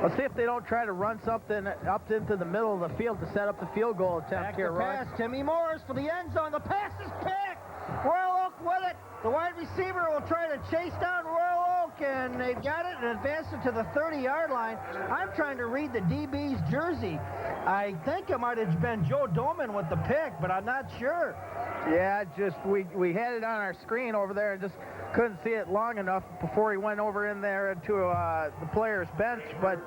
Let's see if they don't try to run something up into the middle of the field to set up the field goal attempt here, Roy. Pass, Timmy Morris for the end zone. The pass is picked. Royal Oak with it. The wide receiver will try to chase down Royal Oak, and they've got it and advanced it to the 30-yard line. I'm trying to read the DB's jersey. I think it might have been Joe Doman with the pick, but I'm not sure. Yeah, just we had it on our screen over there and just couldn't see it long enough before he went over in there into the player's bench, but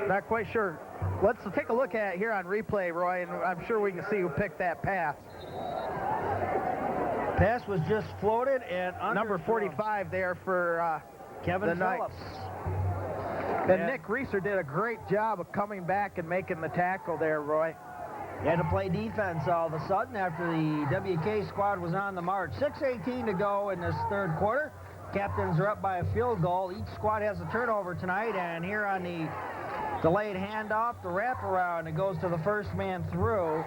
not quite sure. Let's take a look at it here on replay, Roy, and I'm sure we can see who picked that pass. Pass was just floated and number 45 there for Kevin Phillips. And Nick Reeser did a great job of coming back and making the tackle there, Roy. He had to play defense all of a sudden after the WK squad was on the march. 6:18 to go in this third quarter. Captains are up by a field goal. Each squad has a turnover tonight, and here on the delayed handoff, the wraparound, it goes to the first man through.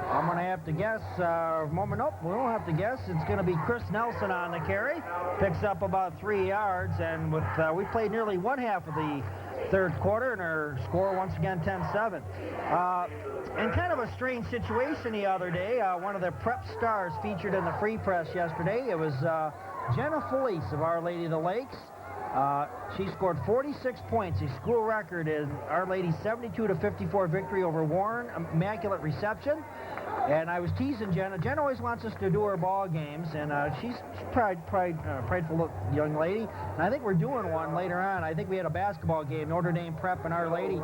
I'm going to have to guess, nope, we don't have to guess. It's going to be Chris Nelson on the carry. Picks up about 3 yards, and with we played nearly one half of the third quarter, and our score once again 10-7. In kind of a strange situation the other day, one of the prep stars featured in the Free Press yesterday, it was Jenna Felice of Our Lady of the Lakes. She scored 46 points, a school record in Our Lady's 72-54 victory over Warren. Immaculate reception. And I was teasing Jenna. Jen always wants us to do her ball games, and she's prideful young lady. And I think we're doing one later on. I think we had a basketball game, Notre Dame Prep and Our Lady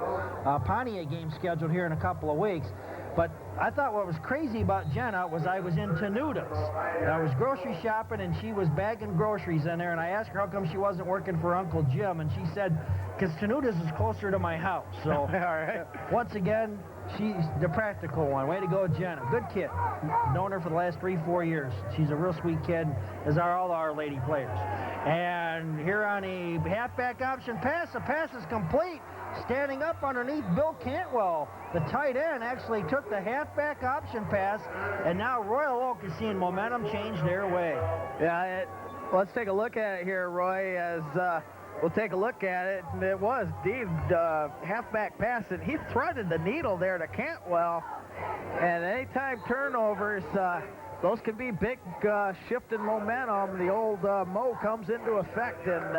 Pontiac game scheduled here in a couple of weeks. But I thought what was crazy about Jenna was I was in Tenuda's. And I was grocery shopping, and she was bagging groceries in there, and I asked her how come she wasn't working for Uncle Jim, and she said, because Tenuda's is closer to my house. So, All right. once again, she's the practical one. Way to go, Jenna. Good kid. Known her for the last 3-4 years. She's a real sweet kid, as are all our lady players. And here on a halfback option pass, the pass is complete. Standing up underneath Bill Cantwell. The tight end actually took the halfback option pass, and now Royal Oak is seeing momentum change their way. Yeah, let's take a look at it here, Roy, as we'll take a look at it. And it was deep halfback pass, and he threaded the needle there to Cantwell. And anytime turnovers, those can be big shift in momentum. The old Mo comes into effect, and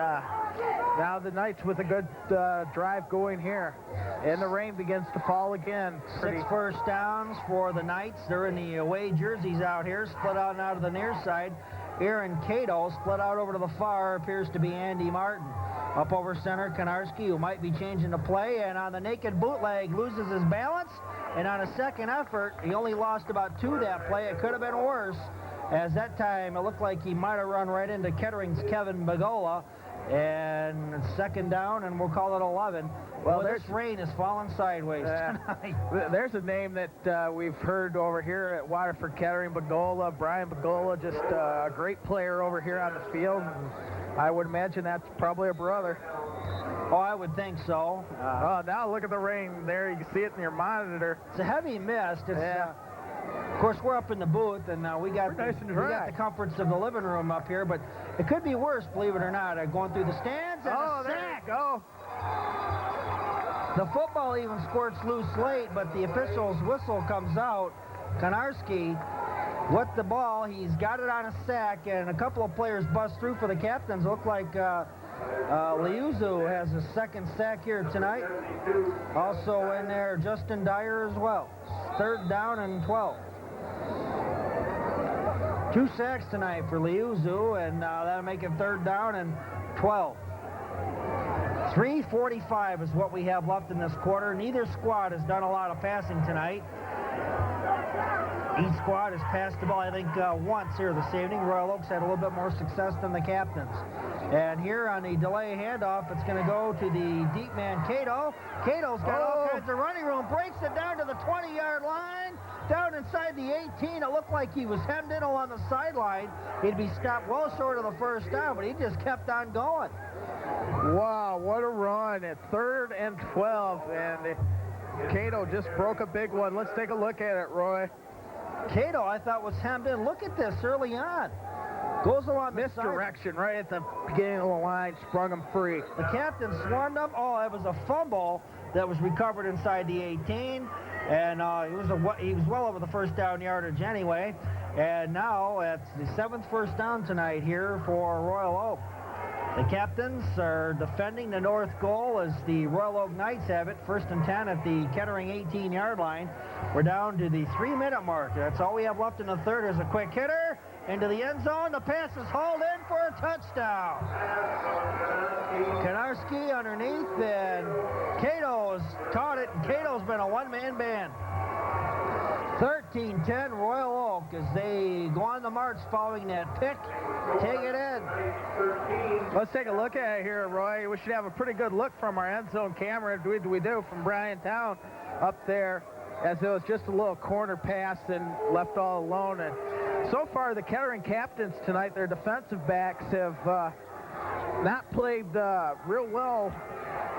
now the Knights with a good drive going here. And the rain begins to fall again. 6 first downs for the Knights. They're in the away jerseys out here, split out and out to the near side. Aaron Cato split out over to the far, appears to be Andy Martin. Up over center, Konarski, who might be changing the play, and on the naked bootleg, loses his balance. And on a second effort, he only lost about 2 that play. It could have been worse, as that time it looked like he might have run right into Kettering's Kevin Bagola. And second down, and we'll call it 11. Well, this rain is falling sideways tonight. There's a name that we've heard over here at Waterford Kettering, Bagola. Brian Bagola, just a great player over here on the field. I would imagine that's probably a brother. Oh, I would think so. Oh, now look at the rain there. You can see it in your monitor. It's a heavy mist. It's, of course, we're up in the booth, and we got the comforts of the living room up here, but it could be worse, believe it or not. Going through the stands, and a there sack. you go. The football even squirts loose late, but the official's whistle comes out. Konarski with the ball. He's got it on a sack, and a couple of players bust through for the captains. Look like Liuzu has a second sack here tonight. Also in there, Justin Dyer as well. Third down and 12. 2 sacks tonight for Liuzu, and that'll make it third down and 12. 3:45 is what we have left in this quarter. Neither squad has done a lot of passing tonight. Each squad has passed the ball, I think, once here this evening. Royal Oaks had a little bit more success than the captains. And here on the delay handoff, it's going to go to the deep man, Cato. Cato's got all kinds of running room, breaks it down to the 20-yard line. Down inside the 18, it looked like he was hemmed in along the sideline. He'd be stopped well short of the first down, but he just kept on going. Wow, what a run at 3rd and 12, and Cato just broke a big one. Let's take a look at it, Roy. Cato, I thought, was hemmed in. Look at this early on. Goes along the misdirection right at the beginning of the line, sprung him free. The captain swarmed him. Oh, it was a fumble that was recovered inside the 18, and he was well over the first down yardage anyway. And now it's the 7th first down tonight here for Royal Oak. The captains are defending the north goal as the Royal Oak Knights have it. 1st and 10 at the Kettering 18-yard line. We're down to the 3-minute mark. That's all we have left in the third. There's a quick hitter into the end zone. The pass is hauled in for a touchdown. Konarski underneath, and Cato's caught it, and Cato's been a one-man band. 13-10 Royal Oak as they go on the march following that pick. Take it in. Let's take a look at it here, Roy. We should have a pretty good look from our end zone camera. We do from Bryantown up there, as it was just a little corner pass and left all alone. And so far, the Kettering captains tonight, their defensive backs have not played real well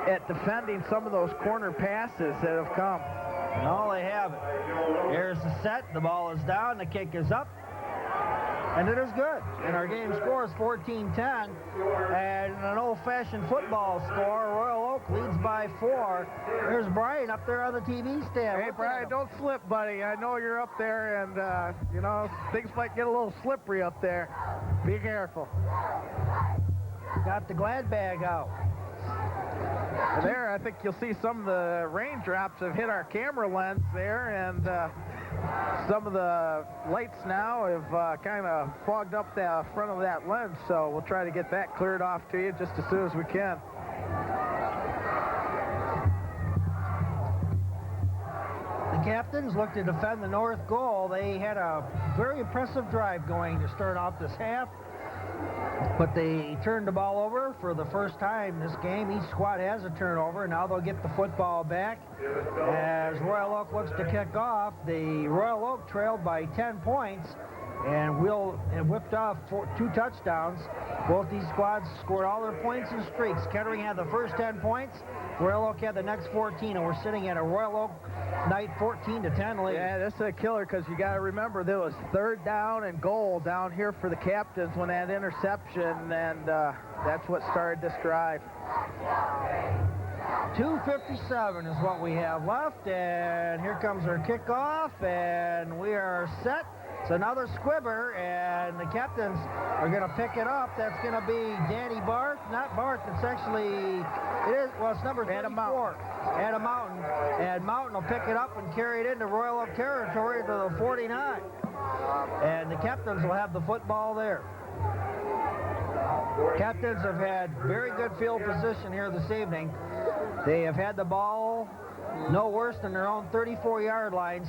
at defending some of those corner passes that have come. No, they haven't. Here's the set. The ball is down. The kick is up. And it is good. And our game score is 14-10. And in an old-fashioned football score, Royal Oak leads by 4. There's Brian up there on the TV stand. Hey, Brian, don't slip, buddy. I know you're up there, and, things might get a little slippery up there. Be careful. Got the glad bag out. There, I think you'll see some of the raindrops have hit our camera lens there, and Some of the lights now have kind of fogged up the front of that lens, so we'll try to get that cleared off to you just as soon as we can. The Captains look to defend the north goal. They had a very impressive drive going to start off this half, but they turned the ball over for the first time this game. Each squad has a turnover. Now they'll get the football back as Royal Oak looks to kick off. The Royal Oak trailed by 10 points and whipped off 2 touchdowns. Both these squads scored all their points in streaks. Kettering had the first 10 points. Royal Oak had the next 14, and we're sitting at a Royal Oak night 14-10 lead. Yeah, this is a killer because you got to remember there was 3rd down and goal down here for the Captains when that interception, and that's what started this drive. 2:57 is what we have left, and here comes our kickoff, and we are set. It's another squibber, and the Captains are going to pick it up. That's going to be Danny Barth. Not Barth, it's actually, it's number 34. Adam Mountain. And Mountain will pick it up and carry it into Royal Oak territory to the 49. And the Captains will have the football there. Captains have had very good field position here this evening. They have had the ball no worse than their own 34-yard line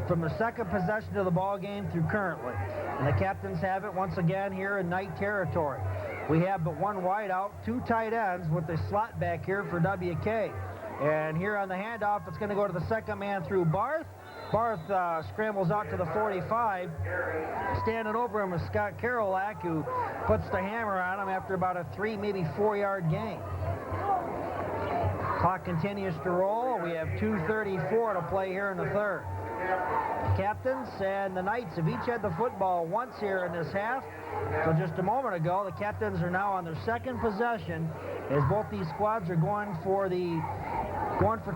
from the second possession of the ball game through currently. And the Captains have it once again here in night territory. We have but one wide out, 2 tight ends with the slot back here for WK. And here on the handoff, it's going to go to the second man through Barth. Barth scrambles out to the 45. Standing over him is Scott Karolak, who puts the hammer on him after about a 3, maybe 4-yard gain. Clock continues to roll. We have 2:34 to play here in the third. The Captains and the Knights have each had the football once here in this half. So just a moment ago, the Captains are now on their second possession as both these squads are going for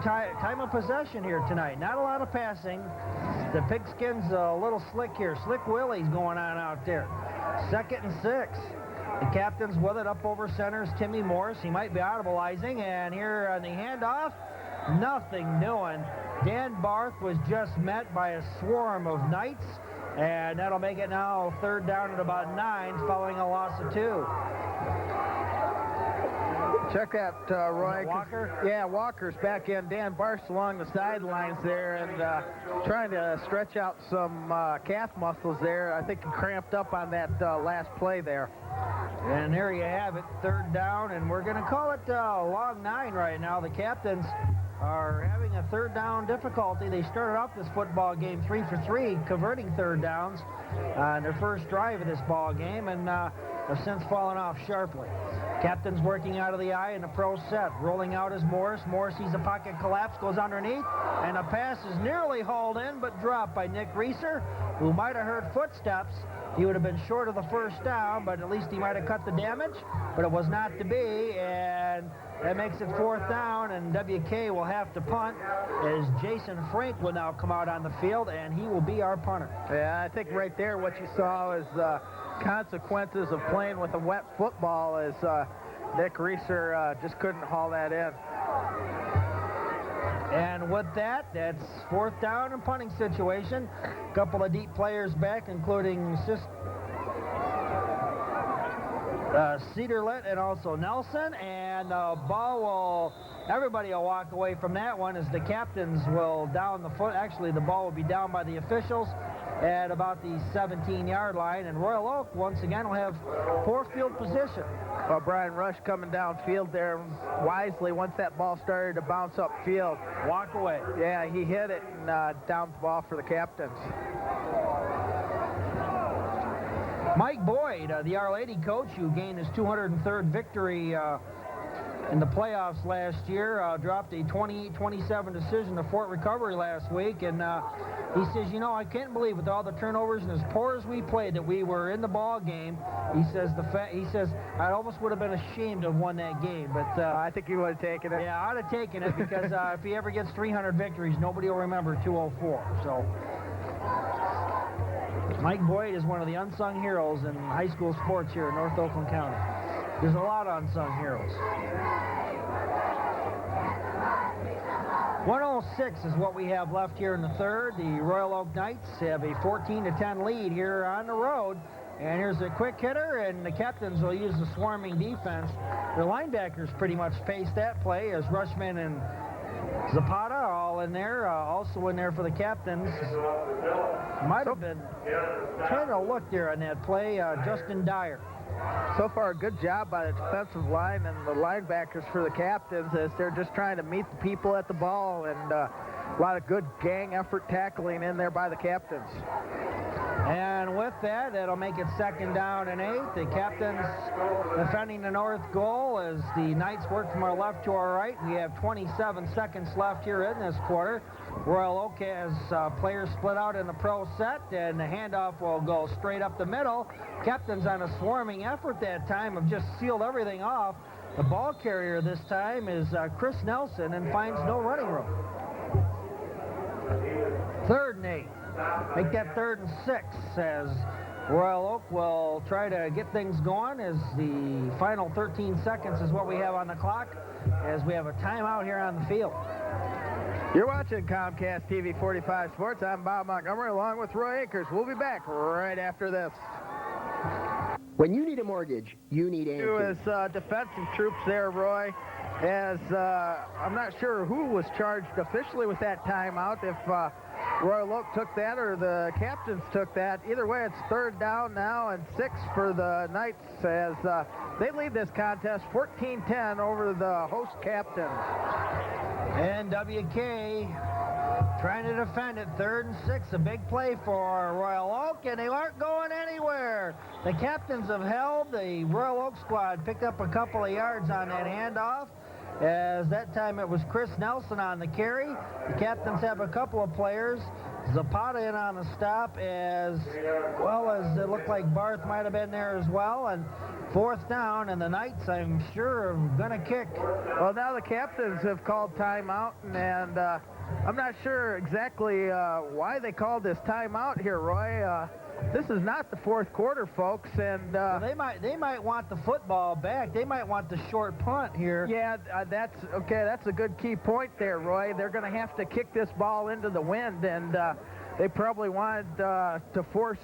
time of possession here tonight. Not a lot of passing. The Pigskin's a little slick here. Slick Willie's going on out there. 2nd and 6. The Captains with it up over center is Timmy Morris. He might be audibleizing, and here on the handoff, nothing doing. Dan Barth was just met by a swarm of Knights, and that'll make it now 3rd down at about 9 following a loss of 2. Check that, Roy. Walker? Yeah, Walker's back in. Dan Barth's along the sidelines there and trying to stretch out some calf muscles there. I think he cramped up on that last play there. And there you have it, 3rd down, and we're going to call it long 9 right now. The Captains are having a 3rd down difficulty. They started off this football game 3 for 3, converting 3rd downs on their first drive of this ball game, and have since fallen off sharply. Captain's working out of the eye in the pro set. Rolling out is Morris. Morris sees a pocket collapse, goes underneath, and a pass is nearly hauled in but dropped by Nick Reeser, who might have heard footsteps. He would have been short of the 1st down, but at least he might have cut the damage, but it was not to be, and that makes it 4th down, and WK will have to punt as Jason Frank will now come out on the field, and he will be our punter. Yeah, I think right there what you saw is consequences of playing with a wet football as Nick Reeser just couldn't haul that in. And with that, that's 4th down and punting situation. A couple of deep players back, including Cedarlet and also Nelson. And the ball everybody will walk away from that one as the Captains will down the foot. Actually, the ball will be down by the officials at about the 17-yard line. And Royal Oak, once again, will have poor field position. Well, Brian Rush coming downfield there wisely once that ball started to bounce upfield. Walk away. Yeah, he hit it and down the ball for the Captains. Mike Boyd, the Our Lady coach, who gained his 203rd victory in the playoffs last year, dropped a 28-27 decision to Fort Recovery last week, and he says, you know, I can't believe with all the turnovers and as poor as we played that we were in the ball game. He says I almost would have been ashamed to have won that game, but I think he would have taken it. Yeah, I'd have taken it because if he ever gets 300 victories, nobody will remember 204. So Mike Boyd is one of the unsung heroes in high school sports here in North Oakland County. there's a lot of unsung heroes. 106 is what we have left here in the third. The Royal Oak Knights have a 14-10 lead here on the road. And here's a quick hitter, and the captains will use the swarming defense. Their linebackers pretty much face that play as Rushman and Zapata are all in there, also in there for the captains. Might have been trying to look there on that play, Justin Dyer. So far, a good job by the defensive line and the linebackers for the captains as they're just trying to meet the people at the ball, and a lot of good gang effort tackling in there by the captains. And with that, that'll make it 2nd down and 8. The captains defending the north goal as the Knights work from our left to our right. We have 27 seconds left here in this quarter. Royal Oak has players split out in the pro set, and the handoff will go straight up the middle. Captains on a swarming effort that time have just sealed everything off. The ball carrier this time is Chris Nelson and finds no running room. 3rd and 8. Make that 3rd and 6 as Royal Oak will try to get things going as the final 13 seconds is what we have on the clock as we have a timeout here on the field. You're watching Comcast TV 45 Sports. I'm Bob Montgomery along with Roy Akers. We'll be back right after this. When you need a mortgage, you need To answers. his defensive troops there, Roy, as I'm not sure who was charged officially with that timeout, if Royal Oak took that or the captains took that. Either way, it's 3rd down now and 6 for the Knights as they lead this contest 14-10 over the host captains. And WK trying to defend it, 3rd and 6, a big play for Royal Oak, and they aren't going anywhere. The captains have held. The Royal Oak squad picked up a couple of yards on that handoff, as that time it was Chris Nelson on the carry. The captains have a couple of players. Zapata in on the stop, as well as it looked like Barth might have been there as well. And 4th down, and the Knights, I'm sure, are going to kick. Well, now the captains have called timeout, and I'm not sure exactly why they called this timeout here, Roy. This is not the 4th quarter, folks, and Well, they might want the football back. They might want the short punt here. yeah, that's okay. That's a good key point there, Roy. They're going to have to kick this ball into the wind, and they probably wanted to force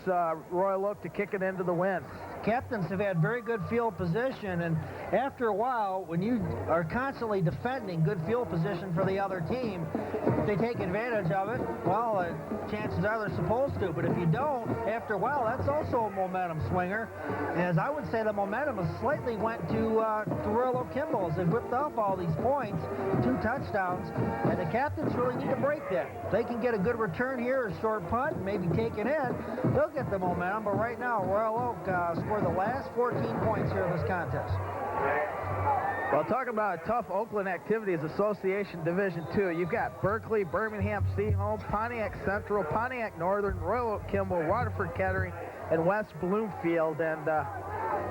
Royal Oak to kick it into the wind. Captains have had very good field position, and after a while, when you are constantly defending good field position for the other team, if they take advantage of it, well, chances are they're supposed to. But if you don't, after a while, that's also a momentum swinger. As I would say, the momentum slightly went to Royal Oak Kimball as they whipped off all these points, 2 touchdowns, and the captains really need to break that. If they can get a good return here, a short punt, and maybe take it in, they'll get the momentum. But right now, Royal Oak scored the last 14 points here in this contest. Well, talking about a tough Oakland Activities Association Division II, you've got Berkeley, Birmingham Seaholm, Pontiac Central, Pontiac Northern, Royal Oak Kimball, Waterford Kettering, and West Bloomfield. And,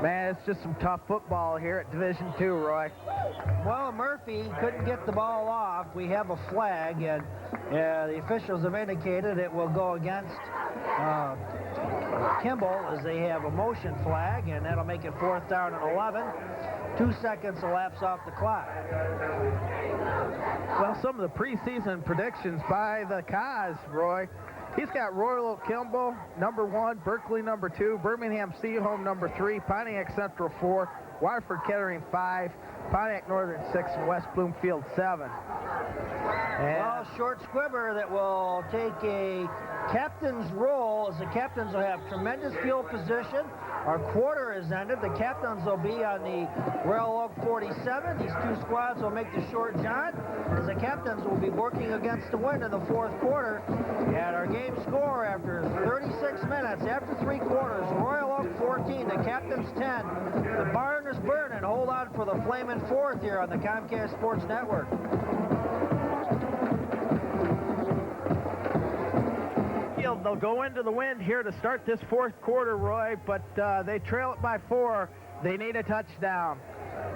man, it's just some tough football here at Division II, Roy. Well, Murphy couldn't get the ball off. We have a flag, and the officials have indicated it will go against Kimball as they have a motion flag, and that'll make it 4th down and 11. 2 seconds elapse off the clock. Well, some of the preseason predictions by the Caz, Roy. He's got Royal Oak Kimball, number 1, Berkeley, number 2, Birmingham Seaholm, number 3, Pontiac Central, 4, Waterford Kettering, 5, Pontiac Northern, 6, and West Bloomfield, 7. Well, short squibber that will take a captain's role, as the captains will have tremendous field position. Our quarter is ended. The captains will be on the Royal Oak 47. These 2 squads will make the short jaunt, as the captains will be working against the wind in the 4th quarter. And our game score after 36 minutes, after 3 quarters, Royal Oak 14, the captains 10. The barn is burning. Hold on for the flaming 4th here on the Comcast Sports Network. They'll go into the wind here to start this 4th quarter, Roy, but they trail it by 4. They need a touchdown.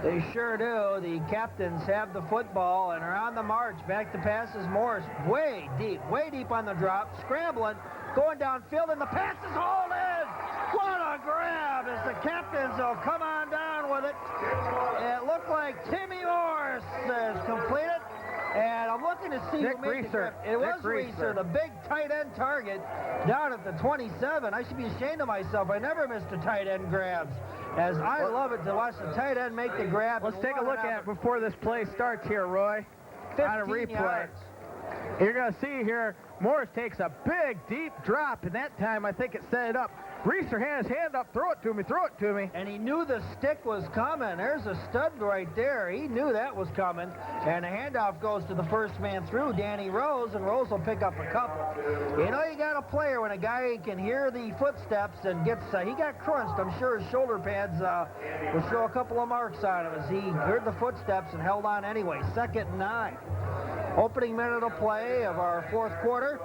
They sure do. The captains have the football and are on the march. Back to passes. Morris way deep on the drop, scrambling, going downfield, and the pass is hauled in. What a grab as the captains will come on down with with it. It looked like Timmy Morris has completed. And I'm looking to see Nick who made the grab. Reeser. It was Nick Reeser, the big tight end target down at the 27. I should be ashamed of myself. I never missed a tight end grabs. As I love it to watch the tight end make the grab. Let's take a look at it before this play starts here, Roy. On a 15 replay. yards. You're going to see here, Morris takes a big, deep drop, and that time I think it set it up. Reeser had his hand up, throw it to me. And he knew the stick was coming. There's a stud right there. He knew that was coming. And the handoff goes to the first man through, Danny Rose, and Rose will pick up a couple. You know, you got a player when a guy can hear the footsteps and gets, he got crunched. I'm sure his shoulder pads will show a couple of marks on him as he heard the footsteps and held on anyway. 2nd and 9. Opening minute of play of our 4th quarter.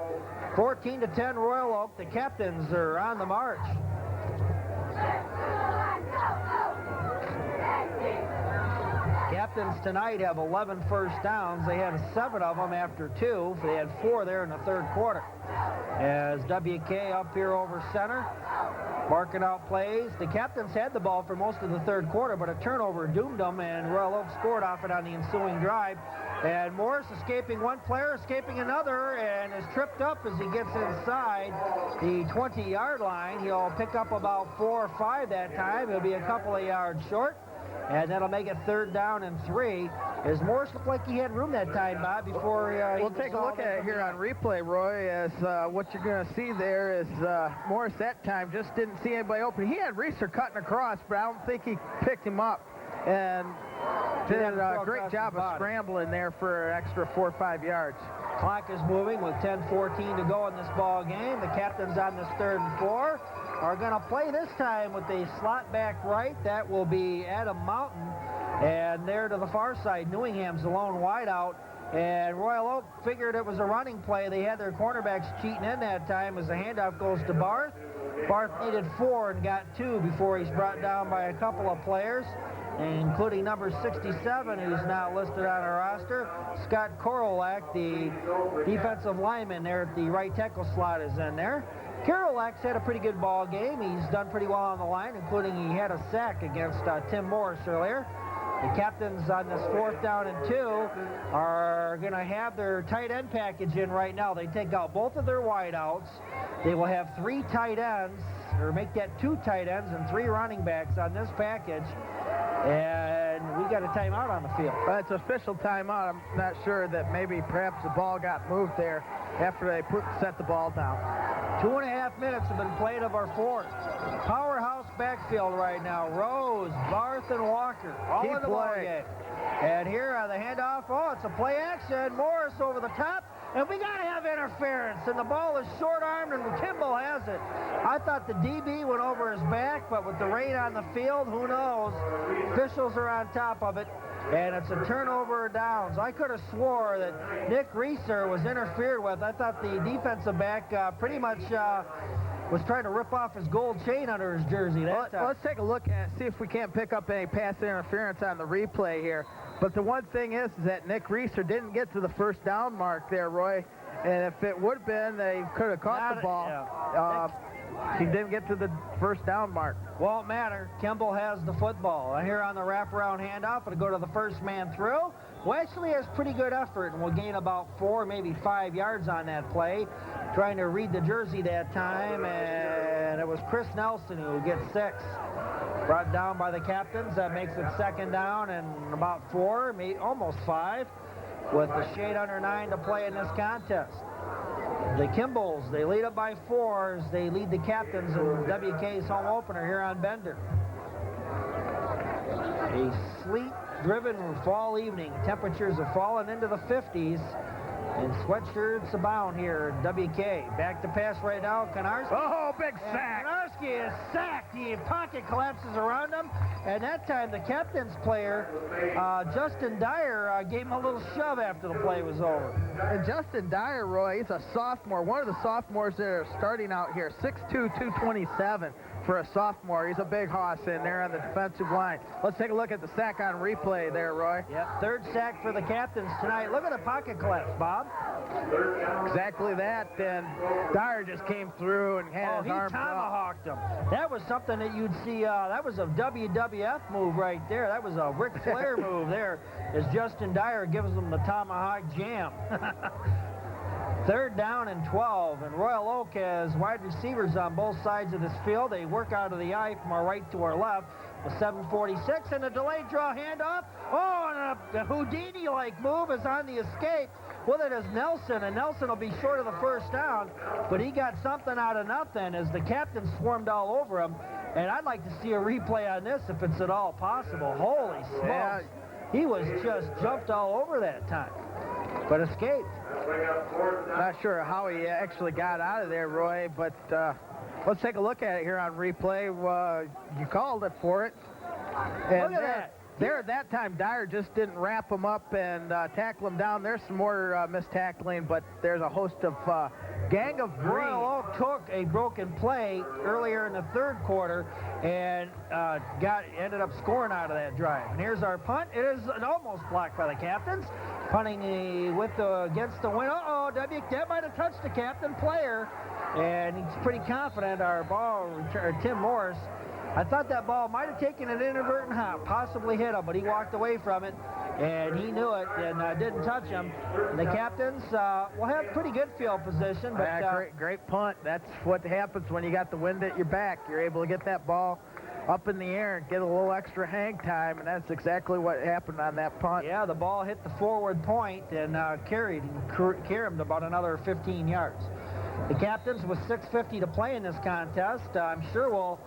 14-10 Royal Oak. The captains are on the march. Captains tonight have 11 first downs. They had 7 of them after 2. They had 4 there in the 3rd quarter. As WK up here over center, marking out plays. The captains had the ball for most of the 3rd quarter, but a turnover doomed them, and Royal Oak scored off it on the ensuing drive. And Morris escaping one player, escaping another, and is tripped up as he gets inside the 20-yard line. He'll pick up about 4 or 5 that time. He'll be a couple of yards short, and that'll make it 3rd down and 3. As Morris looked like he had room that time, Bob, before we'll take a look at it here on replay, Roy, as what you're going to see there is Morris that time just didn't see anybody open. He had Reeser cutting across, but I don't think he picked him up. And did a great job of scrambling there for an extra 4 or 5 yards. Clock is moving with 10:14 to go in this ball game. The captains on this 3rd and 4 are going to play this time with a slot back right. That will be Adam Mountain. And there to the far side, Newingham's the lone wideout. And Royal Oak figured it was a running play. They had their cornerbacks cheating in that time as the handoff goes to Barth. Barth needed 4 and got 2 before he's brought down by a couple of players, including number 67, who's now listed on our roster. Scott Korolak, the defensive lineman there at the right tackle slot, is in there. Korolak's had a pretty good ball game. He's done pretty well on the line, including he had a sack against Tim Morris earlier. The captains on this 4th down and 2 are going to have their tight end package in right now. They take out both of their wideouts. They will have 3 tight ends, or make that 2 tight ends and 3 running backs on this package. And we got a timeout on the field. It's official timeout. I'm not sure that maybe perhaps the ball got moved there after they set the ball down. 2.5 minutes have been played of our 4th. Powerhouse backfield right now. Rose, Barth, and Walker all in the ball game. And here on the handoff, it's a play action. Morris over the top. And we got to have interference. And the ball is short-armed, and Kimball has it. I thought the DB went over his back, but with the rain on the field, who knows? Officials are on top of it. And it's a turnover of downs. I could have swore that Nick Reeser was interfered with. I thought the defensive back pretty much was trying to rip off his gold chain under his jersey. Let's take a look and see if we can't pick up any pass interference on the replay here. But the one thing is that Nick Reeser didn't get to the 1st down mark there, Roy. And if it would have been, they could have caught the ball. Yeah. He didn't get to the 1st down mark. Won't matter. Kimball has the football. Here on the wraparound handoff, it'll go to the first man through, who actually has pretty good effort and will gain about 4, maybe 5 yards on that play. Trying to read the jersey that time, and it was Chris Nelson who gets 6. Brought down by the captains. That makes it 2nd down and about 4, maybe almost 5, with the shade under 9 to play in this contest. The Kimballs, they lead up by 4 as they lead the captains in WK's home opener here on Bender. A sleet-driven fall evening. Temperatures have fallen into the 50s. And sweatshirts abound here at WK. Back to pass right now, Konarski. Oh, big sack. Konarski is sacked. The pocket collapses around him. And that time, the captain's player, Justin Dyer, gave him a little shove after the play was over. And Justin Dyer, Roy, he's a sophomore, one of the sophomores that are starting out here, 6'2", 227. for a sophomore. He's a big hoss in there on the defensive line. Let's take a look at the sack on replay there, Roy. Yep, third sack for the Captains tonight. Look at the pocket collapse, Bob. Exactly that, and Dyer just came through and had his arms he up. tomahawked him. That was something that you'd see, that was a WWF move right there. That was a Ric Flair move there, as Justin Dyer gives them the tomahawk jam. Third down and 12, and Royal Oak has wide receivers on both sides of this field. They work out of the eye from our right to our left. The 7:46 and a delayed draw handoff. Oh, and a Houdini-like move is on the escape. With it is Nelson, and Nelson will be short of the first down, but he got something out of nothing as the Captain swarmed all over him. And I'd like to see a replay on this if it's at all possible. Holy smokes. Yeah. He was just jumped all over that time, but escaped. Not sure how he actually got out of there, Roy, but let's take a look at it here on replay. You called it for it. And Look at that. There at that time, Dyer just didn't wrap him up and tackle him down. There's some more mist-tackling, but there's a host of gang of green. Royal Oak took a broken play earlier in the third quarter and ended up scoring out of that drive. And here's our punt. It is an almost blocked by the Captains. Punting against the wind. Uh-oh, that might have touched the Captain player. And he's pretty confident our Tim Morris. I thought that ball might have taken an inadvertent hop, possibly hit him, but he walked away from it, and he knew it and didn't touch him. And the Captains will have pretty good field position. But great punt. That's what happens when you got the wind at your back. You're able to get that ball up in the air and get a little extra hang time, and that's exactly what happened on that punt. Yeah, the ball hit the forward point and carried him about another 15 yards. The Captains with 6:50 to play in this contest, I'm sure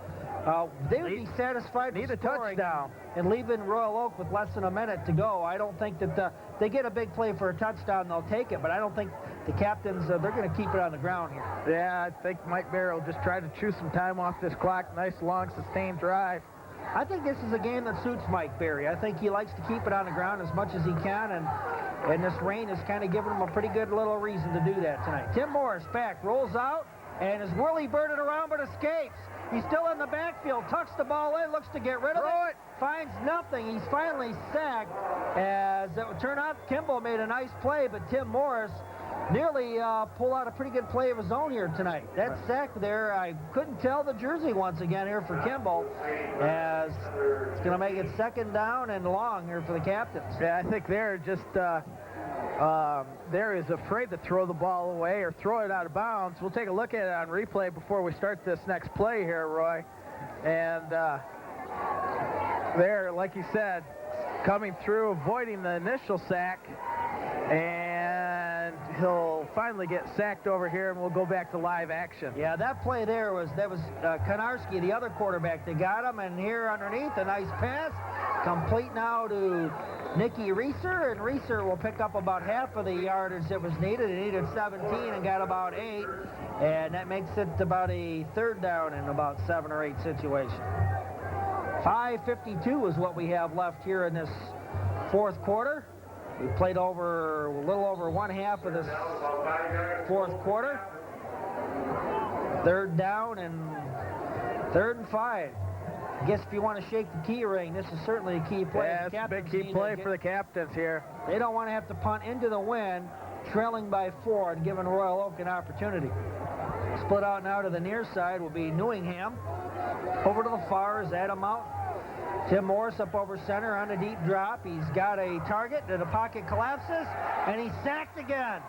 they would be satisfied with a scoring touchdown and leaving Royal Oak with less than a minute to go. I don't think that they get a big play for a touchdown, they'll take it, but I don't think the Captains, they're going to keep it on the ground here. Yeah, I think Mike Bear will just try to chew some time off this clock. Nice, long, sustained drive. I think this is a game that suits Mike Berry. I think he likes to keep it on the ground as much as he can, and this rain has kind of given him a pretty good little reason to do that tonight. Tim Morris back, rolls out, and is whirly-birded around but escapes. He's still in the backfield, tucks the ball in, looks to get rid of it, finds nothing. He's finally sacked. As it would turn out, Kimball made a nice play, but Tim Morris nearly pulled out a pretty good play of his own here tonight. That sack there, I couldn't tell the jersey once again here for Kimball, as it's going to make it second down and long here for the Captains. Yeah, I think they're just there is afraid to throw the ball away or throw it out of bounds. We'll take a look at it on replay before we start this next play here, Roy. And there, like you said, coming through, avoiding the initial sack, and he'll finally get sacked over here, and we'll go back to live action. Yeah, that play there was Konarski, the other quarterback, that got him, and here underneath, a nice pass, complete now to Nicky Reeser, and Reeser will pick up about half of the yardage that was needed. He needed 17 and got about 8, and that makes it about a third down in about 7 or 8 situation. 5:52 is what we have left here in this fourth quarter. We played a little over one half of this fourth quarter. Third down and 3rd and 5. I guess if you want to shake the key ring, this is certainly a key play. Yeah, it's a big key play for the Captains here. They don't want to have to punt into the wind, trailing by 4 and giving Royal Oak an opportunity. Split out now to the near side will be Newingham. Over to the far is Adam Mount. Tim Morris up over center on a deep drop. He's got a target, and the pocket collapses, and he's sacked again.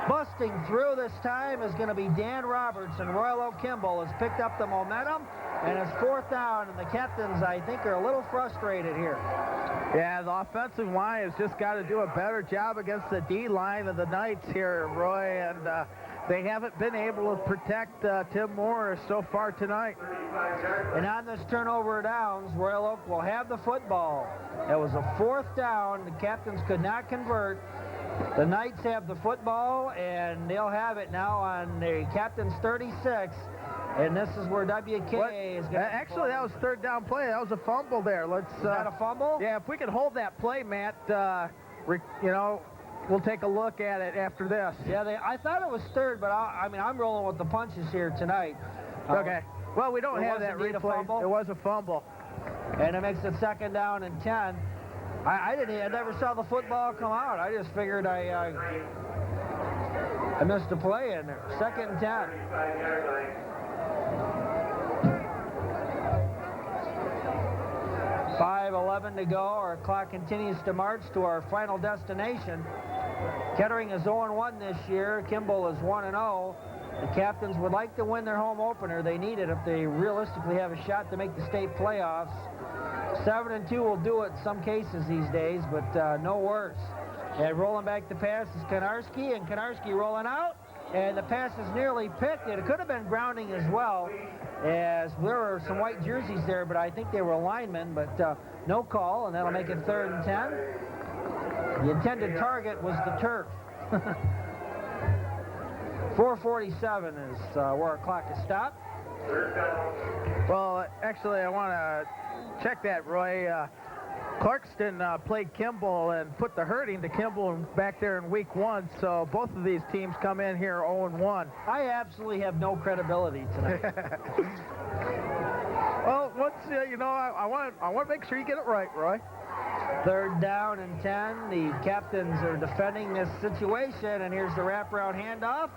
Busting through this time is going to be Dan Roberts, and Royal Oak Kimball has picked up the momentum, and it's 4th down, and the Captains, I think, are a little frustrated here. Yeah, the offensive line has just got to do a better job against the D-line of the Knights here, Roy, and they haven't been able to protect Tim Morris so far tonight. And on this turnover downs, Royal Oak will have the football. It was a 4th down. The Captains could not convert. The Knights have the football, and they'll have it now on the Captains' 36. And this is where WK is going to... Actually, that was 3rd down play. That was a fumble there. Let's. Is that a fumble? Yeah, if we could hold that play, Matt, we'll take a look at it after this. Yeah, I thought it was 3rd, but I'm rolling with the punches here tonight. Okay. Well, we don't It have was that indeed a replay. fumble? It was a fumble. And it makes it 2nd down and 10. I never saw the football come out. I just figured I missed a play in there. 2nd and 10. .5:11 to go. Our clock continues to march to our final destination. Kettering is 0-1 this year. Kimball is 1-0. The Captains would like to win their home opener. They need it if they realistically have a shot to make the state playoffs. 7-2 will do it in some cases these days, but no worse. And rolling back the pass is Konarski, and Konarski rolling out, and the pass is nearly picked. It could have been grounding as well, as there were some white jerseys there, but I think they were linemen, but no call, and that'll make it 3rd and 10. The intended target was the turf. 4:47 is where our clock is stopped. Well, actually, I want to check that, Roy. Clarkston played Kimball and put the hurting to Kimball back there in week 1, so both of these teams come in here 0-1. I absolutely have no credibility tonight. Well, once I want to make sure you get it right, Roy. 3rd down and 10. The Captains are defending this situation, and here's the wraparound handoff.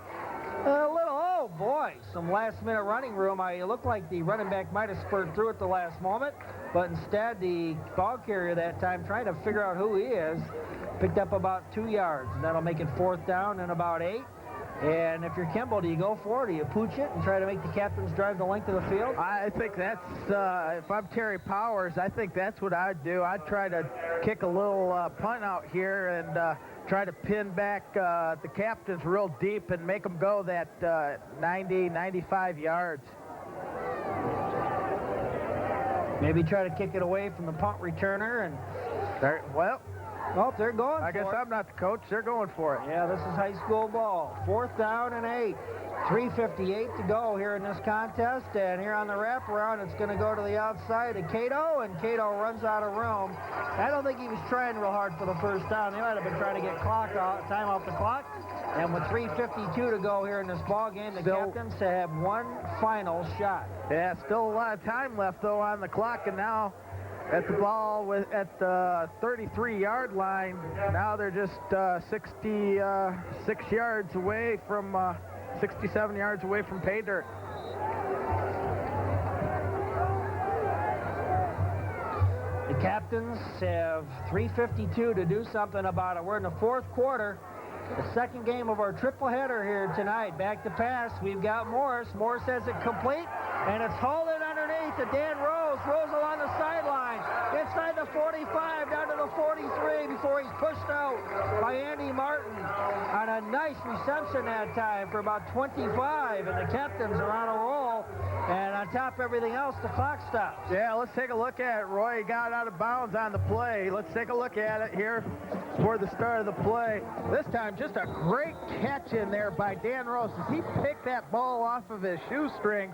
Oh boy, some last-minute running room. It looked like the running back might have spurred through at the last moment, but instead the ball carrier that time, trying to figure out who he is, picked up about 2 yards, and that'll make it 4th down and about 8. And if you're Kimball, do you go for it? Do you pooch it and try to make the Captains drive the length of the field? I think that's, if I'm Terry Powers, I think that's what I'd do. I'd try to kick a little punt out here and try to pin back the Captains real deep and make them go that 90, 95 yards. Maybe try to kick it away from the punt returner. And well, they're going I guess for it. I'm not the coach. They're going for it. Yeah, this is high school ball. 4th down and 8. 3:58 to go here in this contest, and here on the wraparound, it's going to go to the outside to Cato, and Cato runs out of room. I don't think he was trying real hard for the 1st down. They might have been trying to get time off the clock. And with 3:52 to go here in this ball game, the Captains have one final shot. Yeah, still a lot of time left though on the clock, and now at the ball at the 33-yard line. Now they're just 66 yards away from 67 yards away from pay dirt. The Captains have 3:52 to do something about it. We're in the 4th quarter. The 2nd game of our triple header here tonight. Back to pass. We've got Morris. Morris has it complete, and it's hauled in underneath to Dan Rose. Rose along the sideline. Inside the 45, down to the 43 before he's pushed out by Andy Martin on a nice reception that time for about 25, and the Captains are on a roll. And on top of everything else, the clock stops. Yeah, let's take a look at it. Roy got out of bounds on the play. Let's take a look at it here for the start of the play. This time, just a great catch in there by Dan Rose. He picked that ball off of his shoestring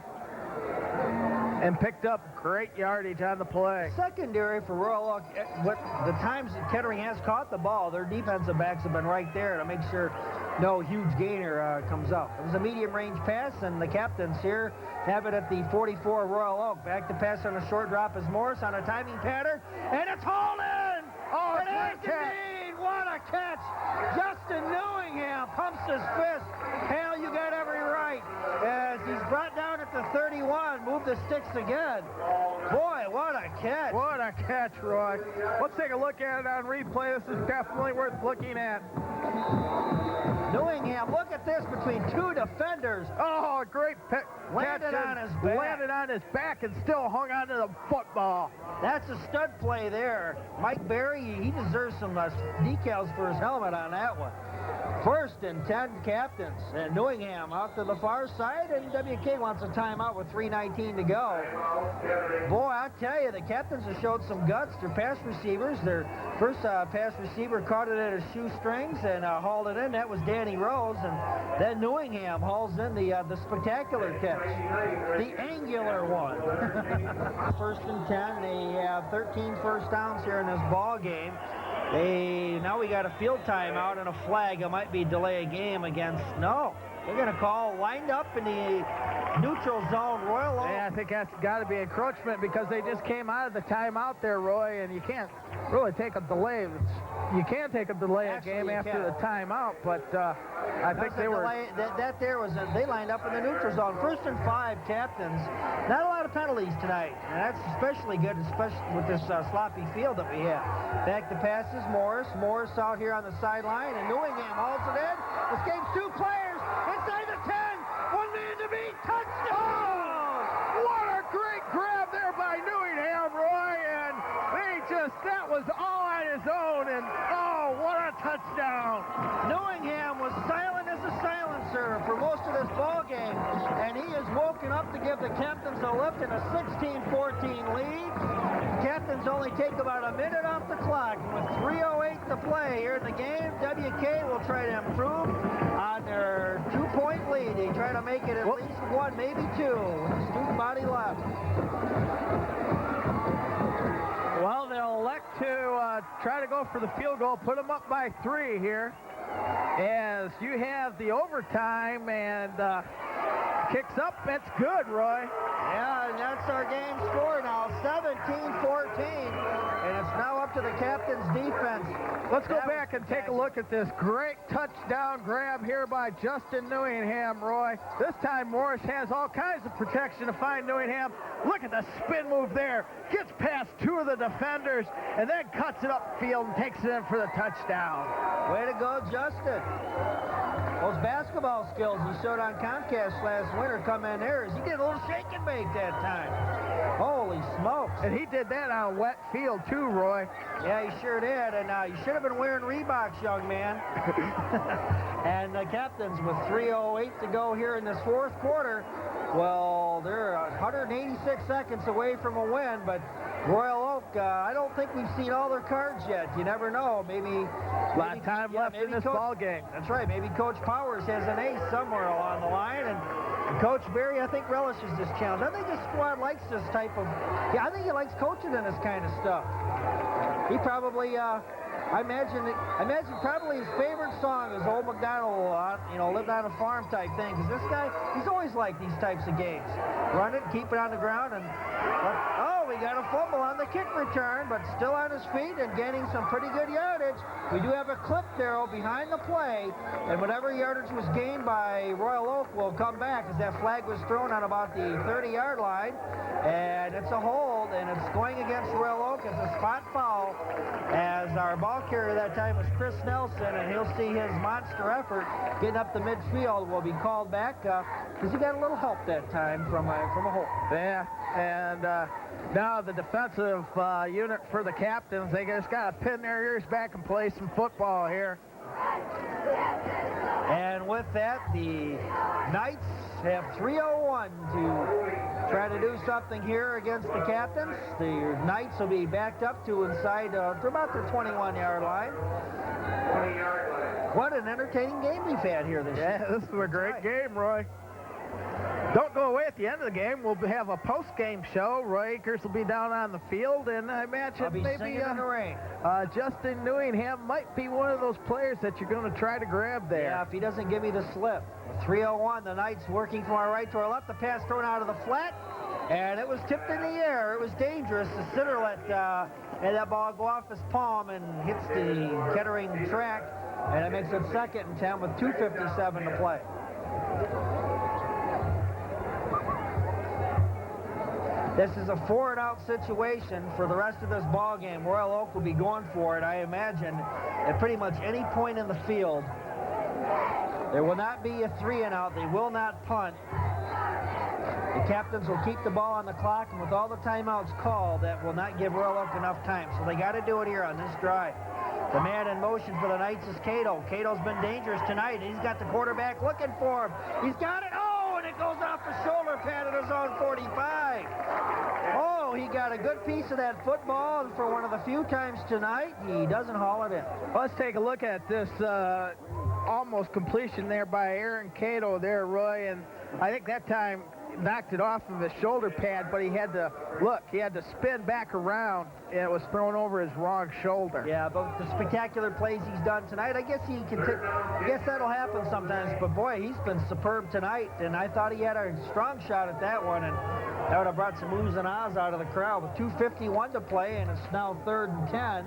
and picked up great yardage on the play. Secondary for Royal Oak, what the times that Kettering has caught the ball, their defensive backs have been right there to make sure no huge gainer comes up. It was a medium-range pass, and the Captains here have it at the 44 Royal Oak. Back to pass on a short drop is Morris on a timing pattern, and it's hauled in! Oh, it is indeed! What a catch! Justin Newingham pumps his fist. Hal, you got every right. As he's brought down at the 31, move the sticks again. Boy, what a catch. What a catch, Roy. Let's take a look at it on replay. This is definitely worth looking at. Newingham, look at this between two defenders. Oh, a great catch. Landed on his back. Landed on his back and still hung onto the football. That's a stud play there. Mike Berry, he deserves some decals for his helmet on that one. 1st and 10 Captains. And Newingham out to the far side, and WK wants a timeout with 3:19 to go. Boy, I tell you, the Captains have showed some guts. Their pass receivers, their first pass receiver caught it at his shoestrings and hauled it in. That was Danny Rose. And then Newingham hauls in the spectacular catch. The angular one. 1st and 10. They have 13 first downs here in this ball game. Now we got a field timeout and a flag. It might be delay a game against, no. They're going to call lined up in the neutral zone. Royal Oak. Yeah, I think that's got to be encroachment because they just came out of the timeout there, Roy, and you can't really take a delay. You can take a delay a game after the timeout, but I think they were... They lined up in the neutral zone. 1st and 5, Captains. Not a lot of penalties tonight, and that's especially good, especially with this sloppy field that we have. Back to passes, Morris. Morris out here on the sideline, and Newingham hauls it in. Escapes 2 players. Inside the 10. 1 man to beat. Touchdown! What a great grab there by Newingham, Roy, and that was all on his own, and oh, what a touchdown! Newingham was silent as a silencer for most of this ball game, and he is woken up to give the Captains a lift in a 16-14 lead. Captains only take about a minute off the clock, and with 3:08 to play here in the game, WK will try to improve on their 2-point lead. They try to make it at least 1, maybe 2, with a student body left. Well, they'll elect to try to go for the field goal, put them up by 3 here, as you have the overtime, and kicks up. That's good, Roy. Yeah, and that's our game score now, 17-14, and it's now up to the Captains' defense. Let's go back and take a look at this great touchdown grab here by Justin Newingham, Roy. This time Morris has all kinds of protection to find Newingham. Look at the spin move there. Gets past 2 of the defenders and then cuts it upfield and takes it in for the touchdown. Way to go, Justin. Those basketball skills he showed on Comcast last winter come in there. He did a little shake and bake that time. Holy smokes. And he did that on a wet field too, Roy. Yeah, he sure did. And you should have been wearing Reeboks, young man. And the Captains, with 3:08 to go here in this 4th quarter, well, they're 186 seconds away from a win, but Royal Oak, I don't think we've seen all their cards yet. You never know. Maybe a lot of time left in this ball game. That's right. Maybe Coach Powers has an ace somewhere along the line, and Coach Berry, I think, relishes this challenge. I think this squad likes this type of... Yeah, I think he likes coaching in this kind of stuff. He probably... I imagine probably his favorite song is Old MacDonald, lived on a farm type thing. Because this guy, he's always liked these types of games. Run it, keep it on the ground, and we got a fumble on the kick return, but still on his feet and gaining some pretty good yardage. We do have a clip there behind the play, and whatever yardage was gained by Royal Oak will come back, as that flag was thrown on about the 30-yard line, and it's a hold, and it's going against Royal Oak. It's a spot foul, as our ball carrier that time was Chris Nelson, and he'll see his monster effort getting up the midfield will be called back, because he got a little help that time from a hole. Yeah, and now the defensive unit for the Captains, they just got to pin their ears back and play some football here. And with that, the Knights have 3:01 to try to do something here against the Captains. The Knights will be backed up to inside to about their 21-yard line. 20-yard line. What an entertaining game we've had here this year. Yeah, this is a great game, Roy. Don't go away at the end of the game. We'll have a post-game show. Roy Akers will be down on the field, and I imagine maybe in the rain. Justin Newingham might be one of those players that you're going to try to grab there. Yeah, if he doesn't give me the slip. 3:01, the Knights working from our right to our left. The pass thrown out of the flat, and it was tipped in the air. It was dangerous. The sitter let that ball go off his palm and hits the Kettering track, and it makes it 2nd and 10 with 2:57 to play. This is a forward-out situation for the rest of this ball game. Royal Oak will be going for it, I imagine, at pretty much any point in the field. There will not be a 3-and-out. They will not punt. The Captains will keep the ball on the clock, and with all the timeouts called, that will not give Royal Oak enough time. So they got to do it here on this drive. The man in motion for the Knights is Cato. Cato's been dangerous tonight. He's got the quarterback looking for him. He's got it. Oh, and it goes off the shoulder pad at his own 45. Oh, he got a good piece of that football, and for one of the few times tonight, he doesn't haul it in. Let's take a look at this almost completion there by Aaron Cato there, Roy, and I think that time knocked it off of his shoulder pad, but he had to spin back around, and it was thrown over his wrong shoulder. Yeah, but the spectacular plays he's done tonight, I guess I guess that'll happen sometimes, but boy, he's been superb tonight, and I thought he had a strong shot at that one, and that would have brought some oohs and ahs out of the crowd. With 2:51 to play, and it's now 3rd and 10.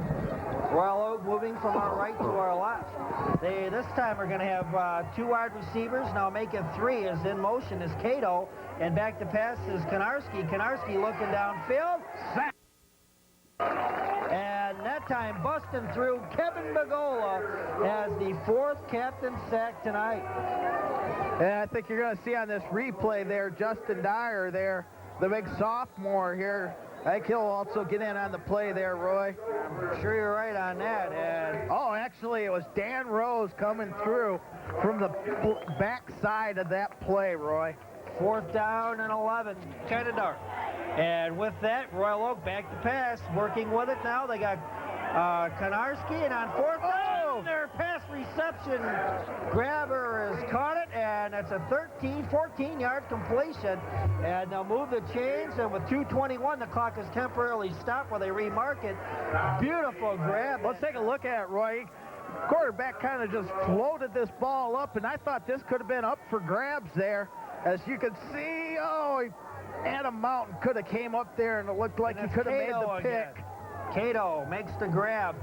Royal Oak moving from our right to our left. They this time are going to have 2 wide receivers. Now making 3 is in motion is Cato, and back to pass is Konarski. Konarski looking downfield. Sack. And that time busting through, Kevin Bagola has the 4th captain sack tonight. And I think you're going to see on this replay there, Justin Dyer there, the big sophomore here. I think he'll also get in on the play there, Roy. I'm sure you're right on that. And oh, actually, it was Dan Rose coming through from the back side of that play, Roy. 4th down and 11, kind of dark. And with that, Royal Oak back to pass, working with it now. They got Konarski, and on 4th down, their pass reception grabber has caught it, and it's a 14-yard completion. And they'll move the chains, and with 2:21, the clock is temporarily stopped while they remark it. Beautiful grab. Let's take a look at it, Roy. Quarterback kind of just floated this ball up, and I thought this could have been up for grabs there. As you can see, Adam Mountain could have came up there, and it looked like he could have made the pick. Cato makes the grab.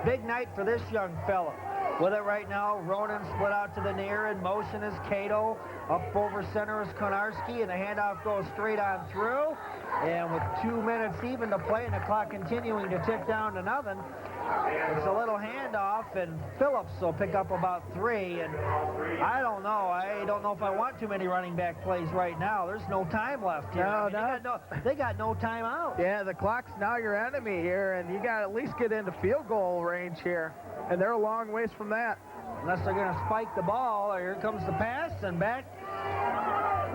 Big night for this young fella. With it right now, Ronan split out to the near. In motion is Cato. Up over center is Konarski, and the handoff goes straight on through. And with 2 minutes even to play and the clock continuing to tick down to nothing, it's a little handoff, and Phillips will pick up about 3. And I don't know if I want too many running back plays right now. There's no time left here. They got no time out. Yeah, the clock's now your enemy here, and you got to at least get into field goal range here. And they're a long ways from that. Unless they're going to spike the ball. Here comes the pass, and back.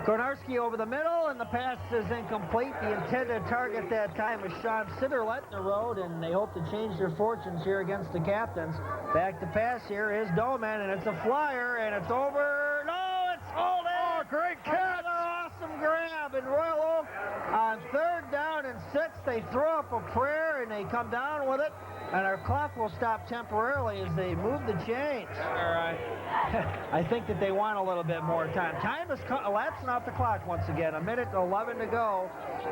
Konarski over the middle, and the pass is incomplete. The intended target that time was Sean Sitterlet in the road, and they hope to change their fortunes here against the captains. Back to pass here is Doman, and it's a flyer, and it's over. No, it's holding. Oh, great catch. Another awesome grab, and Royal Oak on 3rd down and 6. They throw up a prayer, and they come down with it. And our clock will stop temporarily as they move the chains. All right. I think that they want a little bit more time. Time is elapsing off the clock once again. 1:11 to go.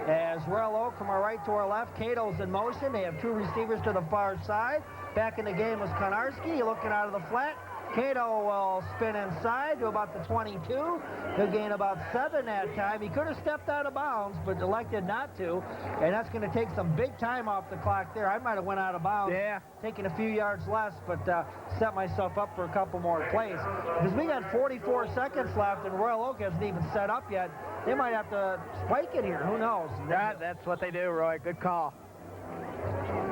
As Royal Oak from our right to our left. Cato's in motion. They have 2 receivers to the far side. Back in the game was Konarski looking out of the flat. Cato will spin inside to about the 22. He'll gain about 7 that time. He could have stepped out of bounds, but elected not to. And that's going to take some big time off the clock there. I might have went out of bounds, taking a few yards less, but set myself up for a couple more plays. Because we got 44 seconds left, and Royal Oak hasn't even set up yet. They might have to spike it here. Who knows? That's what they do, Roy. Good call.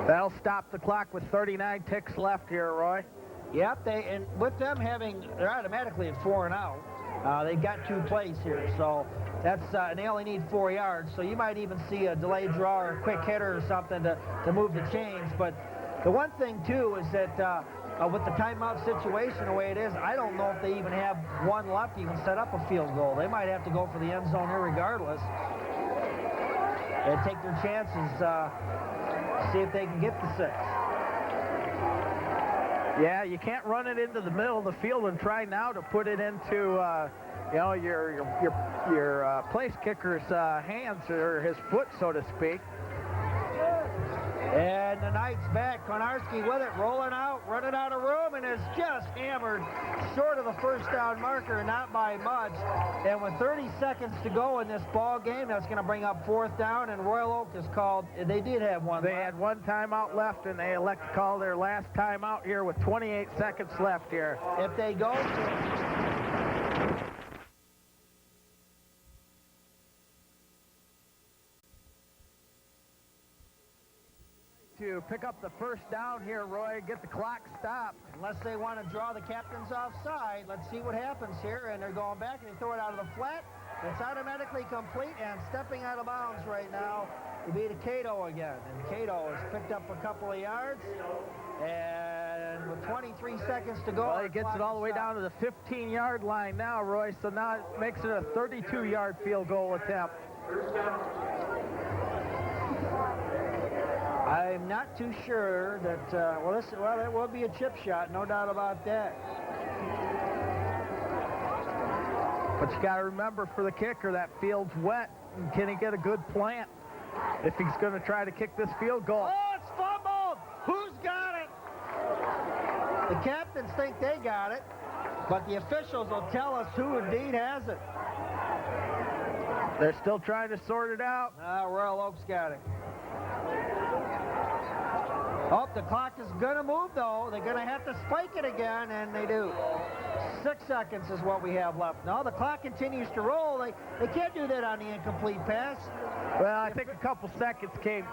That'll stop the clock with 39 ticks left here, Roy. Yep, and with them they're automatically at 4 and out. They've got 2 plays here, so that's and they only need 4 yards. So you might even see a delayed draw or a quick hitter or something to move the chains. But the one thing too is that with the timeout situation the way it is, I don't know if they even have 1 left to even set up a field goal. They might have to go for the end zone here regardless and take their chances, see if they can get the 6. Yeah, you can't run it into the middle of the field and try now to put it into, your place kicker's hands or his foot, so to speak. And the Knights back. Konarski with it, rolling out, running out of room, and is just hammered short of the 1st down marker, not by much. And with 30 seconds to go in this ball game, that's going to bring up 4th down, and Royal Oak is called. They did have 1 They left. had 1 timeout left, and they elect to call their last timeout here with 28 seconds left here. If they go to pick up the 1st down here, Roy, get the clock stopped. Unless they want to draw the captains offside. Let's see what happens here. And they're going back, and they throw it out of the flat. It's automatically complete, and stepping out of bounds right now will be to Cato again. And Cato has picked up a couple of yards. And And with 23 seconds to go... Well, he gets it all the way down to the 15-yard line now, Roy, so now it makes it a 32-yard field goal attempt. I'm not too sure that, well, it will be a chip shot, no doubt about that. But you got to remember, for the kicker, that field's wet. And can he get a good plant if he's going to try to kick this field goal? Oh, it's fumbled! Who's got it? The captains think they got it, but the officials will tell us who indeed has it. They're still trying to sort it out. Royal Oak's got it. Oh, the clock is going to move, though. They're going to have to spike it again, and they do. 6 seconds is what we have left. No, the clock continues to roll. They can't do that on the incomplete pass. Well, I think a couple seconds came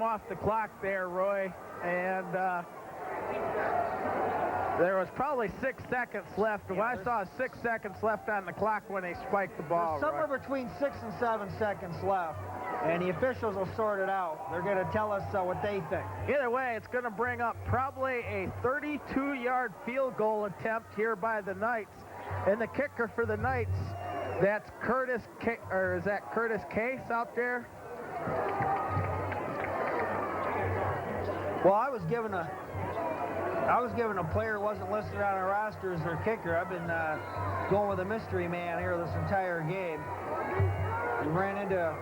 off the clock there, Roy, and there was probably 6 seconds left. Yeah, I saw 6 seconds left on the clock when they spiked the ball. Somewhere between 6 and 7 seconds left, and the officials will sort it out. They're going to tell us what they think. Either way, it's going to bring up probably a 32-yard field goal attempt here by the Knights. And the kicker for the Knights, that's Curtis Case out there? Well, I was given a player who wasn't listed on our roster as their kicker. I've been going with a mystery man here this entire game. We ran into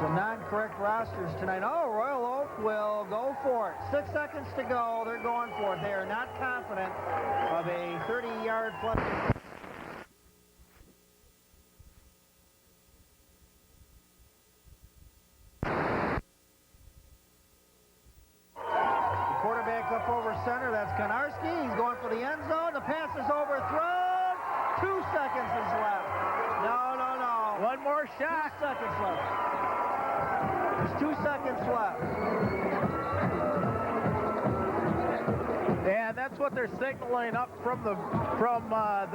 some non-correct rosters tonight. Oh, Royal Oak will go for it. 6 seconds to go. They're going for it. They are not confident of a 30-yard plus. Quarterback up over center, that's Konarski. He's going for the end zone. The pass is overthrown. 2 seconds is left. No. One more shot. 2 seconds left. There's 2 seconds left. And that's what they're signaling up from the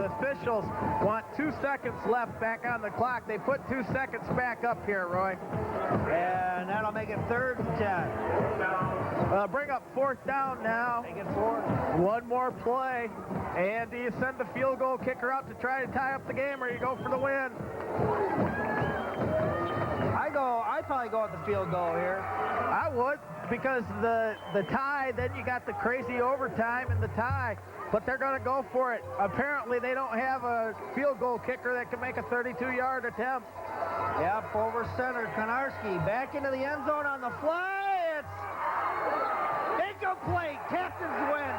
officials. Want 2 seconds left back on the clock. They put 2 seconds back up here, Roy. And that'll make it 3rd and 10. Bring up 4th down now. Make it 4th. One more play. And do you send the field goal kicker out to try to tie up the game, or you go for the win? I'd probably go with the field goal here. I would, because the tie, then you got the crazy overtime and the tie. But they're going to go for it. Apparently, they don't have a field goal kicker that can make a 32-yard attempt. Yep, over center, Konarski back into the end zone on the fly. It's incomplete. Captains win,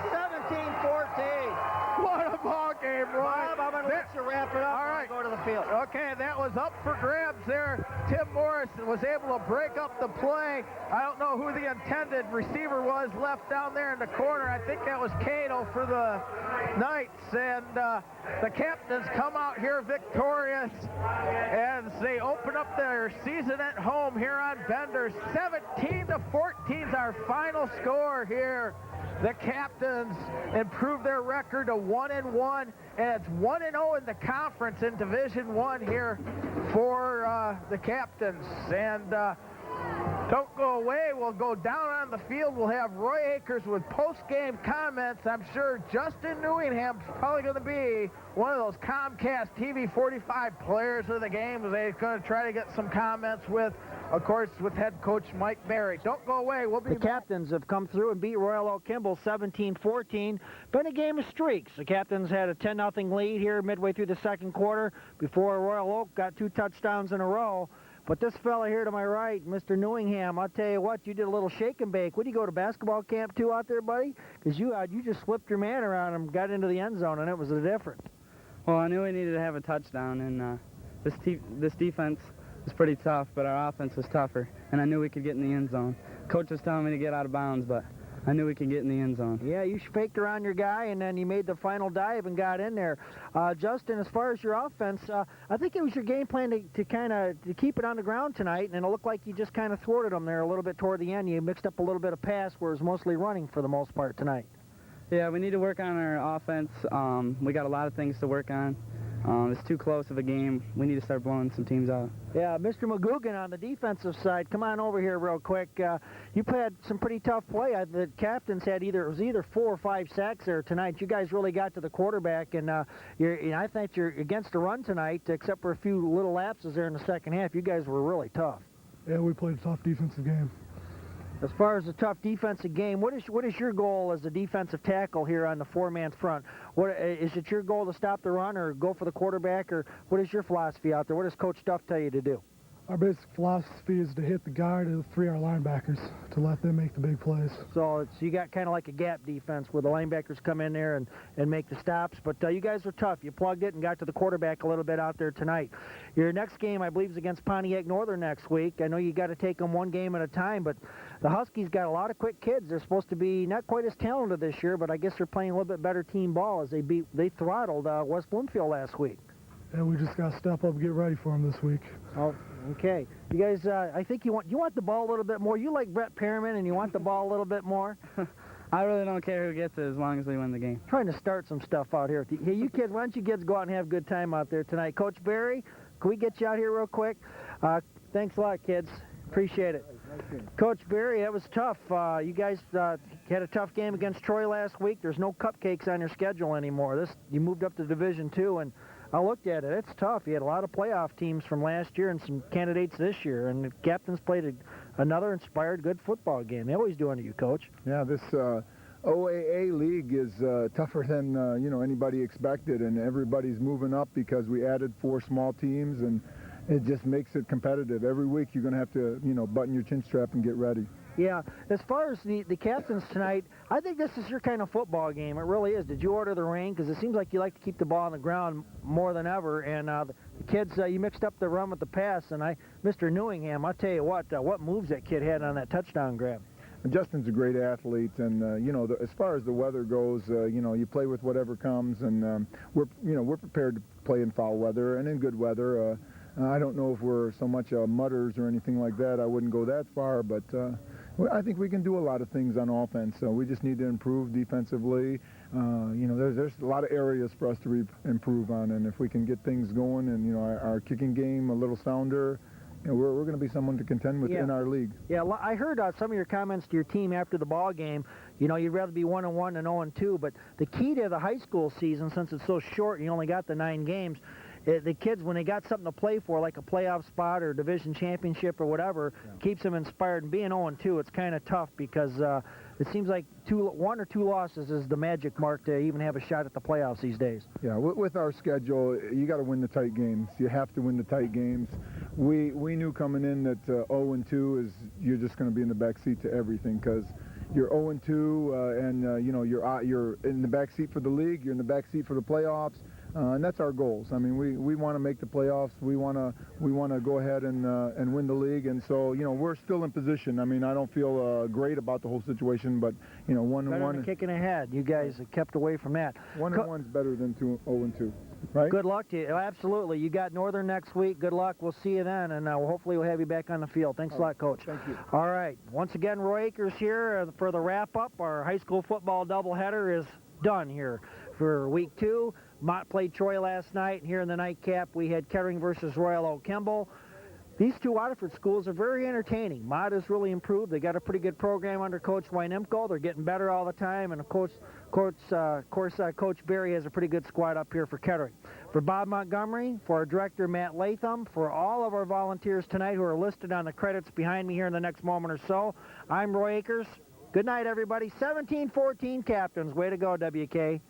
17-14. What a ball game, Roy. Bob, I'm going to let you wrap it up. All right. Go to the field. Okay, that was up for grabs there. Tim Morris was able to break up the play. I don't know who the intended receiver was left down there in the corner. I think that was Cato for the Knights. And the Captains come out here victorious as they open up their season at home here on Bender. 17-14 is our final score here. The Captains improved their record to 1-1, and it's 1-0 in the conference in Division I here for the Captains. And don't go away. We'll go down on the field. We'll have Roy Akers with post-game comments. I'm sure Justin Newingham's probably going to be one of those Comcast TV 45 players of the game. They're going to try to get some comments with, of course, with head coach Mike Berry. Don't go away. We'll be The Captains have come through and beat Royal Oak Kimball 17-14. Been a game of streaks. The Captains had a 10-0 lead here midway through the second quarter before Royal Oak got 2 touchdowns in a row. But this fella here to my right, Mr. Newingham, I'll tell you what, you did a little shake and bake. What, do you go to basketball camp too out there, buddy? Because you just flipped your man around and got into the end zone, and it was a difference. Well, I knew we needed to have a touchdown, and this defense was pretty tough, but our offense was tougher, and I knew we could get in the end zone. Coach was telling me to get out of bounds, but I knew we could get in the end zone. Yeah, you faked around your guy, and then you made the final dive and got in there. Justin, as far as your offense, I think it was your game plan to keep it on the ground tonight, and it looked like you just kind of thwarted them there a little bit toward the end. You mixed up a little bit of pass, where it was mostly running for the most part tonight. Yeah, we need to work on our offense. We got a lot of things to work on. It's too close of a game. We need to start blowing some teams out. Yeah, Mr. McGugan on the defensive side, come on over here real quick. You had some pretty tough play. The captains had either 4 or 5 sacks there tonight. You guys really got to the quarterback, and I think you're against the run tonight, except for a few little lapses there in the second half. You guys were really tough. Yeah, we played a tough defensive game. As far as the tough defensive game, what is your goal as a defensive tackle here on the 4-man front? Is it your goal to stop the run or go for the quarterback, or what is your philosophy out there? What does Coach Duff tell you to do? Our basic philosophy is to hit the guard and free our linebackers to let them make the big plays. So you got kind of like a gap defense where the linebackers come in there and make the stops. But you guys were tough. You plugged it and got to the quarterback a little bit out there tonight. Your next game, I believe, is against Pontiac Northern next week. I know you got to take them one game at a time, but the Huskies got a lot of quick kids. They're supposed to be not quite as talented this year, but I guess they're playing a little bit better team ball as they throttled West Bloomfield last week. And we just got to step up and get ready for them this week. Oh, okay. You guys, I think you want the ball a little bit more. You like Brett Perriman, and you want the ball a little bit more. I really don't care who gets it as long as we win the game. Trying to start some stuff out here. Hey, you kids, why don't you kids go out and have a good time out there tonight? Coach Barry, can we get you out here real quick? Thanks a lot, kids. Appreciate it. Coach Barry, that was tough. You guys had a tough game against Troy last week. There's no cupcakes on your schedule anymore. You moved up to Division II, and I looked at it. It's tough. You had a lot of playoff teams from last year and some candidates this year, and the captains played another inspired, good football game. They always do under you, Coach. Yeah, this OAA league is tougher than anybody expected, and everybody's moving up because we added 4 small teams, and it just makes it competitive. Every week you're going to have to button your chin strap and get ready. Yeah, as far as the captains tonight, I think this is your kind of football game. It really is. Did you order the rain? Because it seems like you like to keep the ball on the ground more than ever. And the kids, you mixed up the run with the pass. And Mr. Newingham, I'll tell you what moves that kid had on that touchdown grab. Justin's a great athlete, and as far as the weather goes, you play with whatever comes, and we're prepared to play in foul weather and in good weather. I don't know if we're so much mudders or anything like that. I wouldn't go that far, but I think we can do a lot of things on offense. So we just need to improve defensively. There's a lot of areas for us to improve on, and if we can get things going and our kicking game a little sounder, we're going to be someone to contend with in our league. Yeah, I heard some of your comments to your team after the ball game. You'd rather be 1-1 than 0-2, but the key to the high school season, since it's so short and you only got the 9 games, the kids, when they got something to play for, like a playoff spot or division championship or whatever, keeps them inspired. And being 0-2, it's kind of tough because it seems like 1 or 2 losses is the magic mark to even have a shot at the playoffs these days. Yeah, with our schedule, you got to win the tight games. You have to win the tight games. We knew coming in that 0-2 is you're just going to be in the back seat to everything because you're 0-2 and you're in the back seat for the league. You're in the back seat for the playoffs. And that's our goals. I mean, we want to make the playoffs. We want to go ahead and win the league. And so, we're still in position. I mean, I don't feel great about the whole situation, but 1-1. Better than kicking ahead. You guys have kept away from that. 1-1's better than 0-2, right? Good luck to you. Absolutely. You got Northern next week. Good luck. We'll see you then, and hopefully we'll have you back on the field. Thanks a lot, Coach. Thank you. All right. Once again, Roy Akers here for the wrap-up. Our high school football doubleheader is done here for week 2. Mott played Troy last night, and here in the nightcap we had Kettering versus Royal Oak Kimball. These 2 Waterford schools are very entertaining. Mott has really improved. They got a pretty good program under Coach Wynimko. They're getting better all the time, and of course, Coach Barry has a pretty good squad up here for Kettering. For Bob Montgomery, for our director Matt Latham, for all of our volunteers tonight who are listed on the credits behind me here in the next moment or so, I'm Roy Akers. Good night, everybody. 17-14 captains. Way to go, WK.